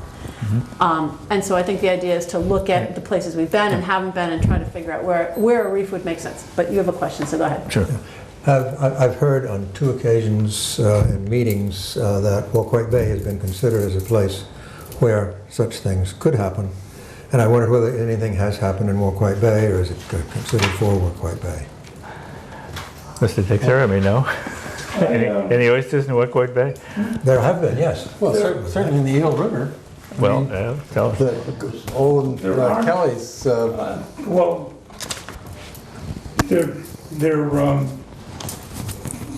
S14: And so I think the idea is to look at the places we've been and haven't been and try to figure out where a reef would make sense. But you have a question, so go ahead.
S1: Sure.
S16: I've heard on 2 occasions in meetings that Walkway Bay has been considered as a place where such things could happen. And I wondered whether anything has happened in Walkway Bay, or is it considered for Walkway Bay?
S1: Mr. Dixer, I mean, no. Any oysters in Walkway Bay?
S16: There have been, yes.
S10: Well, certainly in the Eel River.
S1: Well, tell us.
S10: The old Kelly's.
S2: Well,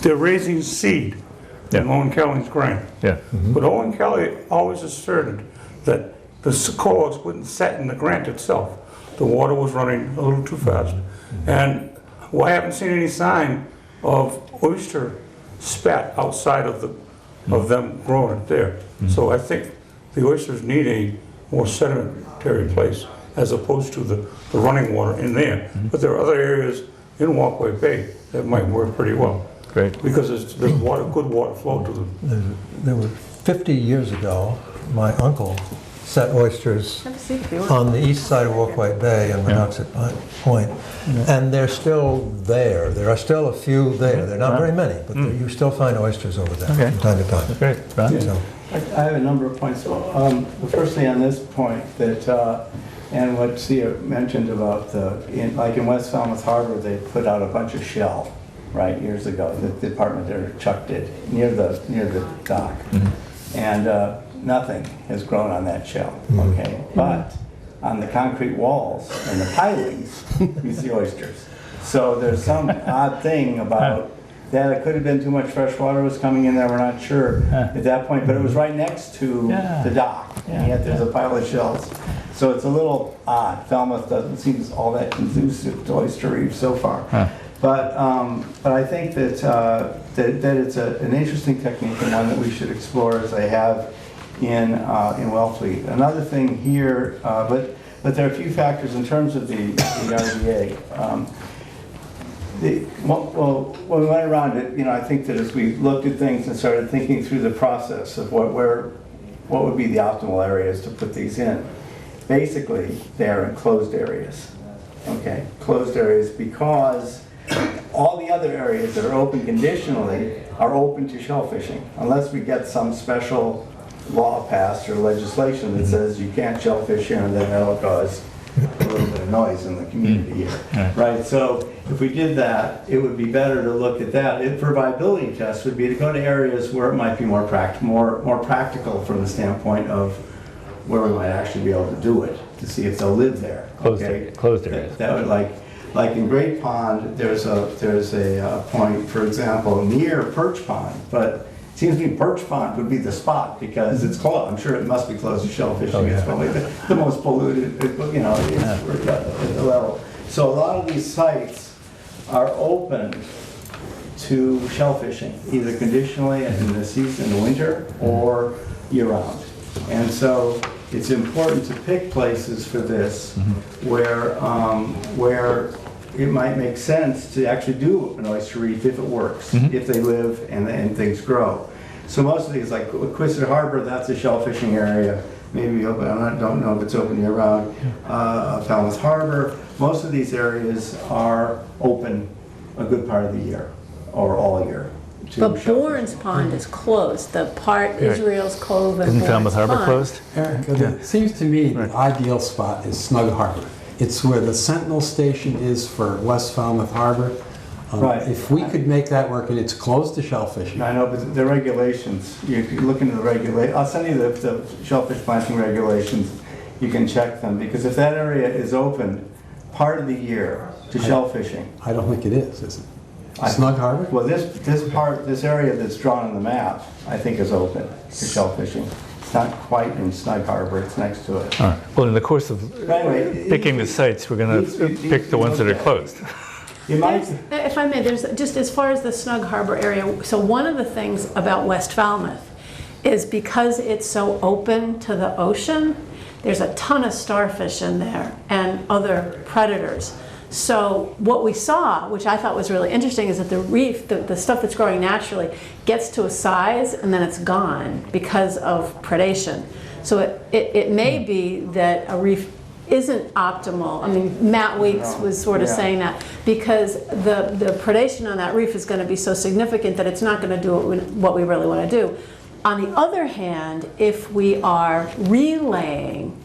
S2: they're raising seed in Owen Kelly's grain.
S1: Yeah.
S2: But Owen Kelly always asserted that the cores wouldn't set in the grant itself. The water was running a little too fast. And I haven't seen any sign of oyster spat outside of them growing it there. So I think the oysters need a more sedimentary place as opposed to the running water in there. But there are other areas in Walkway Bay that might work pretty well.
S1: Great.
S2: Because there's water, good water flow to them.
S16: There were 50 years ago, my uncle set oysters on the east side of Walkway Bay and Monauxet Point, and they're still there. There are still a few there. They're not very many, but you still find oysters over there from time to time.
S1: Great. Ron?
S16: So,
S15: I have a number of points. The first thing on this point that, and what Sia mentioned about like in West Falmouth Harbor, they put out a bunch of shell, right, years ago. The department there chucked it near the dock, and nothing has grown on that shell. Okay, but on the concrete walls and the pilings, you see oysters. So there's some odd thing about that. It could have been too much fresh water was coming in there. We're not sure at that point, but it was right next to the dock, and yet there's a pile of shells. So it's a little odd. Falmouth doesn't seem all that conducive to oyster reef so far. But I think that it's an interesting technique and one that we should explore, as they have in Wellfleet. Another thing here, but there are a few factors in terms of the RDA. When we went around it, I think that as we looked at things and started thinking through the process of what would be the optimal areas to put these in, basically they are enclosed areas. Okay, closed areas, because all the other areas that are open conditionally are open to shellfishing, unless we get some special law passed or legislation that says you can't shellfish here, and then that'll cause a little bit of noise in the community here, right? So if we did that, it would be better to look at that. For viability tests, would be to go to areas where it might be more practical from the standpoint of where we might actually be able to do it, to see if they'll live there.
S1: Closed areas.
S15: That would like in Great Pond, there's a point, for example, near Perch Pond, but it seems to me Perch Pond would be the spot because it's closed. I'm sure it must be closed to shellfishing. It's probably the most polluted, it's at the level. So a lot of these sites are open to shellfishing, either conditionally in the season, in the winter, or year-round. And so it's important to pick places for this where it might make sense to actually do an oyster reef if it works, if they live and things grow. So most of these, like Quistit Harbor, that's a shellfishing area. Maybe open, I don't know if it's open year-round. Falmouth Harbor, most of these areas are open a good part of the year, or all year.
S14: But Bourne's Pond is closed, the part Israel's Cove and
S1: Isn't Falmouth Harbor closed?
S10: Eric, it seems to me the ideal spot is Snug Harbor. It's where the Sentinel station is for West Falmouth Harbor. If we could make that work, and it's closed to shellfishing.
S15: I know, but the regulations, you look into the regulations. I'll send you the shellfish planting regulations. You can check them, because if that area is open part of the year to shellfishing.
S10: I don't think it is it? Snug Harbor?
S15: Well, this area that's drawn on the map, I think is open to shellfishing. It's not quite in Snug Harbor, it's next to it.
S1: All right. Well, in the course of picking the sites, we're going to pick the ones that are closed.
S14: If I may, there's just as far as the Snug Harbor area, so one of the things about West Falmouth is because it's so open to the ocean, there's a ton of starfish in there and other predators. So what we saw, which I thought was really interesting, is that the reef, the stuff that's growing naturally, gets to a size and then it's gone because of predation. So it may be that a reef isn't optimal. I mean, Matt Weeks was sort of saying that, because the predation on that reef is going to be so significant that it's not going to do what we really want to do. On the other hand, if we are relaying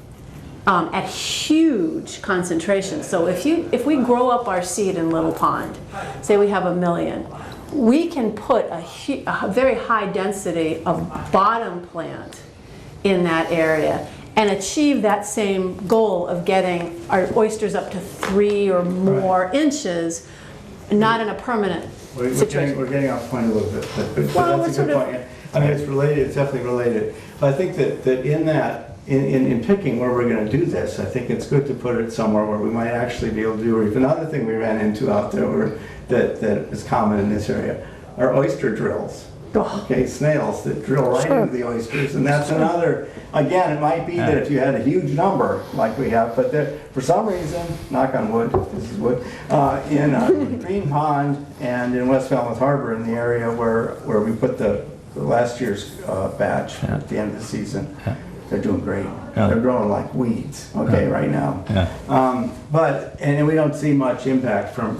S14: at huge concentrations, so if we grow up our seed in Little Pond, say we have 1 million, we can put a very high density of bottom plant in that area and achieve that same goal of getting our oysters up to 3 or more inches, not in a permanent situation.
S15: We're getting off point a little bit, but
S14: Well,
S15: that's a good point. I mean, it's related, it's definitely related. But I think that in picking where we're going to do this, I think it's good to put it somewhere where we might actually be able to do reef. Another thing we ran into out there that is common in this area are oyster drills. Okay, snails that drill right into the oysters, and that's another, again, it might be that if you had a huge number like we have, but for some reason, knock on wood, this is wood, in Green Pond and in West Falmouth Harbor, in the area where we put the last year's batch at the end of the season, they're doing great. They're growing like weeds, right now. And we don't see much impact from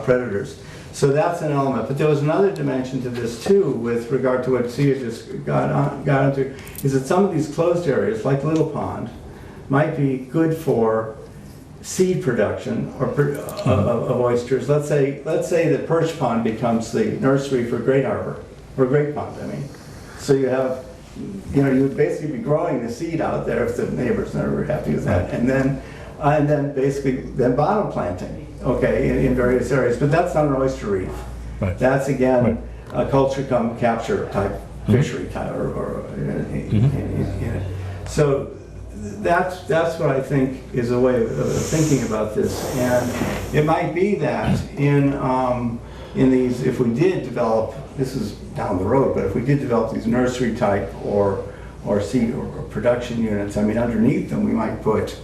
S15: predators. So that's an element. But there was another dimension to this too, with regard to what Sia just got into, is that some of these closed areas, like Little Pond, might be good for seed production or of oysters. Let's say that Perch Pond becomes the nursery for Great Harbor, or Great Pond, I mean. So you have, you would basically be growing the seed out there if the neighbors are happy with that, and then basically bottom planting. In various areas, but that's not an oyster reef. Right. That's again a culture come capture type fishery type, so that's what I think is a way of thinking about this, and it might be that in these, if we did develop, this is down the road, but if we did develop these nursery type or seed or production units, I mean, underneath them we might put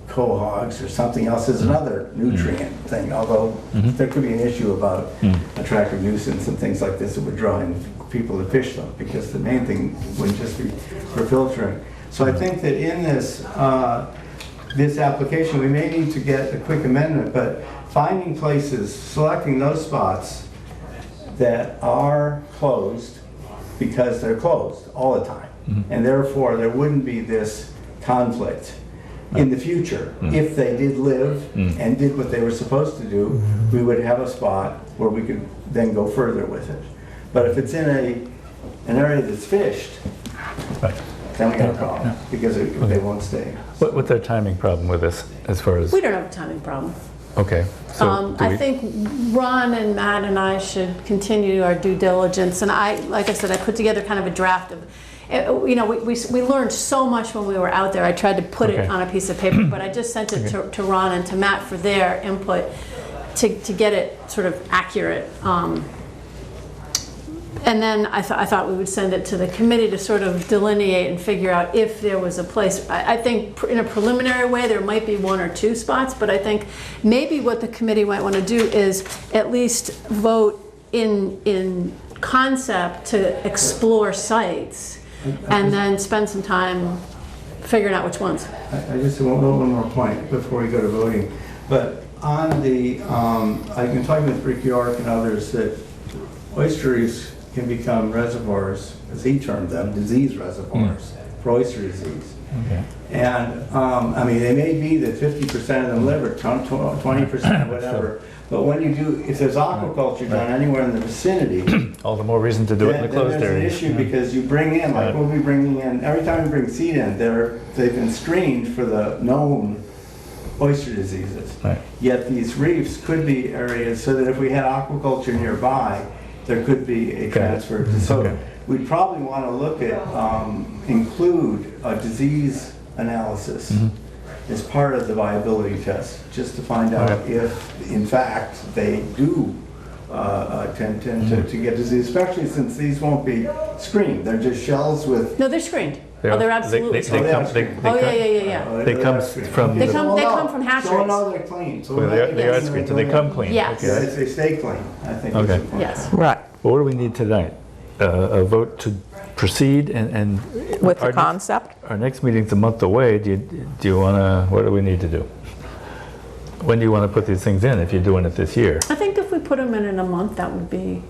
S15: cohogs or something else as another nutrient thing, although there could be an issue about attractive nuisance and things like this that would draw in people to fish them, because the main thing wouldn't just be for filtering. So I think that in this this application we may need to get a quick amendment, but finding places, selecting those spots that are closed because they're closed all the time, and therefore there wouldn't be this conflict in the future. If they did live and did what they were supposed to do, we would have a spot where we could then go further with it. But if it's in an area that's fished, then we got a problem, because they won't stay.
S1: What's our timing problem with this, as far as?
S14: We don't have a timing problem.
S1: Okay. So
S14: I think Ron and Matt and I should continue our due diligence, and like I said, I put together kind of a draft of, we learned so much when we were out there. I tried to put it on a piece of paper, but I just sent it to Ron and to Matt for their input to get it sort of accurate. And then I thought we would send it to the committee to sort of delineate and figure out if there was a place. I think in a preliminary way there might be 1 or 2 spots, but I think maybe what the committee might want to do is at least vote in concept to explore sites, and then spend some time figuring out which ones.
S15: I just want one more point before we go to voting. But on the, I've been talking with Rick York and others that oysteries can become reservoirs, as he termed them, disease reservoirs for oyster disease. And I mean, they may be that 50% of them live, or 20% or whatever. But when you do, if there's aquaculture done anywhere in the vicinity,
S1: all the more reason to do it in the closed area.
S15: There's an issue, because you bring in, like we'll be bringing in, every time we bring seed in, they've been screened for the known oyster diseases. Yet these reefs could be areas, so that if we had aquaculture nearby, there could be a transfer. So we'd probably want to look at, include a disease analysis as part of the viability test, just to find out if, in fact, they do to get disease, especially since these won't be screened. They're just shells with...
S14: No, they're screened. They're absolutely
S1: They come
S14: They come from hatcheries.
S15: So no, they're clean. So
S1: they are screened, so they come clean.
S14: Yes.
S1: Okay.
S15: They stay clean, I think.
S1: Okay.
S14: Yes.
S5: Right.
S1: Well, what do we need tonight? A vote to proceed and
S5: With the concept?
S1: Our next meeting's a month away. Do you want to, what do we need to do? When do you want to put these things in if you're doing it this year?
S14: I think if we put them in a month, that would be...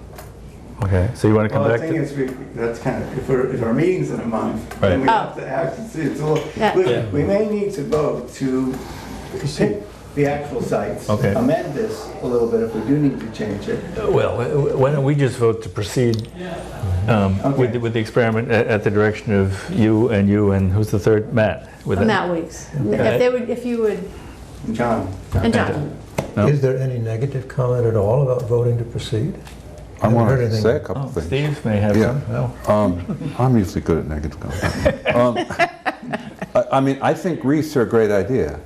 S1: Okay, so you want to come back to...
S15: Well, the thing is, that's kind of, if our meeting's in a month, then we have to act and see. It's a little, we may need to vote to pick the actual sites.
S1: Okay.
S15: Amend this a little bit if we do need to change it.
S1: Well, why don't we just vote to proceed with the experiment at the direction of you and who's the third? Matt.
S14: Matt Weeks. If you would...
S15: John.
S14: And John.
S1: No?
S16: Is there any negative comment at all about voting to proceed?
S3: I want to say a couple things.
S1: Steve may have some.
S3: No. I'm usually good at negative comments. I mean, I think reefs are a great idea,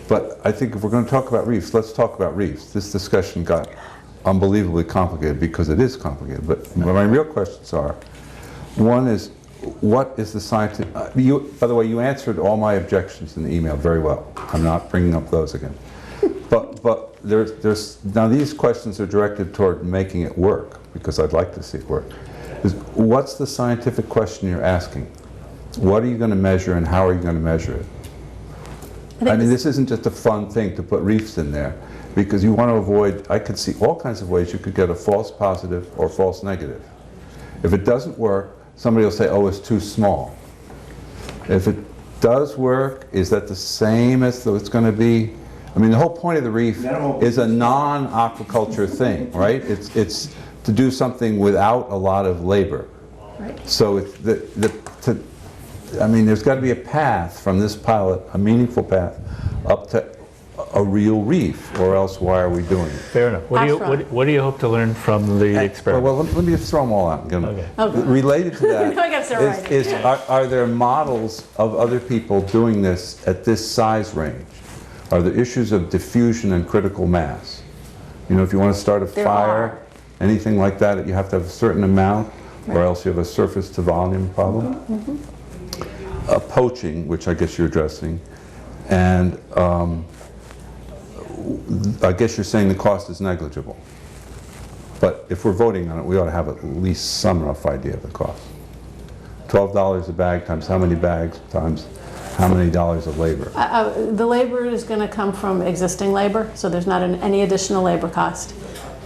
S3: but I think if we're going to talk about reefs, let's talk about reefs. This discussion got unbelievably complicated because it is complicated, but my real questions are, one is, what is the scientific... by the way, you answered all my objections in the email very well. I'm not bringing up those again. But there's now these questions are directed toward making it work, because I'd like to see it work. What's the scientific question you're asking? What are you going to measure and how are you going to measure it? I mean, this isn't just a fun thing to put reefs in there, because you want to avoid, I could see all kinds of ways you could get a false positive or false negative. If it doesn't work, somebody will say, oh, it's too small. If it does work, is that the same as though it's going to be? I mean, the whole point of the reef is a non-aquaculture thing, right? It's to do something without a lot of labor.
S14: Right.
S3: So it's I mean, there's got to be a path from this pilot, a meaningful path, up to a real reef, or else why are we doing it?
S1: Fair enough. What do you hope to learn from the experiment?
S3: Well, let me just throw them all out.
S1: Okay.
S3: Related to that
S14: I gotta start writing.
S3: are there models of other people doing this at this size range? Are there issues of diffusion and critical mass? You know, if you want to start a fire, anything like that, you have to have a certain amount, or else you have a surface to volume problem. Poaching, which I guess you're addressing, and I guess you're saying the cost is negligible. But if we're voting on it, we ought to have at least some rough idea of the cost. $12 a bag times how many bags times how many dollars of labor?
S14: The labor is going to come from existing labor, so there's not any additional labor cost.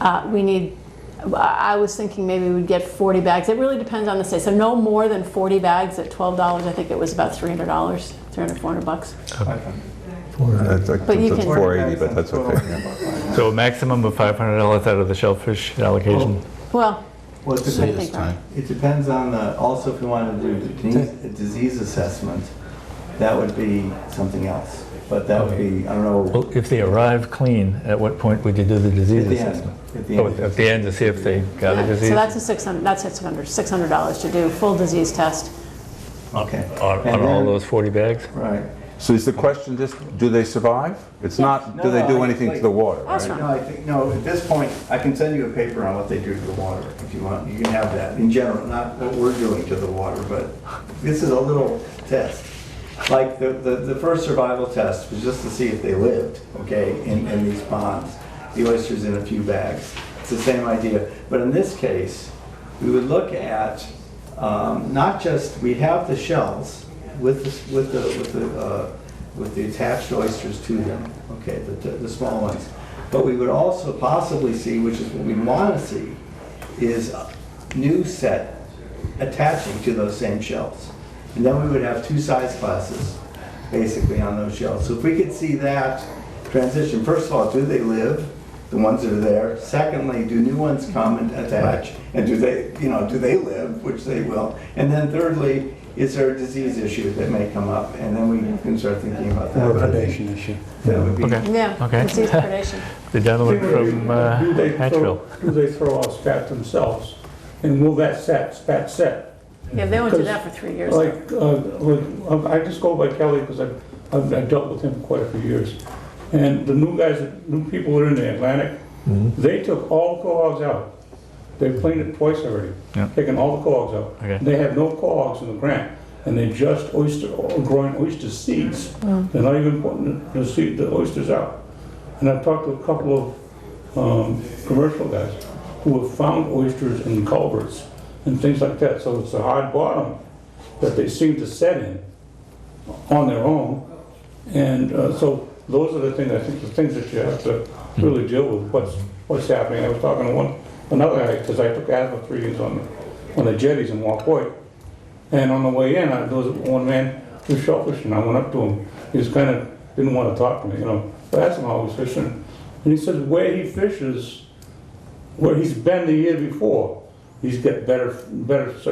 S14: I was thinking maybe we'd get 40 bags. It really depends on the state. So no more than 40 bags at $12. I think it was about $300, $400.
S3: But you can 480, but that's okay.
S1: So a maximum of $500 out of the shellfish allocation?
S14: Well,
S15: it depends on also if we want to do a disease assessment, that would be something else. But that would be, I don't know.
S1: Well, if they arrive clean, at what point would you do the disease assessment? At the end to see if they got a disease?
S14: So that's $600 to do full disease test.
S15: Okay.
S1: On all those 40 bags?
S15: Right.
S3: So is the question just, do they survive? It's not, do they do anything to the water, right?
S15: No, I think, no, at this point, I can send you a paper on what they do to the water, if you want. You can have that, in general, not what we're doing to the water, but this is a little test. Like the first survival test was just to see if they lived, okay, in these ponds. The oysters in a few bags. It's the same idea. But in this case, we would look at not just, we have the shells with the attached oysters to them, okay, the small ones. But we would also possibly see, which is what we want to see, is a new set attaching to those same shells. And then we would have two size classes, basically, on those shells. So if we could see that transition, first of all, do they live, the ones that are there? Secondly, do new ones come and attach? And do they live, which they will? And then thirdly, is there a disease issue that may come up? And then we can start thinking about that.
S16: Or a predation issue.
S15: That would be
S14: disease predation.
S1: The gentleman from Hatchville.
S2: Do they throw out spat themselves? And will that spat set?
S14: Yeah, they won't do that for 3 years.
S2: I just go by Kelly because I've dealt with him quite a few years. And the new people that are in the Atlantic, They took all the cohogs out. They've cleaned it twice already,
S1: Yeah.
S2: taken all the cohogs out.
S1: Okay.
S2: They have no cohogs in the ground, and they just growing oyster seeds. They're not even putting the oysters out. And I've talked to a couple of commercial guys who have found oysters in culverts and things like that. So it's a hard bottom that they seem to set in on their own. And so those are the things, I think, the things that you have to really deal with, what's happening. I was talking to another guy, because I took azimuth readings on the jetties in Walk Point. And on the way in, there was one man who was shellfishing. I went up to him. He was kind of, didn't want to talk to me, you know. I asked him how he was fishing. And he said where he fishes, where he's been the year before, he's got better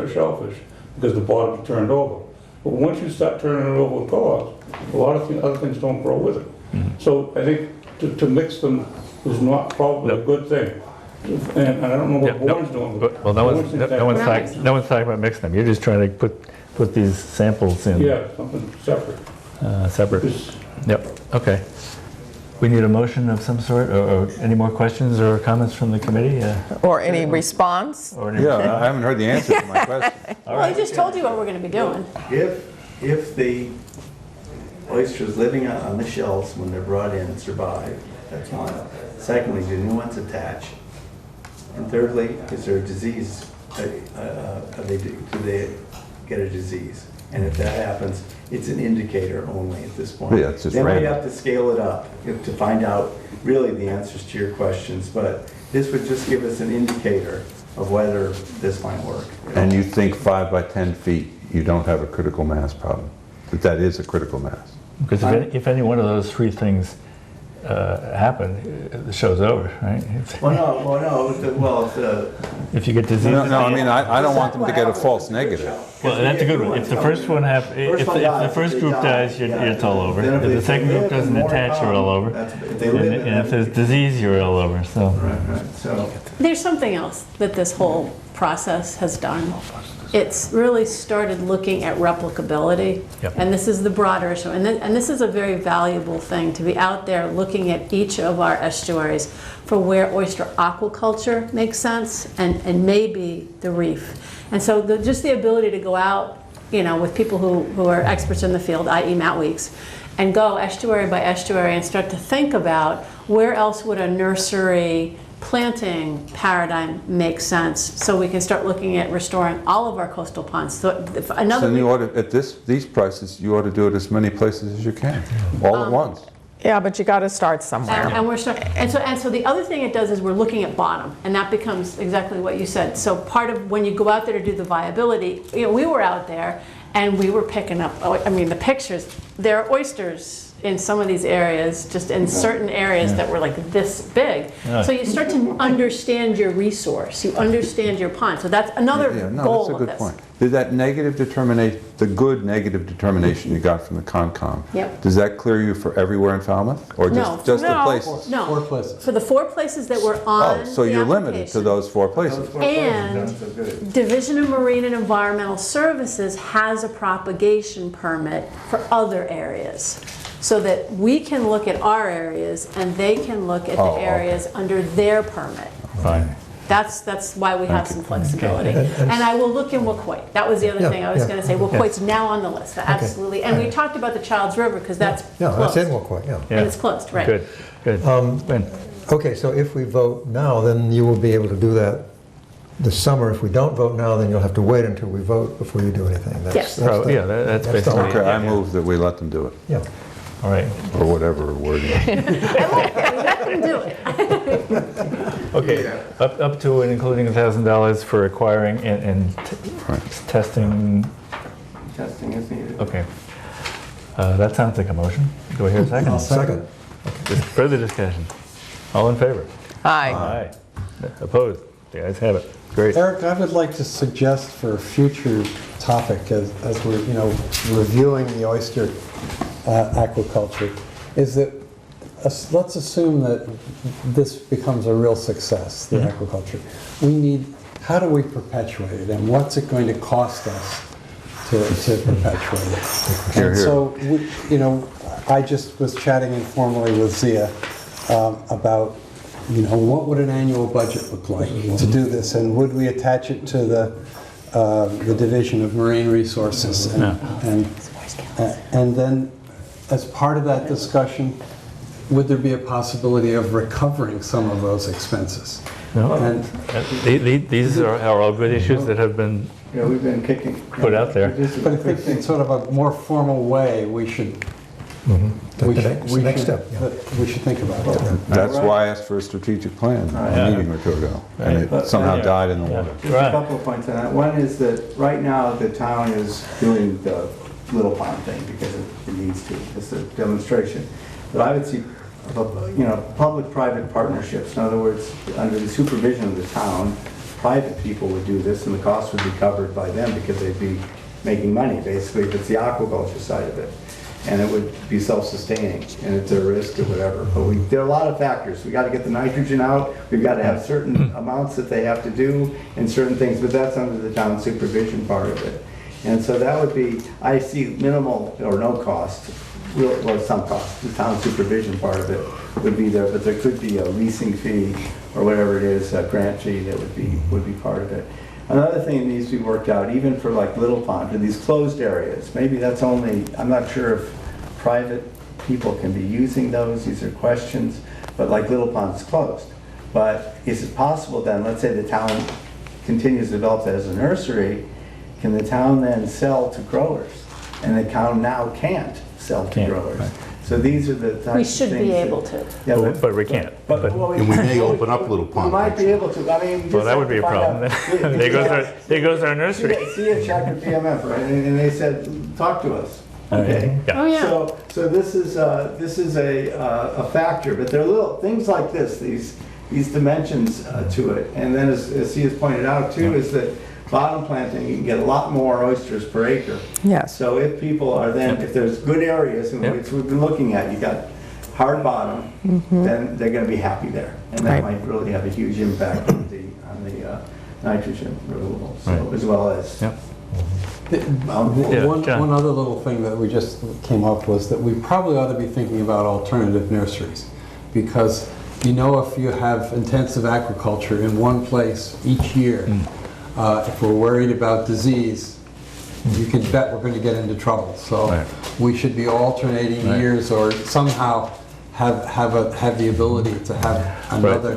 S2: shellfish because the bottom turned over. But once you start turning it over with cohogs, a lot of other things don't grow with it. So I think to mix them is not probably a good thing. And I don't know what Bourne's doing.
S1: Well, no one's talking about mixing them. You're just trying to put these samples in.
S2: Yeah, something separate.
S1: Separate. Yep, okay. We need a motion of some sort, or any more questions or comments from the committee?
S5: Or any response?
S3: Yeah, I haven't heard the answer to my question.
S14: Well, I just told you what we're going to be doing.
S17: If the oysters living on the shells when they're brought in survive, that's one. Secondly, do new ones attach? And thirdly, is there a disease? Do they get a disease? And if that happens, it's an indicator only at this point.
S3: Yeah, it's just
S17: then
S3: random.
S17: we have to scale it up to find out really the answers to your questions. But this would just give us an indicator of whether this might work.
S3: And you think 5 by 10 feet, you don't have a critical mass problem? That is a critical mass?
S1: Because if any one of those three things happen, the show's over, right? If you get disease.
S3: No, I mean, I don't want them to get a false negative.
S1: Well, that's a good one. If the first one if the first group dies, it's all over. If the second group doesn't attach, you're all over. And if there's disease, you're all over. So
S14: There's something else that this whole process has done. It's really started looking at replicability, and this is the broader issue. And this is a very valuable thing, to be out there looking at each of our estuaries for where oyster aquaculture makes sense, and maybe the reef. And so just the ability to go out, you know, with people who are experts in the field, i.e. Matt Weeks, and go estuary by estuary and start to think about where else would a nursery planting paradigm makes sense, so we can start looking at restoring all of our coastal ponds. So
S3: you ought to, at these prices, you ought to do it as many places as you can, all at once.
S5: Yeah, but you got to start somewhere.
S14: And so the other thing it does is we're looking at bottom, and that becomes exactly what you said. So part of when you go out there to do the viability, you know, we were out there and we were picking up, I mean, the pictures, there are oysters in some of these areas, just in certain areas that were like this big. So you start to understand your resource, you understand your pond. So that's another goal
S3: that's a good
S14: of this.
S3: point. Did that negative determination, the good negative determination you got from the Concom, does that clear you for everywhere in Falmouth? Or just the places?
S14: No,
S10: 4 places.
S14: for the 4 places that were on
S3: Oh, so you're limited to those 4 places.
S14: And Division of Marine and Environmental Services has a propagation permit for other areas, so that we can look at our areas and they can look at the areas under their permit.
S1: Fine.
S14: That's why we have some flexibility. And I will look in Wacoit. That was the other thing I was going to say. Wacoit's now on the list, absolutely. And we talked about the Childs River because that's closed.
S16: That's in Wacoit,
S14: And it's closed, right.
S1: Good.
S16: Okay, so if we vote now, then you will be able to do that this summer. If we don't vote now, then you'll have to wait until we vote before you do anything.
S14: Yes.
S1: That's basically
S3: Okay, I move that we let them do it.
S16: Yeah.
S1: All right.
S3: Or whatever wording.
S14: Let them do it.
S1: Okay, up to and including $1,000 for acquiring and testing.
S17: Testing is needed.
S1: Okay. That sounds like a motion. Do I hear a second?
S16: I'll second.
S1: Further discussion. All in favor?
S5: Aye.
S1: Aye. Opposed? The ayes have it. Great.
S10: Eric, I would like to suggest for a future topic, as we're reviewing the oyster aquaculture, is that let's assume that this becomes a real success, the aquaculture. How do we perpetuate it, and what's it going to cost us to perpetuate it? And so, I just was chatting informally with Zia about You know, what would an annual budget look like to do this? And would we attach it to the Division of Marine Resources? And then, as part of that discussion, would there be a possibility of recovering some of those expenses?
S1: No.
S10: And
S1: these are all good issues that have been
S17: we've been kicking.
S1: put out there.
S10: but I think in sort of a more formal way, we should.
S16: The next step. Yeah.
S10: We should think about it.
S3: That's why I asked for a strategic plan a meeting or two ago, and it somehow died in the water.
S17: Just a couple of points on that. One is that right now the town is doing the Little Pond thing because it needs to. It's a demonstration. But I would see, public-private partnerships. In other words, under the supervision of the town, private people would do this, and the cost would be covered by them because they'd be making money, basically, if it's the aquaculture side of it. And it would be self-sustaining, and it's a risk or whatever. But there are a lot of factors. We got to get the nitrogen out. We've got to have certain amounts that they have to do and certain things, but that's under the town supervision part of it. And so that would be, I see minimal or no cost, well, some cost. The town supervision part of it would be there, but there could be a leasing fee or whatever it is, a grant fee that would be part of it. Another thing that needs to be worked out, even for like Little Pond, for these closed areas, maybe that's only, I'm not sure if private people can be using those, these are questions, but like Little Pond's closed. But is it possible then, let's say the town continues to develop that as a nursery, can the town then sell to growers? And the town now can't sell to growers. Right. So these are the types of things.
S14: We should be able to.
S1: Yeah, but we can't.
S6: And we may open up Little Pond.
S17: We might be able to. I mean,
S1: well, that would be a problem. There goes our nursery.
S17: See a check at PMF, right? And they said, talk to us. Okay.
S1: Yeah.
S14: Oh, yeah.
S17: So this is a factor, but there are little things like this, these dimensions to it. And then as C has pointed out too, is that bottom planting, you can get a lot more oysters per acre.
S5: Yes.
S17: So if people are then, if there's good areas, and which we've been looking at, you got hard bottom, then they're going to be happy there, and that might really have a huge impact on the nitrogen removal, so as well as.
S10: One other little thing that we just came up was that we probably ought to be thinking about alternative nurseries, because if you have intensive agriculture in one place each year, if we're worried about disease, you can bet we're going to get into trouble. So we should be alternating years, or somehow have the ability to have another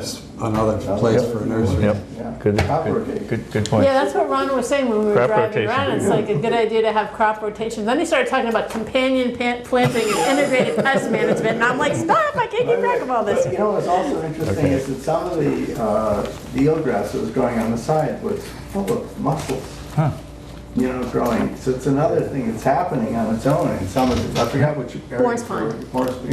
S10: place for a nursery.
S1: Yep. Good point.
S14: Yeah, that's what Ron was saying when we were driving around. It's like a good idea to have crop rotation. Then he started talking about companion planting and integrated pest management, and I'm like, stop! I can't keep track of all this.
S17: But, what's also interesting is that some of the eelgrass that was growing on the side was full of mussels. Growing. So it's another thing that's happening on its own. And some of it, I forgot what you.
S14: Morris Pond.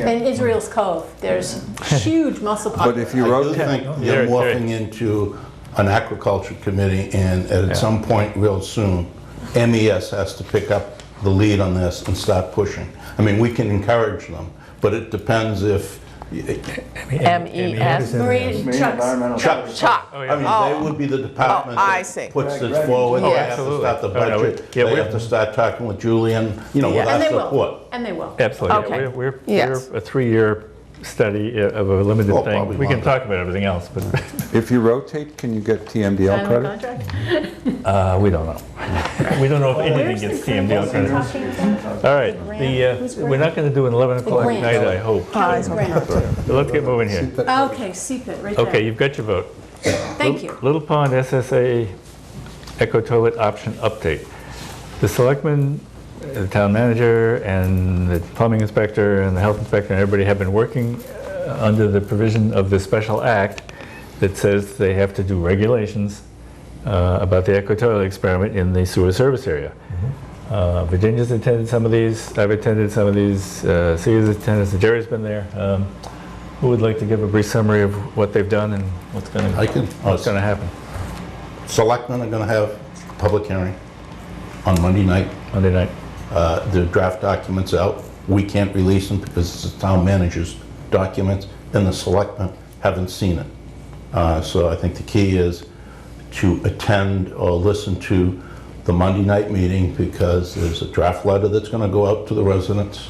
S14: And Israel's Cove. There's huge mussel ponds.
S6: But if you think you're morphing into an aquaculture committee, and at some point real soon, MES has to pick up the lead on this and start pushing. I mean, we can encourage them, but it depends if
S5: MES?
S14: Marine
S6: Chuck. I mean, they would be the department that puts this forward. They have to start the budget. They have to start talking with Julian, with our support.
S14: And they will.
S1: Absolutely.
S5: Okay.
S1: We're a 3-year study of a limited thing. We can talk about everything else, but
S3: if you rotate, can you get TMDL credit?
S1: We don't know. We don't know if anything gets TMDL credit. All right, we're not going to do an 11 o'clock night, I hope. So let's get moving here.
S14: Okay, CPIT, right there.
S1: Okay, you've got your vote.
S14: Thank you.
S1: Little Pond SSA Eco Toilet Option Update. The selectmen, the town manager, and the plumbing inspector, and the health inspector, and everybody have been working under the provision of the special act that says they have to do regulations about the eco toilet experiment in the sewer service area. Virginia's attended some of these. I've attended some of these. Cia's attended. Jerry's been there. Who would like to give a brief summary of what they've done and what's going to happen?
S6: Selectmen are going to have a public hearing on Monday night. The draft documents out. We can't release them because it's the town manager's documents, and the selectmen haven't seen it. So I think the key is to attend or listen to the Monday night meeting, because there's a draft letter that's going to go out to the residents.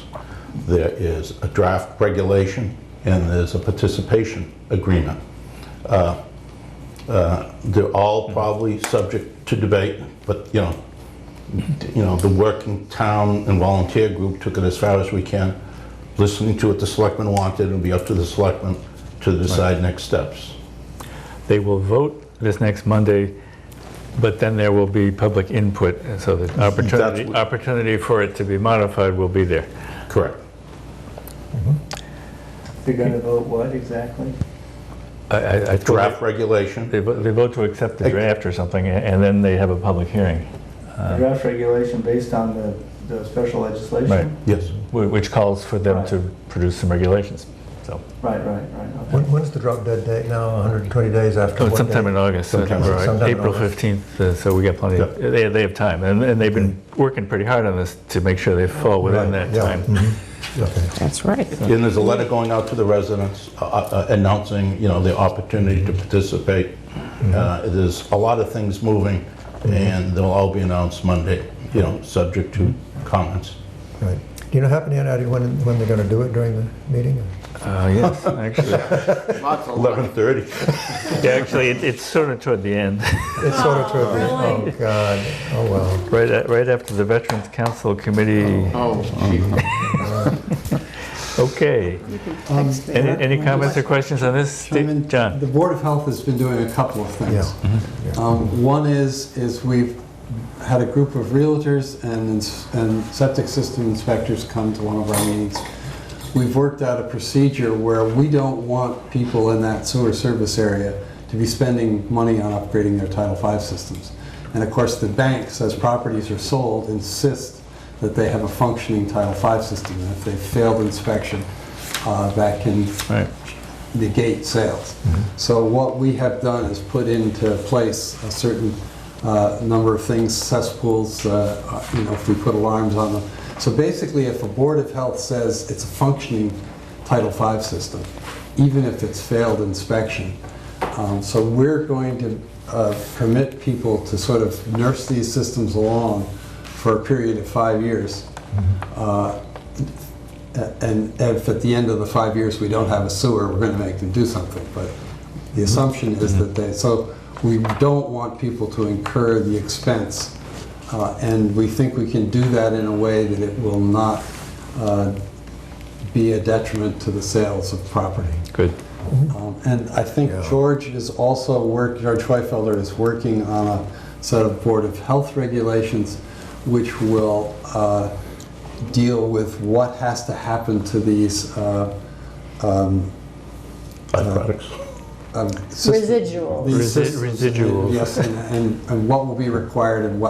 S6: There is a draft regulation, and there's a participation agreement. They're all probably subject to debate, but you know, the working town and volunteer group took it as far as we can, listening to what the selectmen wanted. It'll be up to the selectmen to decide next steps.
S1: They will vote this next Monday, but then there will be public input, and so the opportunity for it to be modified will be there.
S6: Correct.
S17: They're going to vote what exactly?
S1: I
S6: Draft regulation.
S1: They vote to accept the draft or something, and then they have a public hearing.
S17: Draft regulation based on the special legislation?
S1: Right.
S6: Yes.
S1: Which calls for them to produce some regulations. So.
S17: Right, okay.
S16: When's the drop dead date now? 120 days after what
S1: sometime
S16: date?
S1: in August,
S16: Sometime
S1: April
S16: in August.
S1: 15th, so we got plenty of, they have time. And they've been working pretty hard on this to make sure they fall within that time.
S16: Okay.
S5: That's right.
S6: And there's a letter going out to the residents announcing, you know, the opportunity to participate. There's a lot of things moving, and they'll all be announced Monday, you know, subject to comments.
S16: Right. Do you know, happen to any idea when they're going to do it during the meeting?
S1: Yes, actually.
S6: 11:30.
S1: Yeah, actually, it's sort of toward the end.
S16: It's sort of toward the end. Oh, God. Oh, well.
S1: Right after the Veterans Council Committee. Okay. Any comments or questions on this, John?
S10: The Board of Health has been doing a couple of things. One is we've had a group of realtors and septic system inspectors come to one of our meetings. We've worked out a procedure where we don't want people in that sewer service area to be spending money on upgrading their Title V systems. And of course the banks, as properties are sold, insist that they have a functioning Title V system. And if they failed inspection, that can negate sales. So what we have done is put into place a certain number of things, cesspools, you know, if we put alarms on them. So basically, if a Board of Health says it's a functioning Title V system, even if it's failed inspection, so we're going to permit people to sort of nurse these systems along for a period of 5 years. And if at the end of the 5 years we don't have a sewer, we're going to make them do something. But the assumption is that so we don't want people to incur the expense. And we think we can do that in a way that it will not be a detriment to the sales of property.
S1: Good.
S10: And I think George Schweifelder is working on a set of Board of Health regulations which will deal with what has to happen to these
S14: residuals.
S1: Residuals.
S10: Yes, and what will be required and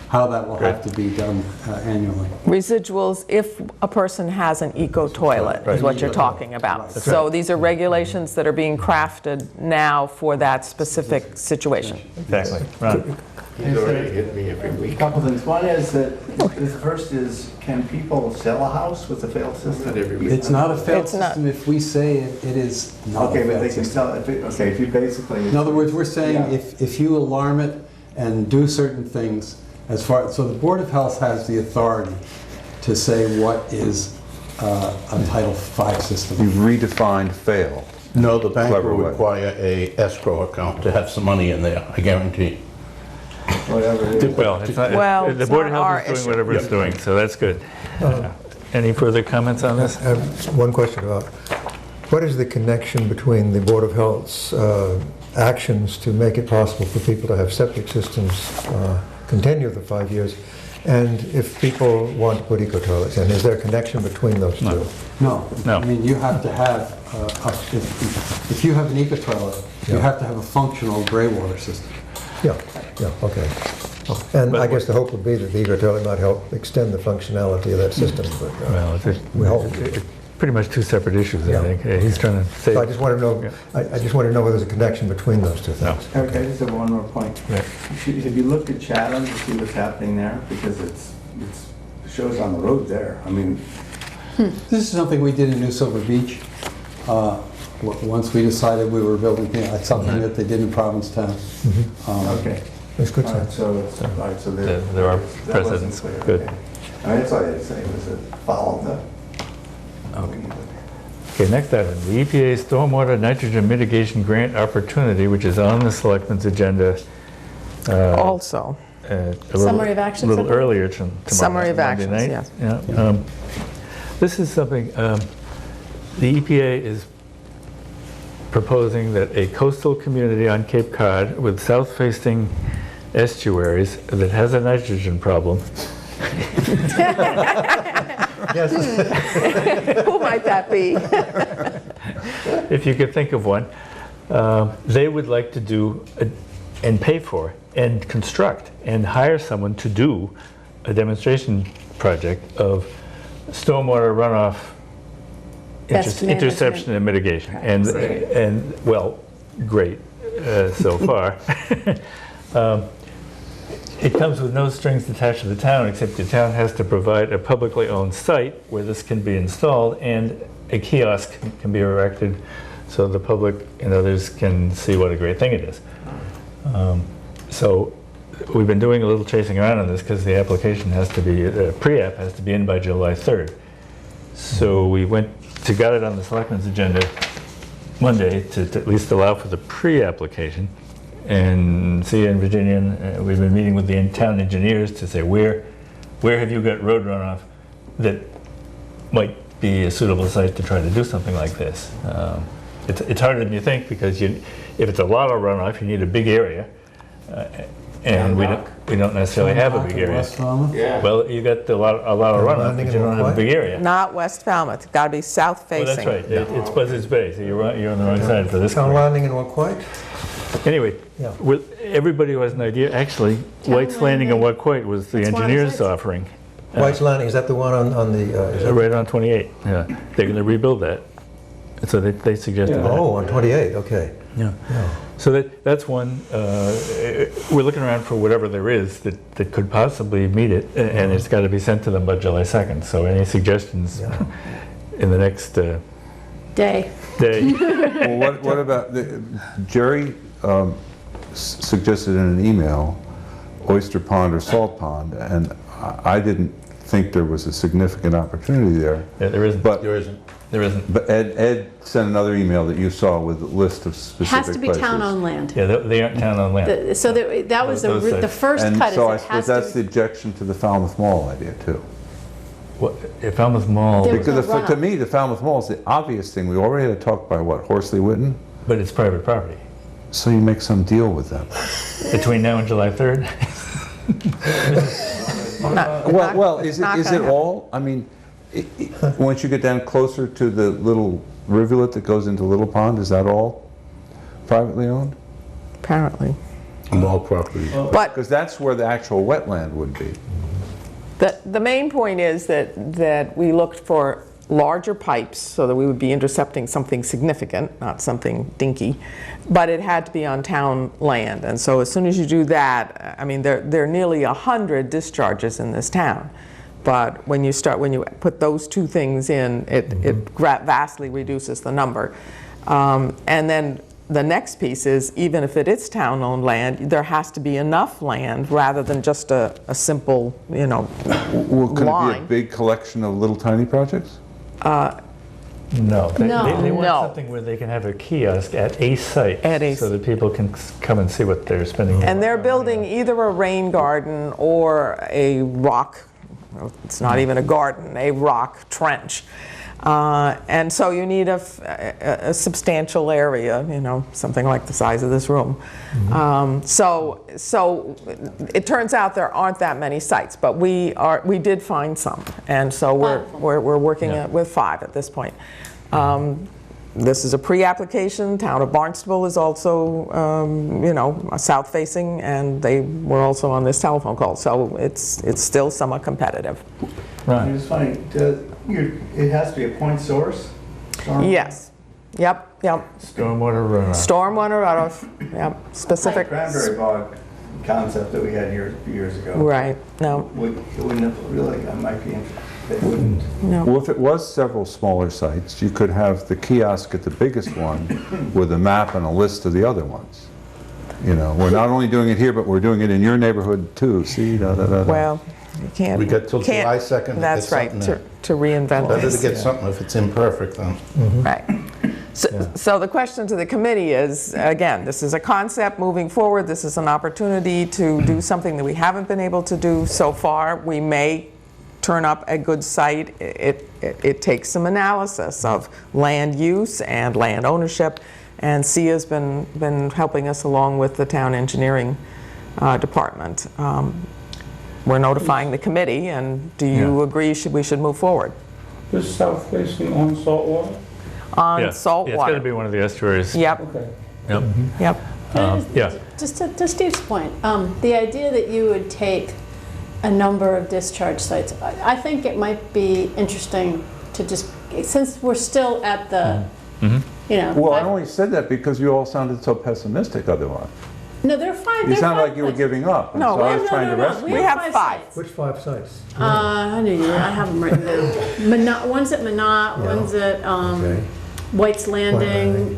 S10: how that will have to be done annually.
S5: Residuals, if a person has an eco-toilet, is what you're talking about. So these are regulations that are being crafted now for that specific situation.
S1: Exactly. Ron?
S17: He's already hit me every week. A couple things. One is that the first is, can people sell a house with a failed system?
S10: It's not a failed system if we say it is not
S17: okay,
S10: a
S17: but
S10: failed
S17: they can
S10: system.
S17: sell it. Okay, if you basically.
S10: In other words, we're saying if you alarm it and do certain things, so the Board of Health has the authority to say what is a Title V system.
S3: You've redefined fail.
S6: No, the bank will require a escrow account to have some money in there, I guarantee.
S17: Whatever it is.
S1: Well, it's not, the Board of Health is doing whatever it's doing, so that's good. Any further comments on this?
S16: I have one question about what is the connection between the Board of Health's actions to make it possible for people to have septic systems continue the 5 years, and if people want to put eco-toilets in? Is there a connection between those two?
S10: No. I mean, you have to have, if you have an eco-toilet, you have to have a functional gray water system.
S16: Yeah, okay. And I guess the hope would be that the eco-toilet might help extend the functionality of that system, but we hope.
S1: It's pretty much two separate issues, I think. He's trying to say.
S16: So I just want to know. I just want to know whether there's a connection between those two things.
S17: Okay, just have one more point. Have you looked at Chatham to see what's happening there? Because it shows on the road there. I mean,
S10: this is something we did in New Silver Beach. Once we decided we were building something that they did in Provincetown.
S17: Okay.
S16: That's good.
S17: So
S1: there are precedents. Good.
S17: I mean, that's all I had to say was that follow the.
S1: Okay. Okay, next item, the EPA Stormwater Nitrogen Mitigation Grant Opportunity, which is on the Selectmen's agenda.
S5: Also.
S13: Summary of actions,
S1: A little
S13: I believe?
S1: earlier tomorrow.
S5: Summary of
S1: Monday
S5: actions,
S1: night.
S5: yes.
S1: Yeah. This is something, the EPA is proposing that a coastal community on Cape Cod with south-facing estuaries that has a nitrogen problem.
S5: Who might that be?
S1: If you could think of one, they would like to do and pay for and construct and hire someone to do a demonstration project of stormwater runoff interception and mitigation. And well, great so far. It comes with no strings attached to the town, except the town has to provide a publicly owned site where this can be installed, and a kiosk can be erected so the public and others can see what a great thing it is. So we've been doing a little chasing around on this because the application has to be, pre-app has to be in by July 3rd. So we got it on the Selectmen's agenda Monday to at least allow for the pre-application. And see, in Virginia, we've been meeting with the town engineers to say, where have you got road runoff that might be a suitable site to try to do something like this? It's harder than you think, because if it's a lot of runoff, you need a big area. And we don't necessarily have a big area.
S16: Yeah.
S1: Well, you got a lot of runoff, but you don't have a big area.
S5: Not West Falmouth. It's got to be south facing.
S1: Well, that's right. It's Buzzards Bay, so you're on the wrong side for this.
S16: Town Landing in Waquoit?
S1: Anyway, everybody who has an idea, actually, White's Landing and Waquoit was the engineer's offering.
S16: White's Landing, is that the one on the...
S1: Right on 28, yeah. They're going to rebuild that. So they suggested that.
S16: Oh, on 28, okay.
S1: Yeah. So that's one. We're looking around for whatever there is that could possibly meet it, and it's got to be sent to them by July 2nd. So any suggestions in the next
S13: day?
S3: Well, what about, Jerry suggested in an email, oyster pond or salt pond, and I didn't think there was a significant opportunity there.
S1: Yeah, there isn't.
S3: But
S1: there isn't.
S3: But Ed sent another email that you saw with a list of specific places.
S13: Has to be town-owned land.
S1: Yeah, they aren't town-owned land.
S13: So that was the first cut.
S3: So I suppose that's the objection to the Falmouth Mall idea too.
S1: What, Falmouth Mall?
S3: Because to me, the Falmouth Mall is the obvious thing. We already had a talk by Horsley Witten?
S1: But it's private property.
S3: So you make some deal with them.
S1: Between now and July 3rd?
S3: Is it all? I mean, once you get down closer to the little rivulet that goes into Little Pond, is that all privately owned?
S5: Apparently.
S6: Mall property.
S3: Because that's where the actual wetland would be.
S5: The main point is that we looked for larger pipes so that we would be intercepting something significant, not something dinky, but it had to be on town land. And so as soon as you do that, I mean, there are nearly 100 discharges in this town. But when you put those two things in, it vastly reduces the number. And then the next piece is, even if it is town-owned land, there has to be enough land rather than just a simple,
S3: Well, can it be a big collection of little tiny projects?
S1: No. They want
S5: No.
S1: something where they can have a kiosk at a site so that people can come and see what they're spending.
S5: And they're building either a rain garden or a rock, it's not even a garden, a rock trench. And so you need a substantial area, something like the size of this room. So it turns out there aren't that many sites, but we did find some, and so we're working with 5 at this point. This is a pre-application. Town of Barnstable is also, south-facing, and they were also on this telephone call. So it's still somewhat competitive.
S1: Right.
S17: It's funny. It has to be a point source?
S5: Yes. Yep.
S1: Stormwater runoff.
S5: Stormwater runoff. Yep. Specific.
S17: Cranberry bog concept that we had years ago.
S5: Right. No.
S17: It wouldn't have really, I might be interested. They wouldn't.
S5: No.
S3: Well, if it was several smaller sites, you could have the kiosk at the biggest one with a map and a list of the other ones. We're not only doing it here, but we're doing it in your neighborhood too. See?
S5: Well, You can't.
S6: We got till
S5: can't-
S6: July 2nd to get
S5: That's right,
S6: something in.
S5: to reinvent
S6: Better to
S5: this.
S6: get something if it's imperfect then.
S5: Right. So the question to the committee is, again, this is a concept moving forward. This is an opportunity to do something that we haven't been able to do so far. We may turn up a good site. It takes some analysis of land use and land ownership, and Sia's been helping us along with the town engineering department. We're notifying the committee, and do you agree we should move forward?
S2: This south facing on salt water?
S5: On salt
S1: Yeah, it's
S5: water.
S1: got to be one of the estuaries.
S5: Yep.
S2: Okay.
S1: Yep.
S5: Yep.
S1: Yeah.
S14: Just to Steve's point, the idea that you would take a number of discharge sites, I think it might be interesting to just, since we're still at the, you know.
S3: Well, I only said that because you all sounded so pessimistic otherwise.
S14: No, there are five.
S3: You sound like you were giving up, and so I was trying to rescue
S14: We
S3: you.
S14: have five.
S16: Which 5 sites?
S14: I knew you were. I have them written down. One's at Minot, one's at White's Landing.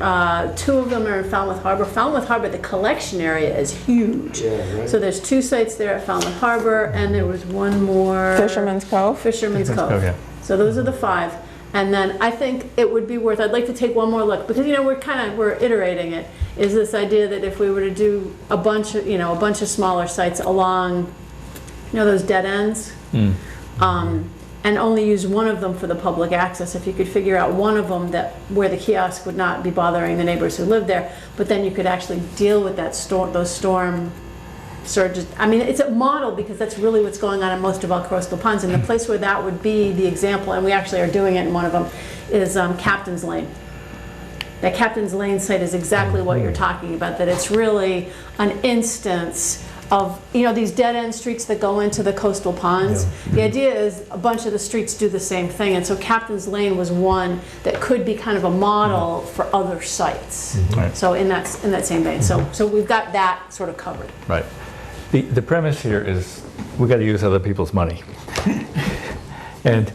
S14: 2 of them are in Falmouth Harbor. Falmouth Harbor, the collection area is huge.
S10: Yeah, right.
S14: So there's 2 sites there at Falmouth Harbor, and there was one more.
S5: Fisherman's Cove?
S14: Fisherman's Cove.
S1: Cove, yeah.
S14: So those are the 5. And then I think it would be worth, I'd like to take one more look, because, you know, we're iterating it, is this idea that if we were to do a bunch of smaller sites along, you know, those dead ends, and only use one of them for the public access, if you could figure out one of them where the kiosk would not be bothering the neighbors who live there, but then you could actually deal with those storm surges. I mean, it's a model because that's really what's going on in most of our coastal ponds, and the place where that would be the example, and we actually are doing it in one of them, is Captain's Lane. That Captain's Lane site is exactly what you're talking about, that it's really an instance of, you know, these dead-end streets that go into the coastal ponds. Yeah. The idea is a bunch of the streets do the same thing, and so Captain's Lane was one that could be kind of a model for other sites.
S1: Right.
S14: So in that same vein. So we've got that sort of covered.
S1: Right. The premise here is we got to use other people's money. And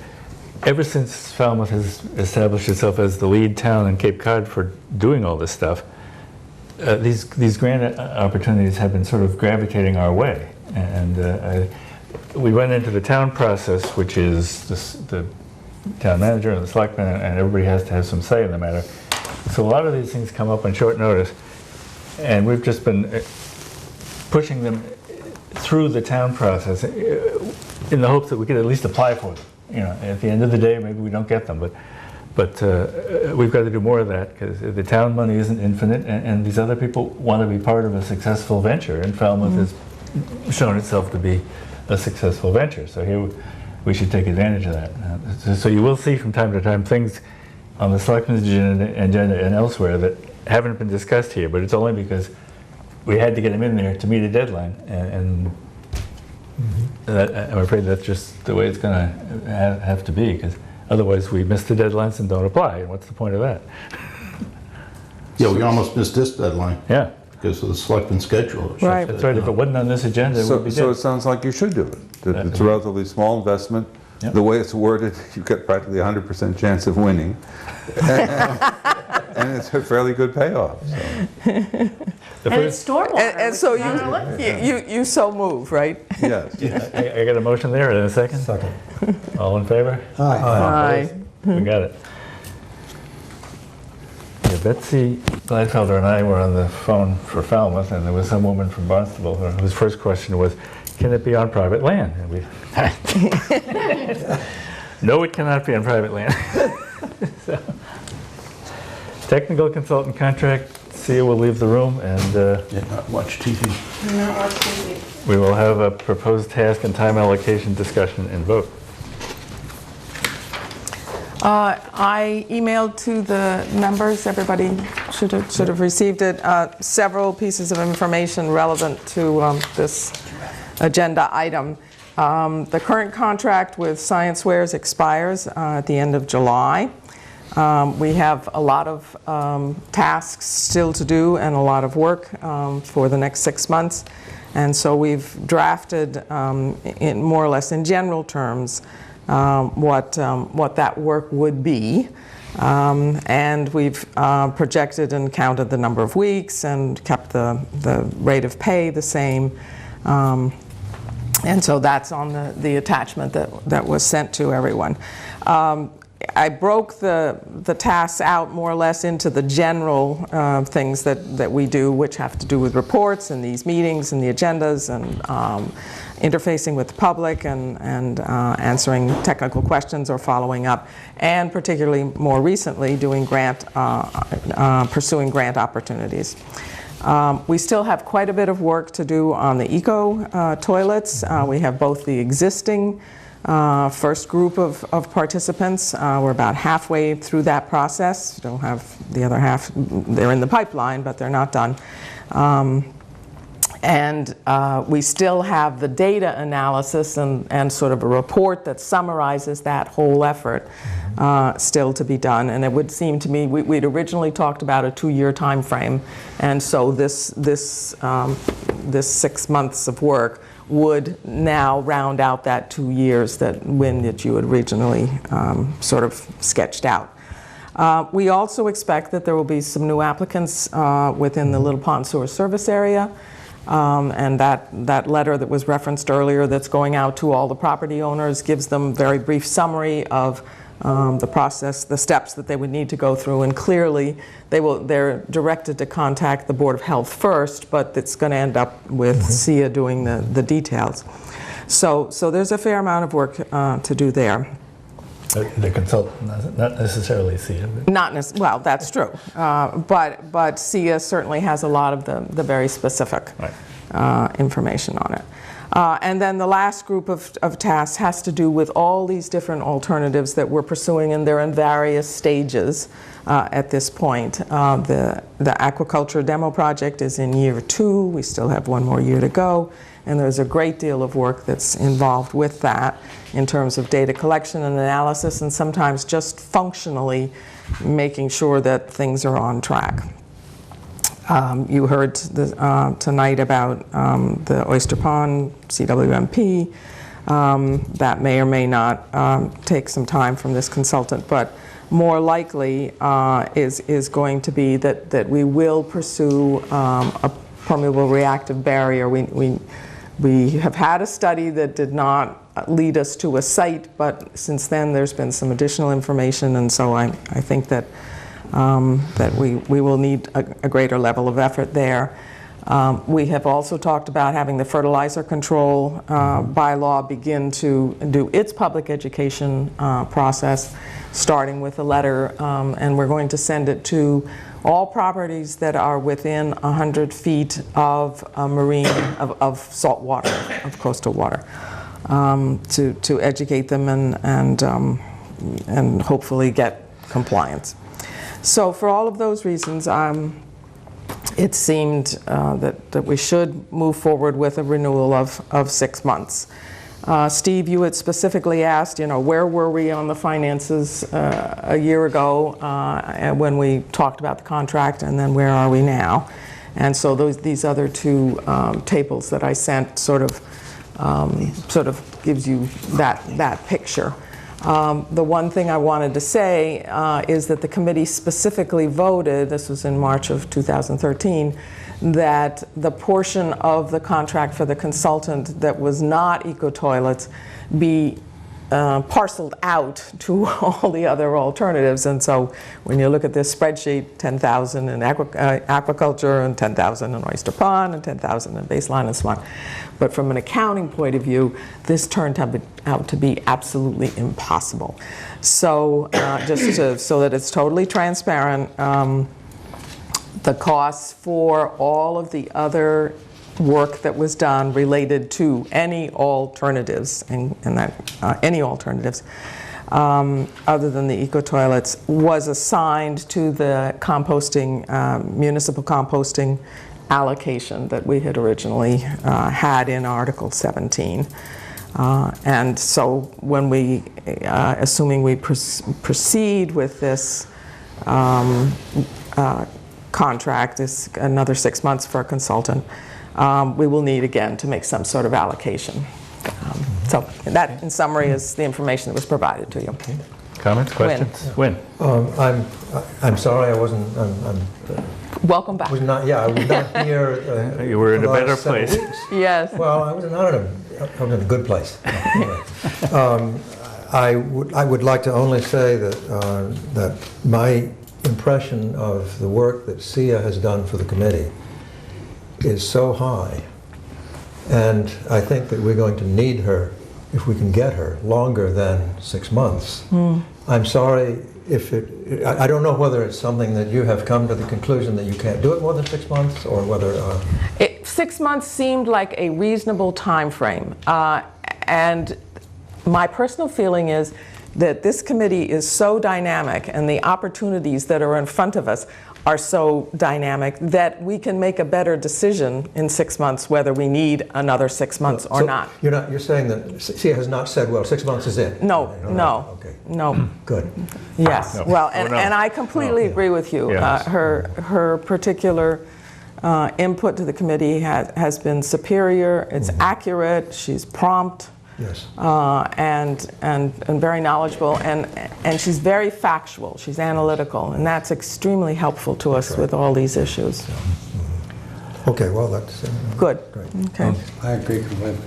S1: ever since Falmouth has established itself as the lead town in Cape Cod for doing all this stuff, these grant opportunities have been sort of gravitating our way. And we went into the town process, which is the town manager and the selectmen, and everybody has to have some say in the matter. So a lot of these things come up on short notice, and we've just been pushing them through the town process in the hopes that we could at least apply for them. You know, at the end of the day, maybe we don't get them, but we've got to do more of that because the town money isn't infinite, and these other people want to be part of a successful venture, and Falmouth has shown itself to be a successful venture. So here we should take advantage of that. So you will see from time to time things on the selectmen's agenda and elsewhere that haven't been discussed here, but it's only because we had to get them in there to meet a deadline, and I'm afraid that's just the way it's going to have to be, because otherwise we miss the deadlines and don't apply, and what's the point of that?
S6: Yeah, we almost missed this deadline.
S1: Yeah.
S6: Because of the selectmen schedule.
S5: Right.
S1: That's right, if it wasn't on this agenda, it would be
S3: So
S1: dead.
S3: it sounds like you should do it. That it's a relatively small investment.
S1: Yep.
S3: The way it's worded, you've got practically 100% chance of winning. And it's a fairly good payoff. So.
S14: And it's stormwater.
S5: And so
S14: which
S5: you so move, right?
S3: Yes.
S1: I got a motion there in a second.
S16: Second.
S1: All in favor?
S5: Aye.
S1: We got it. Yeah, Betsy Gladfelder and I were on the phone for Falmouth, and there was some woman from Barnstable whose first question was, can it be on private land? And we, no, it cannot be on private land. So, technical consultant contract, Sia will leave the room, and
S6: Not watch TV.
S1: we will have a proposed task and time allocation discussion and vote.
S5: I emailed to the members, everybody should have received it, several pieces of information relevant to this agenda item. The current contract with Science Wares expires at the end of July. We have a lot of tasks still to do and a lot of work for the next 6 months. And so we've drafted, in more or less in general terms, what that work would be. And we've projected and counted the number of weeks and kept the rate of pay the same. And so that's on the attachment that was sent to everyone. I broke the tasks out more or less into the general things that we do, which have to do with reports and these meetings and the agendas and interfacing with the public and answering technical questions or following up, and particularly more recently doing pursuing grant opportunities. We still have quite a bit of work to do on the eco toilets. We have both the existing first group of participants. We're about halfway through that process. Don't have the other half. They're in the pipeline, but they're not done. And we still have the data analysis and sort of a report that summarizes that whole effort still to be done. And it would seem to me, we'd originally talked about a 2-year time frame, and so this 6 months of work would now round out that 2 years that you had originally sort of sketched out. We also expect that there will be some new applicants within the Little Pond Sewer Service area. And that letter that was referenced earlier that's going out to all the property owners gives them a very brief summary of the process, the steps that they would need to go through, and clearly they're directed to contact the Board of Health first, but it's going to end up with SIA doing the details. So there's a fair amount of work to do there.
S1: The consultant, not necessarily SIA.
S5: Well, that's true. But SIA certainly has a lot of the very specific information on it. And then the last group of tasks has to do with all these different alternatives that we're pursuing, and they're in various stages at this point. The aquaculture demo project is in year 2. We still have 1 more year to go. And there's a great deal of work that's involved with that in terms of data collection and analysis, and sometimes just functionally making sure that things are on track. You heard tonight about the Oyster Pond CWMP. That may or may not take some time from this consultant, but more likely is going to be that we will pursue a permeable reactive barrier. We have had a study that did not lead us to a site, but since then there's been some additional information, and so I think that we will need a greater level of effort there. We have also talked about having the fertilizer control bylaw begin to do its public education process, starting with a letter, and we're going to send it to all properties that are within 100 feet of of salt water, of coastal water, to educate them and hopefully get compliance. So for all of those reasons, it seemed that we should move forward with a renewal of 6 months. Steve, you had specifically asked, where were we on the finances a year ago when we talked about the contract, and then where are we now? And so these other 2 tables that I sent sort of gives you that picture. The one thing I wanted to say is that the committee specifically voted, this was in March of 2013, that the portion of the contract for the consultant that was not eco-toilets be parceled out to all the other alternatives. And so when you look at this spreadsheet, 10,000 in aquaculture and 10,000 in Oyster Pond and 10,000 in baseline and so on. But from an accounting point of view, this turned out to be absolutely impossible. So so that it's totally transparent, the costs for all of the other work that was done related to any alternatives, any alternatives other than the eco-toilets, was assigned to the composting, municipal composting allocation that we had originally had in Article 17. And so when we, assuming we proceed with this contract, is another 6 months for a consultant, we will need again to make some sort of allocation. So that, in summary, is the information that was provided to you.
S1: Okay. Comments, questions? Win.
S16: I'm sorry, I wasn't.
S5: Welcome back.
S16: I was not here.
S1: You were in a better place.
S16: Weeks.
S5: Yes.
S16: Well, I was not in I'm in a good place. I would like to only say that, that my impression of the work that Sia has done for the committee is so high. And I think that we're going to need her, if we can get her, longer than 6 months. I'm sorry if I don't know whether it's something that you have come to the conclusion that you can't do it more than 6 months, or whether...
S5: 6 months seemed like a reasonable time frame. And my personal feeling is that this committee is so dynamic, and the opportunities that are in front of us are so dynamic, that we can make a better decision in 6 months whether we need another 6 months or not.
S16: You're saying that Sia has not said, well, 6 months is it?
S5: No.
S16: Okay.
S5: No.
S16: Good.
S5: Yes.
S1: No.
S5: Well,
S1: Oh, no.
S5: and I completely agree with you.
S1: Yes.
S5: Her particular input to the committee has been superior. It's accurate. She's prompt.
S16: Yes.
S5: And very knowledgeable, and she's very factual. She's analytical, and that's extremely helpful to us with all these issues.
S16: Okay, well, that's...
S5: Good.
S16: Great.
S5: Okay.
S2: I agree completely.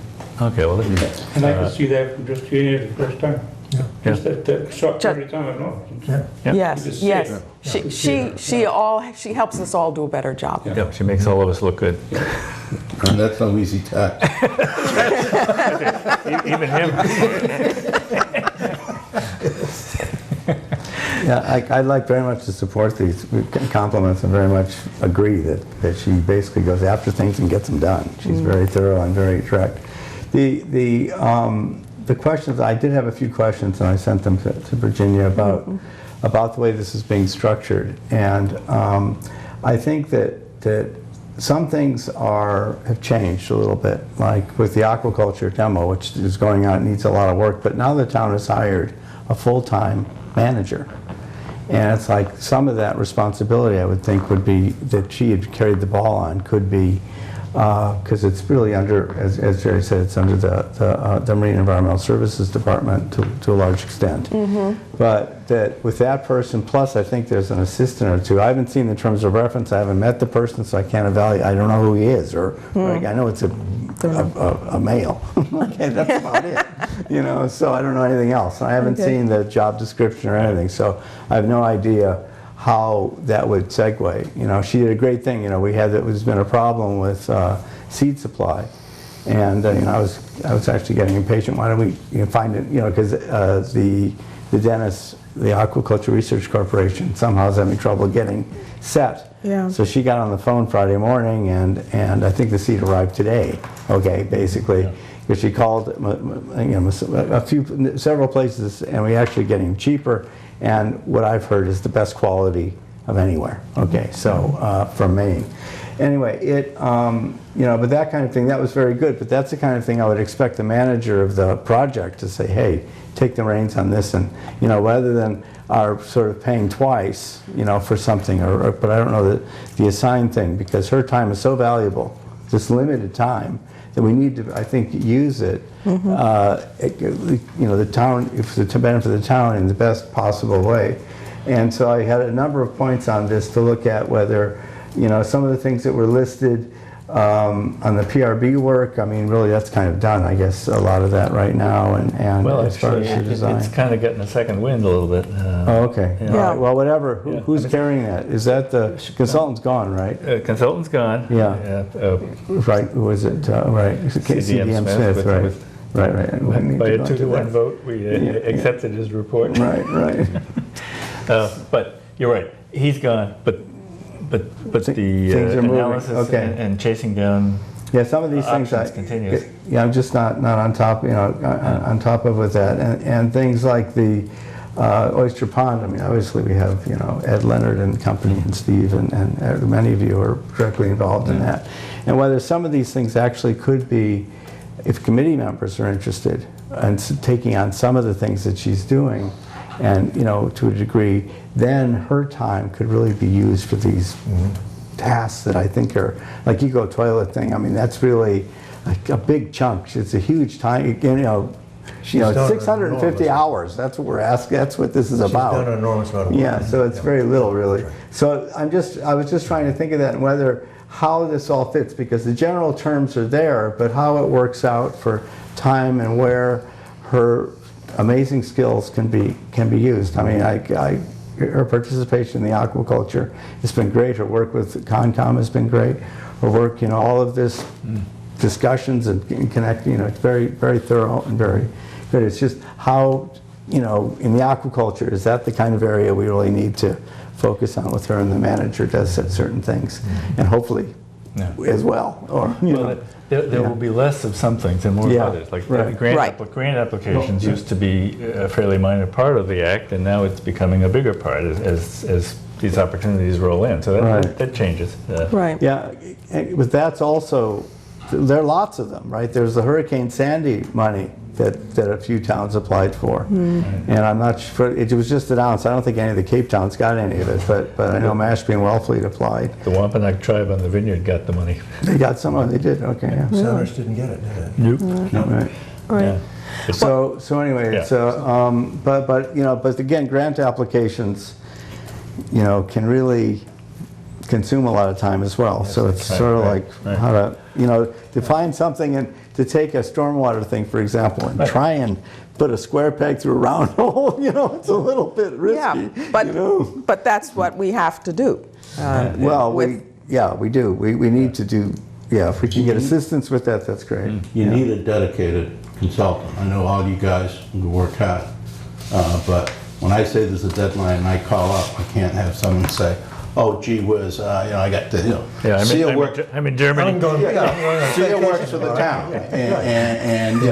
S1: Okay, well,
S2: And I can see that from just hearing it the first time.
S16: Yeah.
S2: Just that short period of time, I know.
S16: Yeah.
S5: Yes,
S2: just
S5: yes.
S2: see it.
S5: She helps us all do a better job.
S1: yeah, she makes all of us look good.
S6: And that's no easy task.
S1: Even him.
S15: Yeah, I'd like very much to support these compliments and very much agree that she basically goes after things and gets them done. She's very thorough and very direct. The questions, I did have a few questions, and I sent them to Virginia about the way this is being structured. And I think that some things have changed a little bit, like with the aquaculture demo, which is going on, needs a lot of work, but now the town has hired a full-time manager. And it's like some of that responsibility, I would think, would be that she had carried the ball on, could be, because it's really under, as Jerry said, it's under the Marine Environmental Services Department to a large extent. But that with that person, plus I think there's an assistant or two. I haven't seen the terms of reference. I haven't met the person, so I can't evaluate. I don't know who he is, or like, I know it's a male. Okay, that's about it. You know, so I don't know anything else. I haven't seen the job description or anything, so I have no idea how that would segue. You know, she did a great thing. You know, there's been a problem with seed supply, and you know, I was actually getting impatient. Why don't we find it? You know, because the dentist, the Aquaculture Research Corporation, somehow is having trouble getting set.
S5: Yeah.
S15: So she got on the phone Friday morning, and I think the seed arrived today. Okay, basically. Because she called, you know, several places, and we're actually getting cheaper. And what I've heard is the best quality of anywhere. Okay, so from Maine. Anyway, you know, but that kind of thing, that was very good. But that's the kind of thing I would expect the manager of the project to say, hey, take the reins on this, and you know, rather than our sort of paying twice, you know, for something, but I don't know the assigned thing, because her time is so valuable, this limited time, that we need to, I think, use it. You know, the town, if to benefit the town in the best possible way. And so I had a number of points on this to look at whether, you know, some of the things that were listed on the PRB work, I mean, really that's kind of done, I guess, a lot of that right now, and
S1: Well,
S15: as far as the design.
S1: it's kind of getting a second wind a little bit.
S15: Oh, okay.
S1: Yeah.
S15: All right. Well, whatever. Who's carrying that? Is that the consultant's gone, right?
S1: Consultant's gone.
S15: Yeah. Right. Who was it? Right. CDM Smith. Right. Right.
S1: By a 2-to-1 vote, we accepted his report.
S15: Right.
S1: But you're right. He's gone. But the analysis and chasing down.
S15: Yeah, some of these things
S1: continues.
S15: Yeah, I'm just not on top, you know, on top of with that, and things like the oyster pond. I mean, obviously we have, you know, Ed Leonard and company and Steve and many of you are directly involved in that, and whether some of these things actually could be, if committee members are interested in taking on some of the things that she's doing, and you know, to a degree, then her time could really be used for these tasks that I think are, like eco toilet thing. I mean, that's really a big chunk. It's a huge time. You know, you know,
S16: She's done an
S15: 650
S16: enormous-
S15: hours, that's what we're asking, that's what this is about.
S16: She's done an enormous amount of work.
S15: Yeah, so it's very little, really. So I was just trying to think of that and whether, how this all fits, because the general terms are there, but how it works out for time and where her amazing skills can be used. I mean, her participation in the aquaculture has been great. Her work with Concom has been great. Her work, you know, all of this discussions and connecting, you know, it's very, very thorough and very good. It's just how, you know, in the aquaculture, is that the kind of area we really need to focus on with her, and the manager does certain things, and hopefully as well. Or, you know,
S1: there will be less of some things and more of others. Like grant applications used to be a fairly minor part of the act, and now it's becoming a bigger part as these opportunities roll in. So that changes.
S5: Right.
S15: Yeah, but that's also, there are lots of them, right? There's the Hurricane Sandy money that a few towns applied for. And I'm not sure, it was just announced. I don't think any of the Cape towns got any of it, but I know Mashpee and Wellfleet applied.
S1: The Wampanoag tribe on the Vineyard got the money.
S15: They got some, they did, okay, yeah.
S16: Senators didn't get it, did they?
S1: Nope.
S15: No, right.
S5: Right.
S15: So anyway, it's, but you know, but again, grant applications, you know, can really consume a lot of time as well. So it's sort of like how to, you know, to find something and to take a stormwater thing, for example, and try and put a square peg through a round hole, you know, it's a little bit risky.
S5: Yeah, but that's what we have to do.
S15: Well, we do. We need to do, if we can get assistance with that, that's great.
S6: You need a dedicated consultant. I know all you guys work hard, but when I say there's a deadline and I call up, I can't have someone say, oh, gee whiz, you know, I got to, you know.
S1: I'm in Germany.
S6: Sia works for the town, and you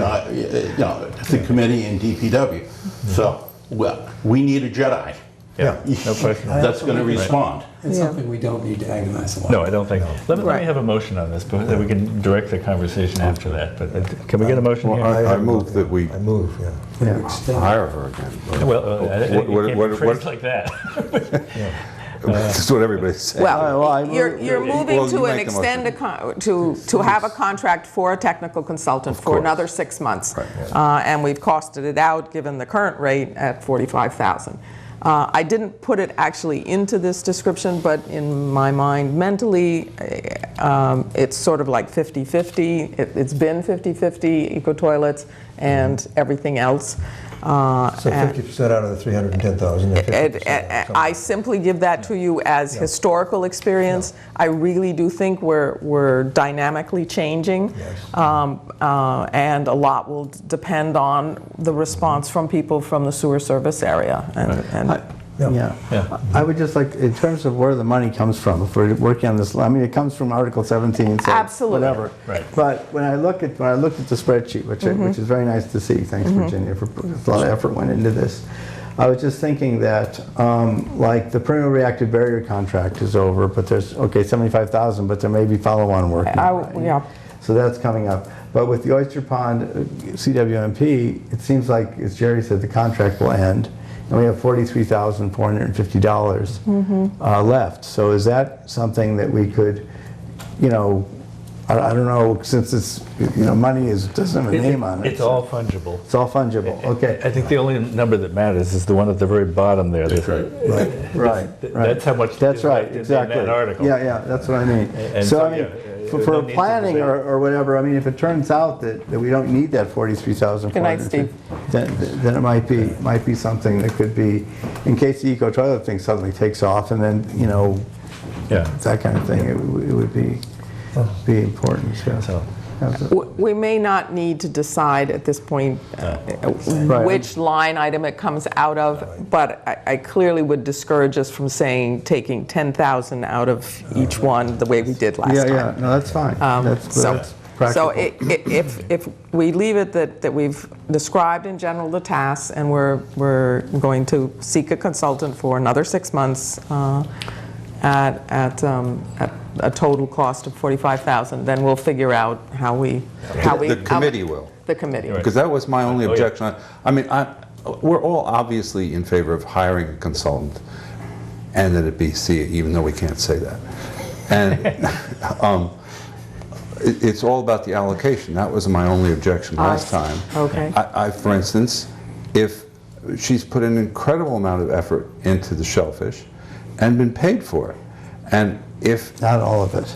S6: know, the committee and DPW. So, well, we need a Jedi.
S1: Yeah, no question.
S6: That's going to respond.
S10: It's something we don't need to agonize a lot.
S1: No, I don't think. Let me have a motion on this, but then we can direct the conversation after that. But can we get a motion here?
S3: I move that we
S15: hire
S3: her again.
S1: Well, it can't be phrased like that.
S3: That's what everybody's saying.
S5: Well, you're moving to an extend to have a contract for a technical consultant for another 6 months, and we've costed it out, given the current rate, at $45,000. I didn't put it actually into this description, but in my mind, mentally, it's sort of like 50-50. It's been 50-50, eco-toilets and everything else.
S16: So 50% out of the 310,000.
S5: I simply give that to you as historical experience. I really do think we're dynamically changing, and a lot will depend on the response from people from the sewer service area.
S15: I would just like, in terms of where the money comes from, if we're working on this, I mean, it comes from Article 17, so
S5: absolutely,
S15: whatever. But when I looked at the spreadsheet, which is very nice to see, thanks Virginia, for a lot of effort went into this. I was just thinking that, like the perennial reactive barrier contract is over, but there's, $75,000, but there may be follow-on work now, so that's coming up. But with the Oyster Pond CWMP, it seems like, as Jerry said, the contract will end. And we have $43,450 left. So is that something that we could, you know, I don't know, since it's, you know, money doesn't have a name on it.
S1: It's all fungible.
S15: It's all fungible, okay.
S1: I think the only number that matters is the one at the very bottom there.
S15: That's right.
S1: That's how much
S15: that's right, exactly.
S1: in that article.
S15: Yeah, that's what I mean. So I mean, for planning or whatever, I mean, if it turns out that we don't need that $43,450,
S5: good night, Steve.
S15: Then it might be something that could be, in case the eco toilet thing suddenly takes off, and then, you know, that kind of thing, it would be important.
S5: We may not need to decide at this point which line item it comes out of, but I clearly would discourage us from taking 10,000 out of each one the way we did last time.
S15: Yeah, no, that's fine. That's practical.
S5: So if we leave it that we've described in general the tasks, and we're going to seek a consultant for another 6 months at a total cost of $45,000, then we'll figure out how we.
S3: The committee will.
S5: The committee.
S3: Because that was my only objection. I mean, we're all obviously in favor of hiring a consultant, and that it be SIA, even though we can't say that. And It's all about the allocation. That was my only objection last time.
S5: Okay.
S3: For instance, if she's put an incredible amount of effort into the shellfish and been paid for it, and if...
S15: Not all of it.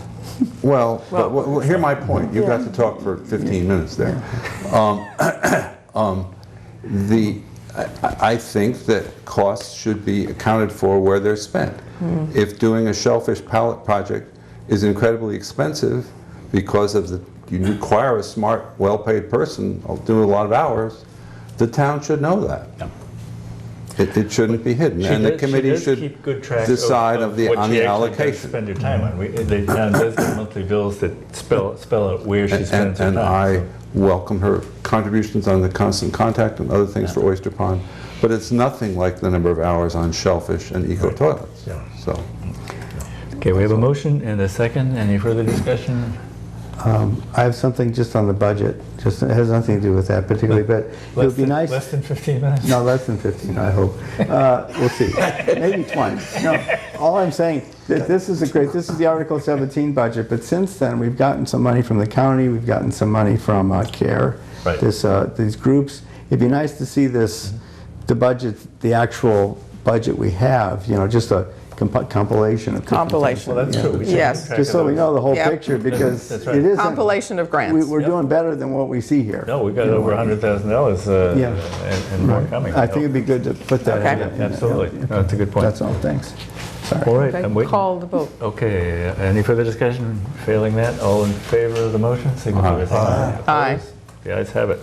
S3: Well, hear my point. You got to talk for 15 minutes there. I think that costs should be accounted for where they're spent. If doing a shellfish pallet project is incredibly expensive because of you require a smart, well-paid person doing a lot of hours, the town should know that. It shouldn't be hidden, and the committee should
S1: keep good track
S3: decide
S1: of
S3: on the allocation.
S1: Spend your time on. The town does get monthly bills that spell out where she spends her time.
S3: And I welcome her contributions on the constant contact and other things for Oyster Pond, but it's nothing like the number of hours on shellfish and eco toilets. So.
S1: Okay, we have a motion and a second. Any further discussion?
S15: I have something just on the budget. Just it has nothing to do with that particularly, but it would be nice.
S1: Less than 15 minutes?
S15: No, less than 15, I hope. We'll see. Maybe 20. No, all I'm saying, this is the Article 17 budget, but since then, we've gotten some money from the county, we've gotten some money from CARE, these groups. It'd be nice to see this, the actual budget we have, just a compilation of
S5: compilation.
S1: Well, that's true.
S5: Yes.
S15: Just so we know the whole picture, because it is
S5: compilation of grants.
S15: We're doing better than what we see here.
S1: No, we got over $100,000 and more coming.
S15: I think it'd be good to put that in.
S1: Absolutely. No, that's a good point.
S15: That's all. Thanks. Sorry.
S1: All right. I'm waiting.
S5: Call the vote.
S1: Okay. Any further discussion? Failing that, all in favor of the motion? Signify by saying aye.
S5: Aye.
S1: The ayes have it.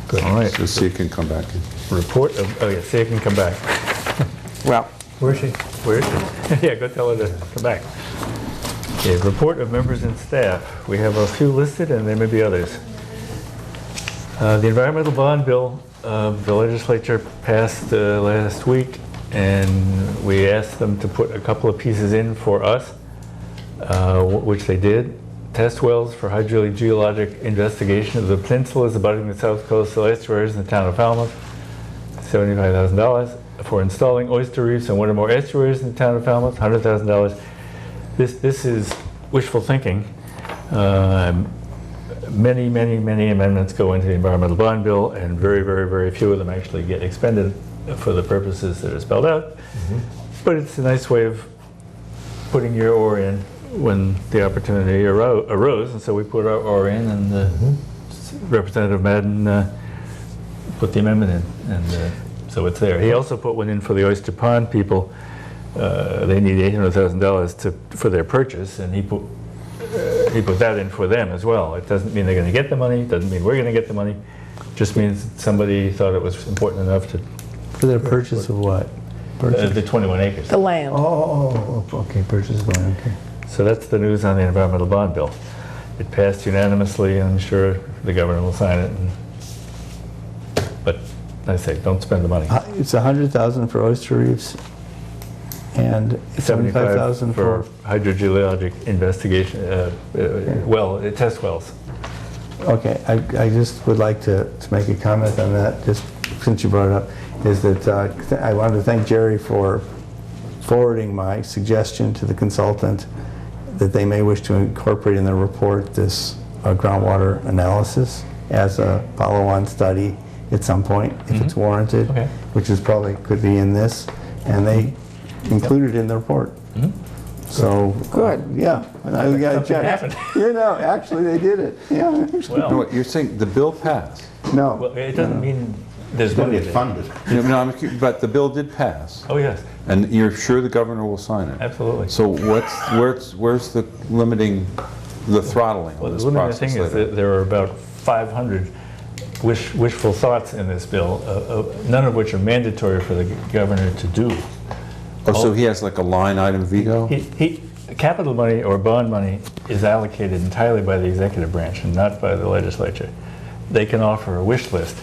S1: Good. All right.
S3: So see, can come back.
S1: Report of, see, it can come back.
S5: Well.
S16: Where is she?
S1: Where is she? Yeah, go tell her to come back. Okay, report of members and staff. We have a few listed, and there may be others. The environmental bond bill, the legislature passed last week, and we asked them to put a couple of pieces in for us, which they did. Test wells for hydrogeologic investigation of the peninsulas abutting the south coastal estuaries in the town of Falmouth, $75,000. For installing oyster reefs and one or more estuaries in the town of Falmouth, $100,000. This is wishful thinking. Many amendments go into the environmental bond bill, and very few of them actually get expended for the purposes that are spelled out. But it's a nice way of putting your oar in when the opportunity arose, and so we put our oar in, and Representative Madden put the amendment in, and so it's there. He also put one in for the Oyster Pond people. They need $800,000 for their purchase, and he put that in for them as well. It doesn't mean they're going to get the money. It doesn't mean we're going to get the money. It just means somebody thought it was important enough to.
S15: For their purchase of what?
S1: The 21 acres.
S5: The land.
S15: Oh, okay, purchase of land, okay.
S1: So that's the news on the environmental bond bill. It passed unanimously, and I'm sure the governor will sign it. But I say, don't spend the money.
S15: It's $100,000 for oyster reefs and $75,000 for
S1: hydrogeologic investigation, test wells.
S15: Okay, I just would like to make a comment on that, just since you brought it up, is that I wanted to thank Jerry for forwarding my suggestion to the consultant that they may wish to incorporate in their report this groundwater analysis as a follow-on study at some point, if it's warranted, which is probably could be in this, and they included it in the report. So
S5: good.
S15: Yeah, I got to check. Actually, they did it. Yeah.
S3: Well, no, you're saying the bill passed?
S15: No.
S1: Well, it doesn't mean there's going to get funded.
S3: But the bill did pass.
S1: Oh yes.
S3: And you're sure the governor will sign it?
S1: Absolutely.
S3: So where's the limiting, the throttling of this process?
S1: The limiting thing is that there are about 500 wishful thoughts in this bill, none of which are mandatory for the governor to do.
S3: Oh, so he has like a line item veto?
S1: Capital money or bond money is allocated entirely by the executive branch and not by the legislature. They can offer a wish list.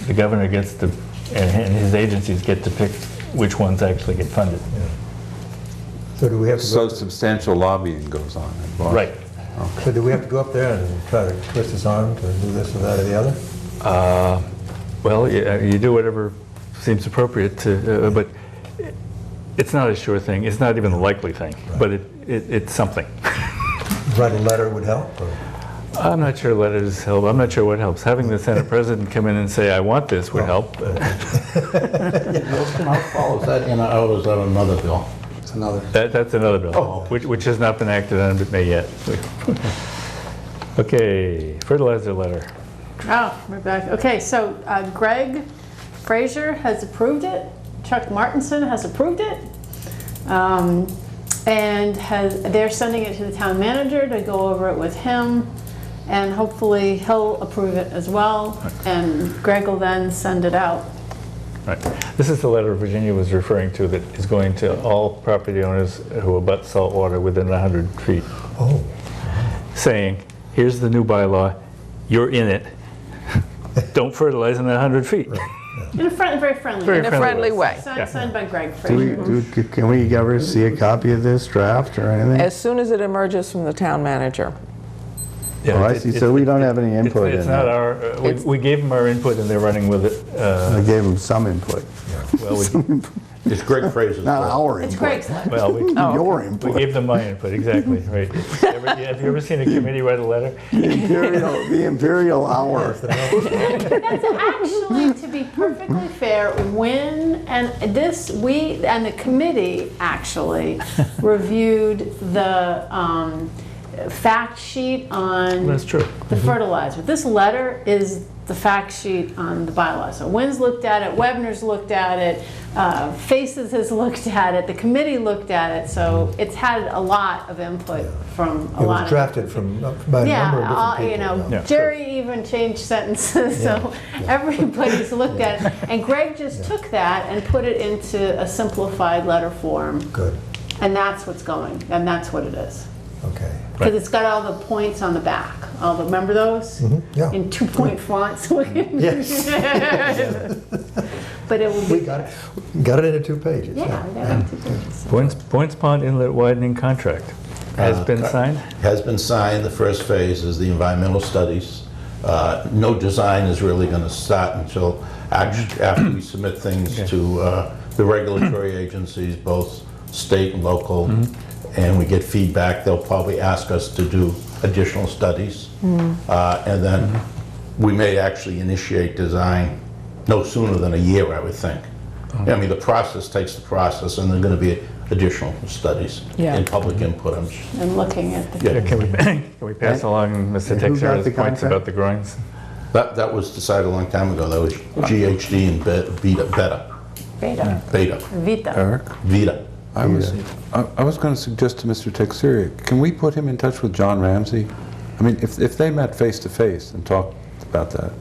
S1: The governor gets to, and his agencies get to pick which ones actually get funded.
S16: So do we have to
S3: So substantial lobbying goes on.
S1: Right.
S16: Okay. So do we have to go up there and try to twist his arm to do this or that or the other?
S1: Well, you do whatever seems appropriate to, but it's not a sure thing. It's not even a likely thing, but it's something.
S16: write a letter would help? Or?
S1: I'm not sure letters help. I'm not sure what helps. Having the Senate President come in and say, I want this would help.
S6: How follows that in, or is that another bill?
S10: It's another.
S1: That's another bill, which has not been acted on but may yet. Okay, fertilizer letter.
S13: Oh, we're back. Okay, so Greg Fraser has approved it. Chuck Martinson has approved it. And they're sending it to the town manager to go over it with him. And hopefully he'll approve it as well. And Greg will then send it out.
S1: Right. This is the letter Virginia was referring to that is going to all property owners who abut salt water within 100 feet.
S16: Oh.
S1: Saying, here's the new bylaw, you're in it. Don't fertilize in 100 feet.
S16: Right.
S13: In a very friendly
S1: Very
S13: way.
S5: In a friendly way.
S13: Signed by Greg Fraser.
S15: Can we ever see a copy of this draft or anything?
S5: As soon as it emerges from the town manager.
S15: Oh, I see. So we don't have any input in
S1: It's not
S15: it.
S1: our, we gave them our input and they're running with it.
S15: I gave them some input.
S1: Well,
S6: It's Greg Fraser's.
S15: Not our
S13: It's
S15: input.
S13: Greg's letter.
S1: well,
S15: Your
S1: we
S15: input.
S1: gave them my input, exactly, right. Have you ever seen a committee write a letter?
S15: The Imperial Hour.
S13: That's actually, to be perfectly fair, we and the committee actually reviewed the fact sheet on
S1: That's true.
S13: the fertilizer. This letter is the fact sheet on the bylaw. So Wynn's looked at it, Webner's looked at it, Faces has looked at it, the committee looked at it, so it's had a lot of input from a
S16: It
S13: lot
S16: was
S13: of
S16: drafted by a number of different people.
S13: you know,
S1: Yeah.
S13: Jerry even changed sentences, so everybody's looked at it. And Greg just took that and put it into a simplified letter form.
S16: Good.
S13: And that's what's going, and that's what it is.
S16: Okay.
S13: Because it's got all the points on the back. Remember those?
S16: Yeah.
S13: In 2-point fonts.
S16: Yes.
S13: But it will
S16: We
S13: be.
S16: got it into 2 pages.
S13: Yeah, we got it in 2 pages.
S1: Points Pond Inlet widening contract has been signed?
S6: Has been signed. The first phase is the environmental studies. No design is really going to start until after we submit things to the regulatory agencies, both state and local, and we get feedback. They'll probably ask us to do additional studies. And then we may actually initiate design no sooner than a year, I would think. I mean, the process takes the process, and there are going to be additional studies and public input.
S13: And looking at the.
S1: Yeah, can we pass along Mr.
S15: And who got
S1: Texera's
S15: the
S1: points
S15: contract?
S1: about the groins?
S6: That was decided a long time ago. That was GHD and Beta.
S13: Vita.
S15: Eric?
S6: Vita.
S3: I was going to suggest to Mr. Texeria, can we put him in touch with John Ramsey? I mean, if they met face to face and talked about that,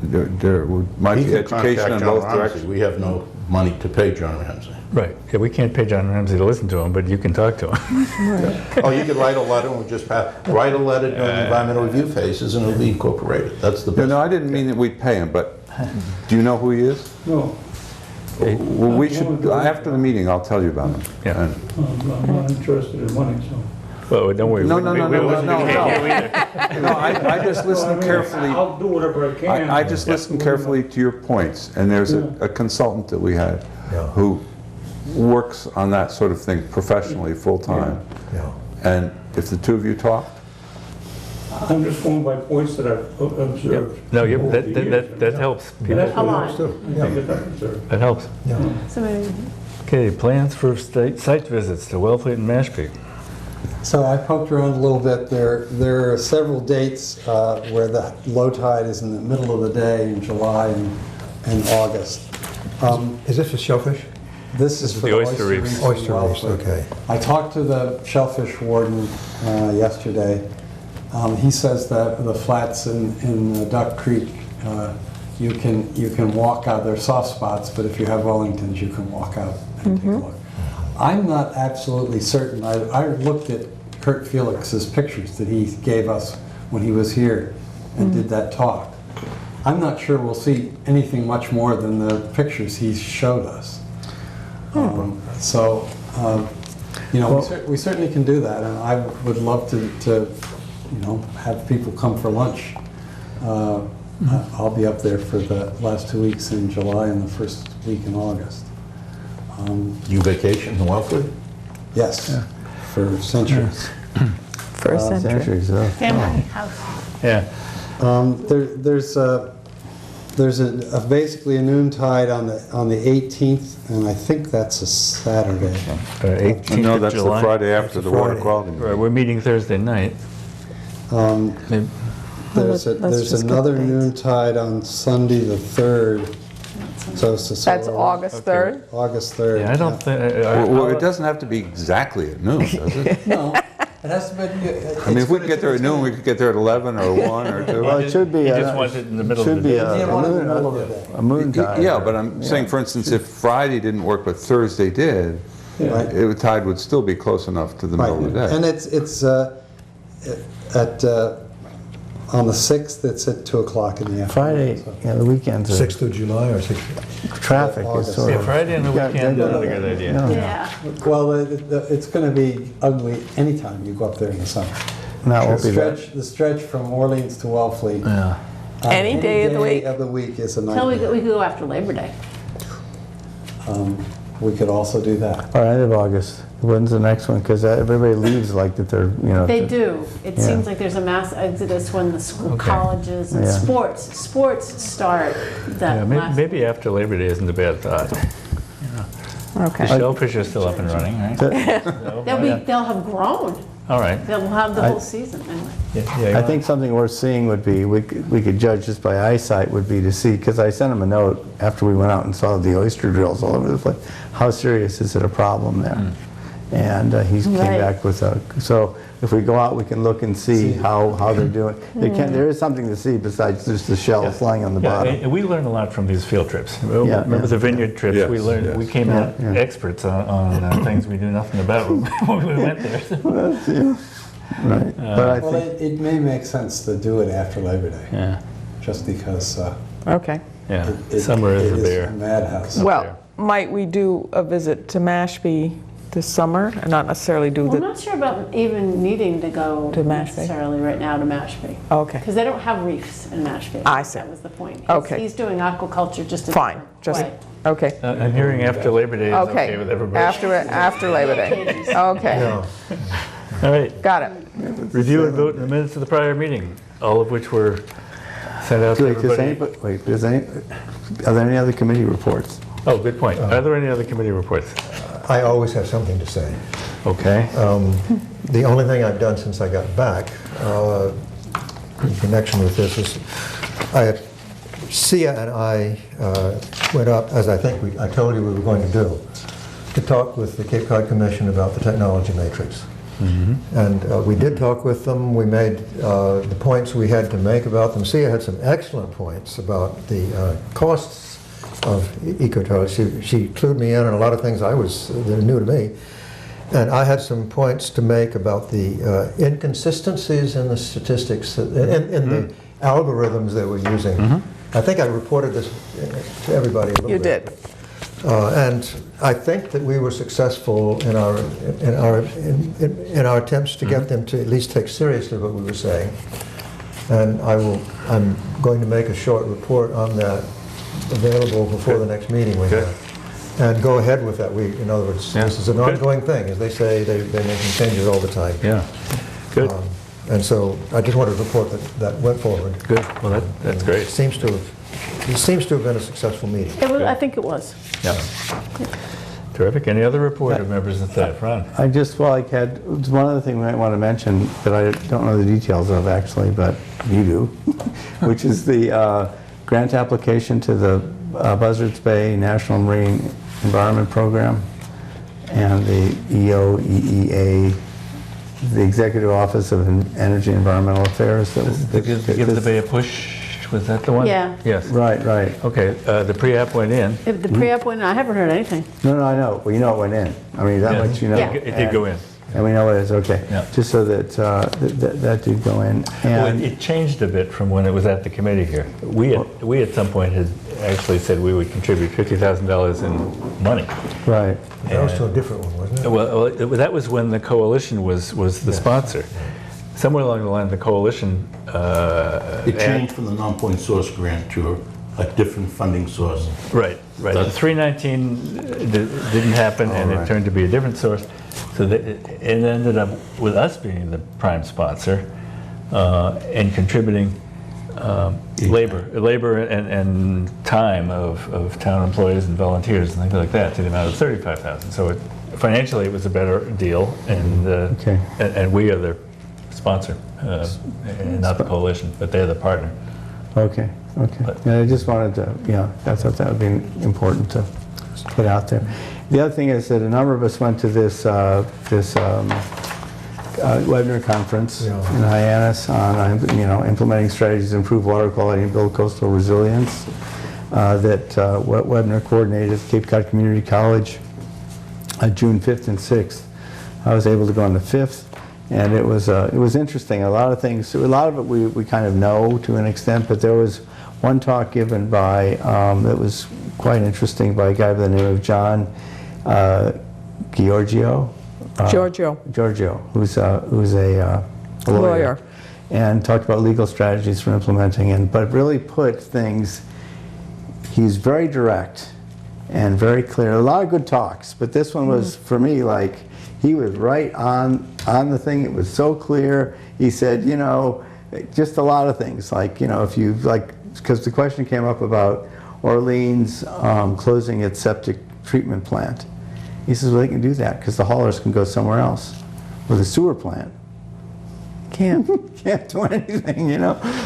S3: there might
S6: He
S3: be
S6: can
S3: education
S6: contact
S3: in
S6: John
S3: both
S6: Ramsey.
S3: directions.
S6: We have no money to pay John Ramsey.
S1: Right. Yeah, we can't pay John Ramsey to listen to him, but you can talk to him.
S6: Oh, you could write a letter and we'll just write a letter during the environmental review phases and it'll be incorporated. That's the best.
S3: No, I didn't mean that we'd pay him, but do you know who he is?
S2: No,
S3: Well, we should, after the meeting, I'll tell you about him.
S1: Yeah.
S3: And-
S2: I'm not interested in money, so.
S1: Well, don't worry.
S3: No,
S1: we-
S3: no,
S1: we-
S3: no,
S1: we
S3: no,
S1: listen to
S3: no,
S1: you
S3: no.
S1: either.
S3: No, I just listened carefully.
S2: I'll do whatever I can.
S3: I just listened carefully to your points, and there's a consultant that we had who works on that sort of thing professionally, full-time.
S16: Yeah.
S3: And if the two of you talk,
S2: I'm just going by points that I've observed.
S1: No,
S2: over the years.
S1: that helps.
S2: And that's
S1: People,
S2: what
S13: Come
S2: helps too. I think that observed.
S1: that helps.
S13: So maybe.
S1: Okay, plans for site visits to Wellfleet and Mashpee.
S10: So I poked around a little bit. There are several dates where the low tide is in the middle of the day in July and August.
S16: Is this for shellfish?
S10: This is for
S1: the oyster reefs.
S10: in
S16: Oyster reefs,
S10: Wellfleet.
S16: okay.
S10: I talked to the shellfish warden yesterday. He says that the flats in Duck Creek, you can walk out. They're soft spots, but if you have Wellingtons, you can walk out and take a look. I'm not absolutely certain. I looked at Kurt Felix's pictures that he gave us when he was here and did that talk. I'm not sure we'll see anything much more than the pictures he showed us. We certainly can do that, and I would love to have people come for lunch. I'll be up there for the last 2 weeks in July and the first week in August.
S6: You vacation in Wellfleet?
S10: Yes, for centuries.
S5: First century.
S15: Centuries, oh.
S14: Family house.
S1: Yeah.
S18: There's basically a noontide on the 18th, and I think that's a Saturday.
S1: 18th
S3: No,
S1: of
S3: that's the
S1: July.
S3: Friday after the water quality.
S1: Right, we're meeting Thursday night.
S18: There's another noontide on Sunday the 3rd.
S5: That's August 3rd?
S18: August 3rd.
S1: Yeah, I don't think.
S3: Well, it doesn't have to be exactly at noon, does it?
S18: No, it has to be.
S3: I mean, if we could get there at noon, we could get there at 11 or 1 or 2.
S15: Well, it should be.
S1: You just want it in the middle of the day.
S15: A moon tide.
S3: Yeah, but I'm saying, for instance, if Friday didn't work, but Thursday did, tide would still be close enough to the middle of the day.
S18: And it's on the 6th, it's at 2 o'clock in the afternoon.
S15: Friday, yeah, the weekends are.
S16: 6th of July or 6th?
S15: Traffic is sort
S1: Yeah,
S15: of.
S1: Friday and the weekend, not a good idea.
S14: Yeah.
S18: Well, it's going to be ugly anytime you go up there in the summer.
S15: No, it won't be that.
S18: The stretch from Orleans to Wellfleet.
S15: Yeah.
S5: Any day of the week.
S18: Of the week is a
S14: Till we
S18: nightmare.
S14: could go after Labor Day.
S18: We could also do that.
S15: Or end of August. When's the next one? Because everybody leaves like that they're, you know.
S14: They do. It
S15: Yeah.
S14: seems like there's a mass exodus when the school, colleges and
S15: Yeah.
S14: sports start. That
S1: Yeah,
S14: last
S1: maybe after Labor Day isn't a bad thought.
S5: Okay.
S1: The shellfish are still up and running, right? So,
S14: They'll have grown.
S1: All right.
S14: They'll have the whole season anyway.
S15: I think something worth seeing would be, we could judge just by eyesight, would be to see, because I sent him a note after we went out and saw the oyster drills all over the place. How serious is it a problem there? And he came back with so if we go out, we can look and see how they're doing. There is something to see besides just the shells lying on the bottom.
S1: And we learn a lot from these field trips. Remember the vineyard trips?
S3: Yes,
S1: we learned. We came out experts on things we knew nothing about when we went there.
S15: Right. But I
S18: Well,
S15: think,
S18: it may make sense to do it after Labor Day.
S1: Yeah.
S18: Just because
S5: Okay.
S1: Yeah. Summer is a
S18: it
S1: bear.
S18: a madhouse.
S5: Well, might we do a visit to Mashpee this summer, and not necessarily do
S14: Well, I'm
S5: the,
S14: not sure about even needing to go
S5: To Mashpee?
S14: necessarily right now to Mashpee.
S5: okay,
S14: Because they don't have reefs in Mashpee.
S5: I see.
S14: That was the point.
S5: Okay.
S14: He's doing aquaculture just a
S5: fine,
S14: different
S5: just,
S14: way.
S5: okay.
S1: I'm hearing after Labor Day is okay with everybody.
S5: After Labor Day. Okay,
S1: All right.
S5: got it.
S1: Review and vote in the minutes of the prior meeting, all of which were sent out to everybody.
S15: are there any other committee reports?
S1: Oh, good point. Are there any other committee reports?
S16: I always have something to say.
S1: Okay.
S16: The only thing I've done since I got back in connection with this is Sia and I went up, as I think I told you we were going to do, to talk with the Cape Cod Commission about the technology matrix. And we did talk with them. We made the points we had to make about them. Sia had some excellent points about the costs of eco-toilets. She clued me in on a lot of things that are new to me. And I had some points to make about the inconsistencies in the statistics, in the algorithms they were using. I think I reported this to everybody a little bit.
S5: You did.
S16: And I think that we were successful in our attempts to get them to at least take seriously what we were saying. And I'm going to make a short report on that available before the next meeting we have. And go ahead with that. In other words, this is an ongoing thing. As they say, they're making changes all the time.
S1: Yeah. Good.
S16: And so I just wanted to report that went forward.
S1: Good. Well, that's great.
S16: It seems to have been a successful meeting.
S14: I think it was.
S1: Yeah. Terrific. Any other report of members of staff? Ron?
S15: I just, one other thing we might want to mention that I don't know the details of actually, but you do, which is the grant application to the Buzzards Bay National Marine Environment Program and the EOEEA, the Executive Office of Energy and Environmental Affairs.
S1: To give the Bay a push, was that the one?
S14: Yeah.
S1: Yes.
S15: Right.
S1: Okay, the pre-app went in.
S14: If the pre-app went, I haven't heard anything.
S15: No, I know. Well, you know it went in. I mean, that much you know.
S14: Yeah.
S1: It did go in.
S15: And we know it is, okay.
S1: Yeah.
S15: Just so that that did go in.
S1: Well,
S15: And
S1: it changed a bit from when it was at the committee here. We at some point had actually said we would contribute $50,000 in money.
S15: right.
S16: That was to a different one, wasn't it?
S1: Well, that was when the coalition was the sponsor. Somewhere along the line, the coalition.
S6: It changed from the non-point source grant to a different funding source.
S1: Right. The 319 didn't happen, and it turned to be a different source. So it ended up with us being the prime sponsor and contributing labor and time of town employees and volunteers and things like that to the amount of $35,000. So financially, it was a better deal, and we are the sponsor, and not the coalition, but they're the partner.
S15: Okay. Yeah, I just wanted to, I thought that would be important to put out there. The other thing is that a number of us went to this Webner conference in Hyannis on implementing strategies to improve water quality and build coastal resilience that Webner coordinated at Cape Cod Community College June 5th and 6th. I was able to go on the 5th, and it was interesting. A lot of it we kind of know to an extent, but there was one talk given by that was quite interesting by a guy by the name of John Giorgio, who's a lawyer, and talked about legal strategies for implementing, but really put things. He's very direct and very clear. A lot of good talks, but this one was for me like he was right on the thing. It was so clear. He said, just a lot of things like if you because the question came up about Orleans closing its septic treatment plant. He says, well, they can do that because the haulers can go somewhere else. With a sewer plant, can't do anything,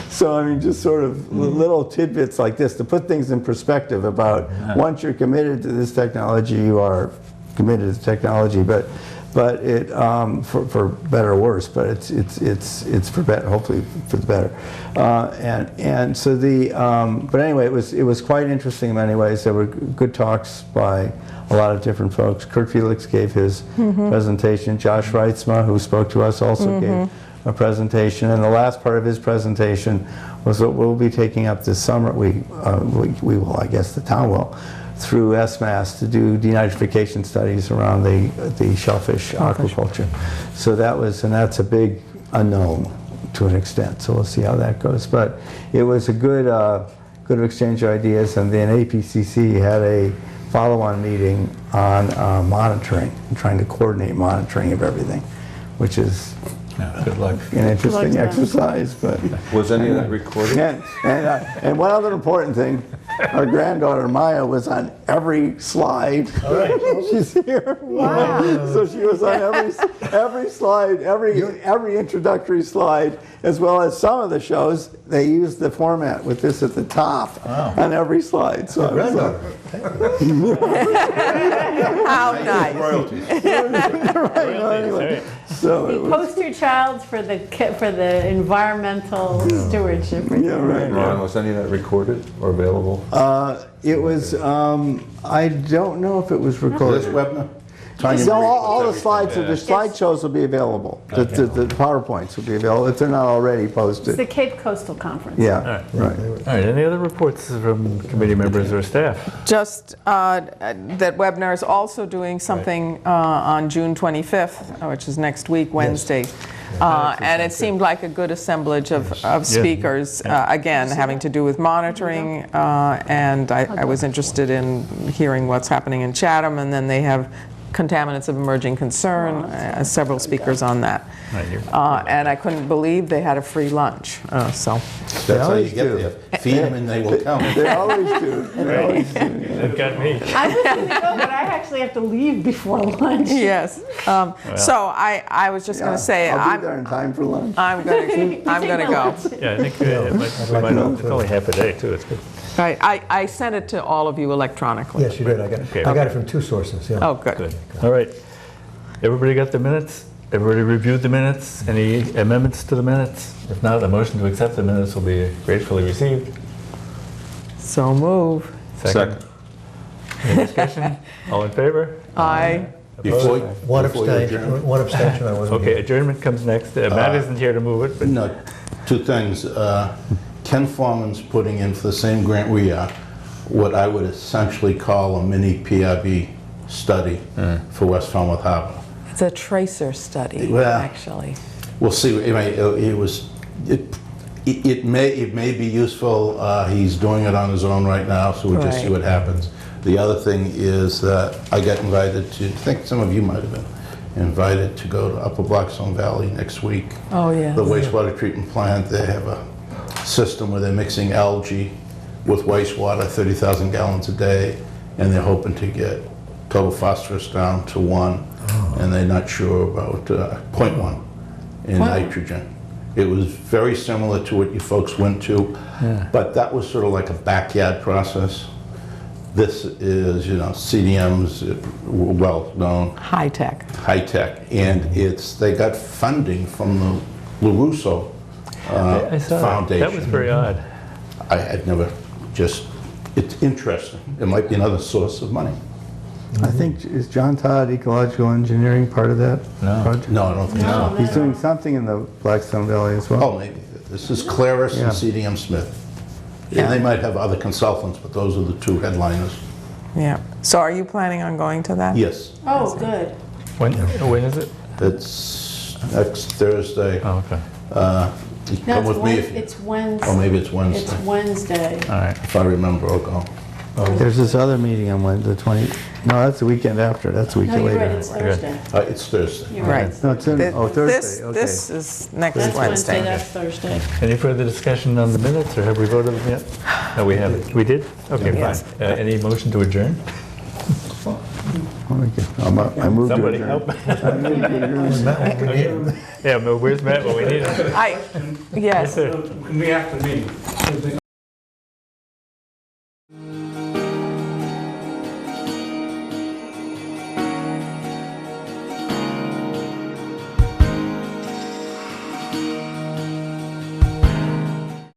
S15: So, I mean, just sort of little tidbits like this to put things in perspective about once you're committed to this technology, you are committed to technology, but it, for better or worse, but it's for better, hopefully for the better. And so but anyway, it was quite interesting in many ways. There were good talks by a lot of different folks. Kurt Felix gave his presentation. Josh Reitzma, who spoke to us, also gave a presentation. And the last part of his presentation was what we'll be taking up this summer. We will, I guess the town will, through SMAS to do denitrification studies around the shellfish aquaculture. So that's a big unknown to an extent. So we'll see how that goes. But it was a good exchange of ideas, and then APCC had a follow-on meeting on monitoring and trying to coordinate monitoring of everything, which is
S1: good luck.
S15: An interesting exercise. But
S3: was any of that recorded?
S15: And one other important thing, our granddaughter Maya was on every slide.
S1: All right.
S15: She's here.
S14: Wow.
S15: So she was on every slide, every introductory slide, as well as some of the shows. They used the format with this at the top on every slide. So
S5: how nice.
S3: Royalties.
S15: Anyway, so
S14: Poster child for the environmental stewardship.
S3: Ron, was any of that recorded or available?
S15: It was. I don't know if it was recorded.
S3: This webinar?
S15: No, all the slides, the slideshows will be available. The PowerPoints will be available if they're not already
S14: It's
S15: posted.
S14: the Cape Coastal Conference.
S15: Yeah, right.
S1: All right, any other reports from committee members or staff?
S5: Just that Webner is also doing something on June 25th, which is next week, Wednesday. And it seemed like a good assemblage of speakers, again, having to do with monitoring, and I was interested in hearing what's happening in Chatham, and then they have contaminants of emerging concern, several speakers on that. And I couldn't believe they had a free lunch, so.
S6: That's how you get there. Feed them and they will come.
S15: They always do.
S1: They've got me.
S14: I was going to go, but I actually have to leave before lunch.
S5: Yes. So I was just going to say,
S15: I'll be there in time for lunch.
S5: I'm going to go.
S1: Yeah, I think it's only half a day too. It's good.
S5: Right. I sent it to all of you electronically.
S16: Yes, you did. I got it from two sources. Yeah.
S5: Oh, good.
S1: All right. Everybody got the minutes? Everybody reviewed the minutes? Any amendments to the minutes? If not, the motion to accept the minutes will be gratefully received.
S5: So move.
S1: Second. Any discussion? All in favor?
S5: Aye.
S16: One abstention. I wasn't
S1: Okay,
S16: here.
S1: adjournment comes next. Matt isn't here to move it, but
S6: No, two things. Ken Foreman's putting in for the same grant we are, what I would essentially call a mini PRB study for West Falmouth Harbor.
S5: It's a tracer study,
S6: Well,
S5: actually.
S6: We'll see. It may be useful. He's doing it on his own right now, so we'll just see what happens. The other thing is that I got invited to, I think some of you might have been, invited to go to Upper Blackstone Valley next week.
S5: Oh, yeah.
S6: The wastewater treatment plant, they have a system where they're mixing algae with wastewater, 30,000 gallons a day, and they're hoping to get total phosphorus down to 1, and they're not sure about 0.1 in nitrogen. It was very similar to what you folks went to, but that was sort of like a backyard process. This is, you know, CDM's well-known.
S5: High tech.
S6: High tech, and they got funding from the LaRusso
S1: I saw
S6: Foundation.
S1: That was very odd.
S6: I had never it's interesting. It might be another source of money.
S15: I think, is John Todd ecological engineering part of that project?
S6: No, I don't think so.
S15: He's doing something in the Blackstone Valley as well.
S6: Oh, maybe. This is Claris and CDM Smith. And they might have other consultants, but those are the two headliners.
S5: Yeah. So are you planning on going to that?
S6: Yes.
S14: Oh, good.
S1: When is it?
S6: It's next Thursday.
S1: Oh, okay.
S6: You can
S14: No,
S6: come with me if you...
S14: it's Wednesday.
S6: Oh, maybe it's Wednesday.
S14: It's Wednesday.
S1: All right.
S6: If I remember, I'll go.
S15: There's this other meeting on Wednesday, the 20, no, that's the weekend after, that's the
S14: No,
S15: weekend
S14: you're
S15: later.
S14: right, it's Thursday.
S6: It's Thursday.
S14: You're right.
S15: No, it's in, Thursday, okay.
S5: This is next
S14: That's Wednesday,
S5: Wednesday.
S14: that's Thursday.
S1: Any further discussion on the minutes, or have we voted them yet? No, we haven't. We did? Okay,
S5: Yes.
S1: fine. Any motion to adjourn?
S15: I moved to
S1: Somebody
S15: adjourn.
S1: help.
S15: I moved to adjourn.
S1: Yeah, but where's Matt when we need him?
S5: Yes.
S2: Can we have to meet?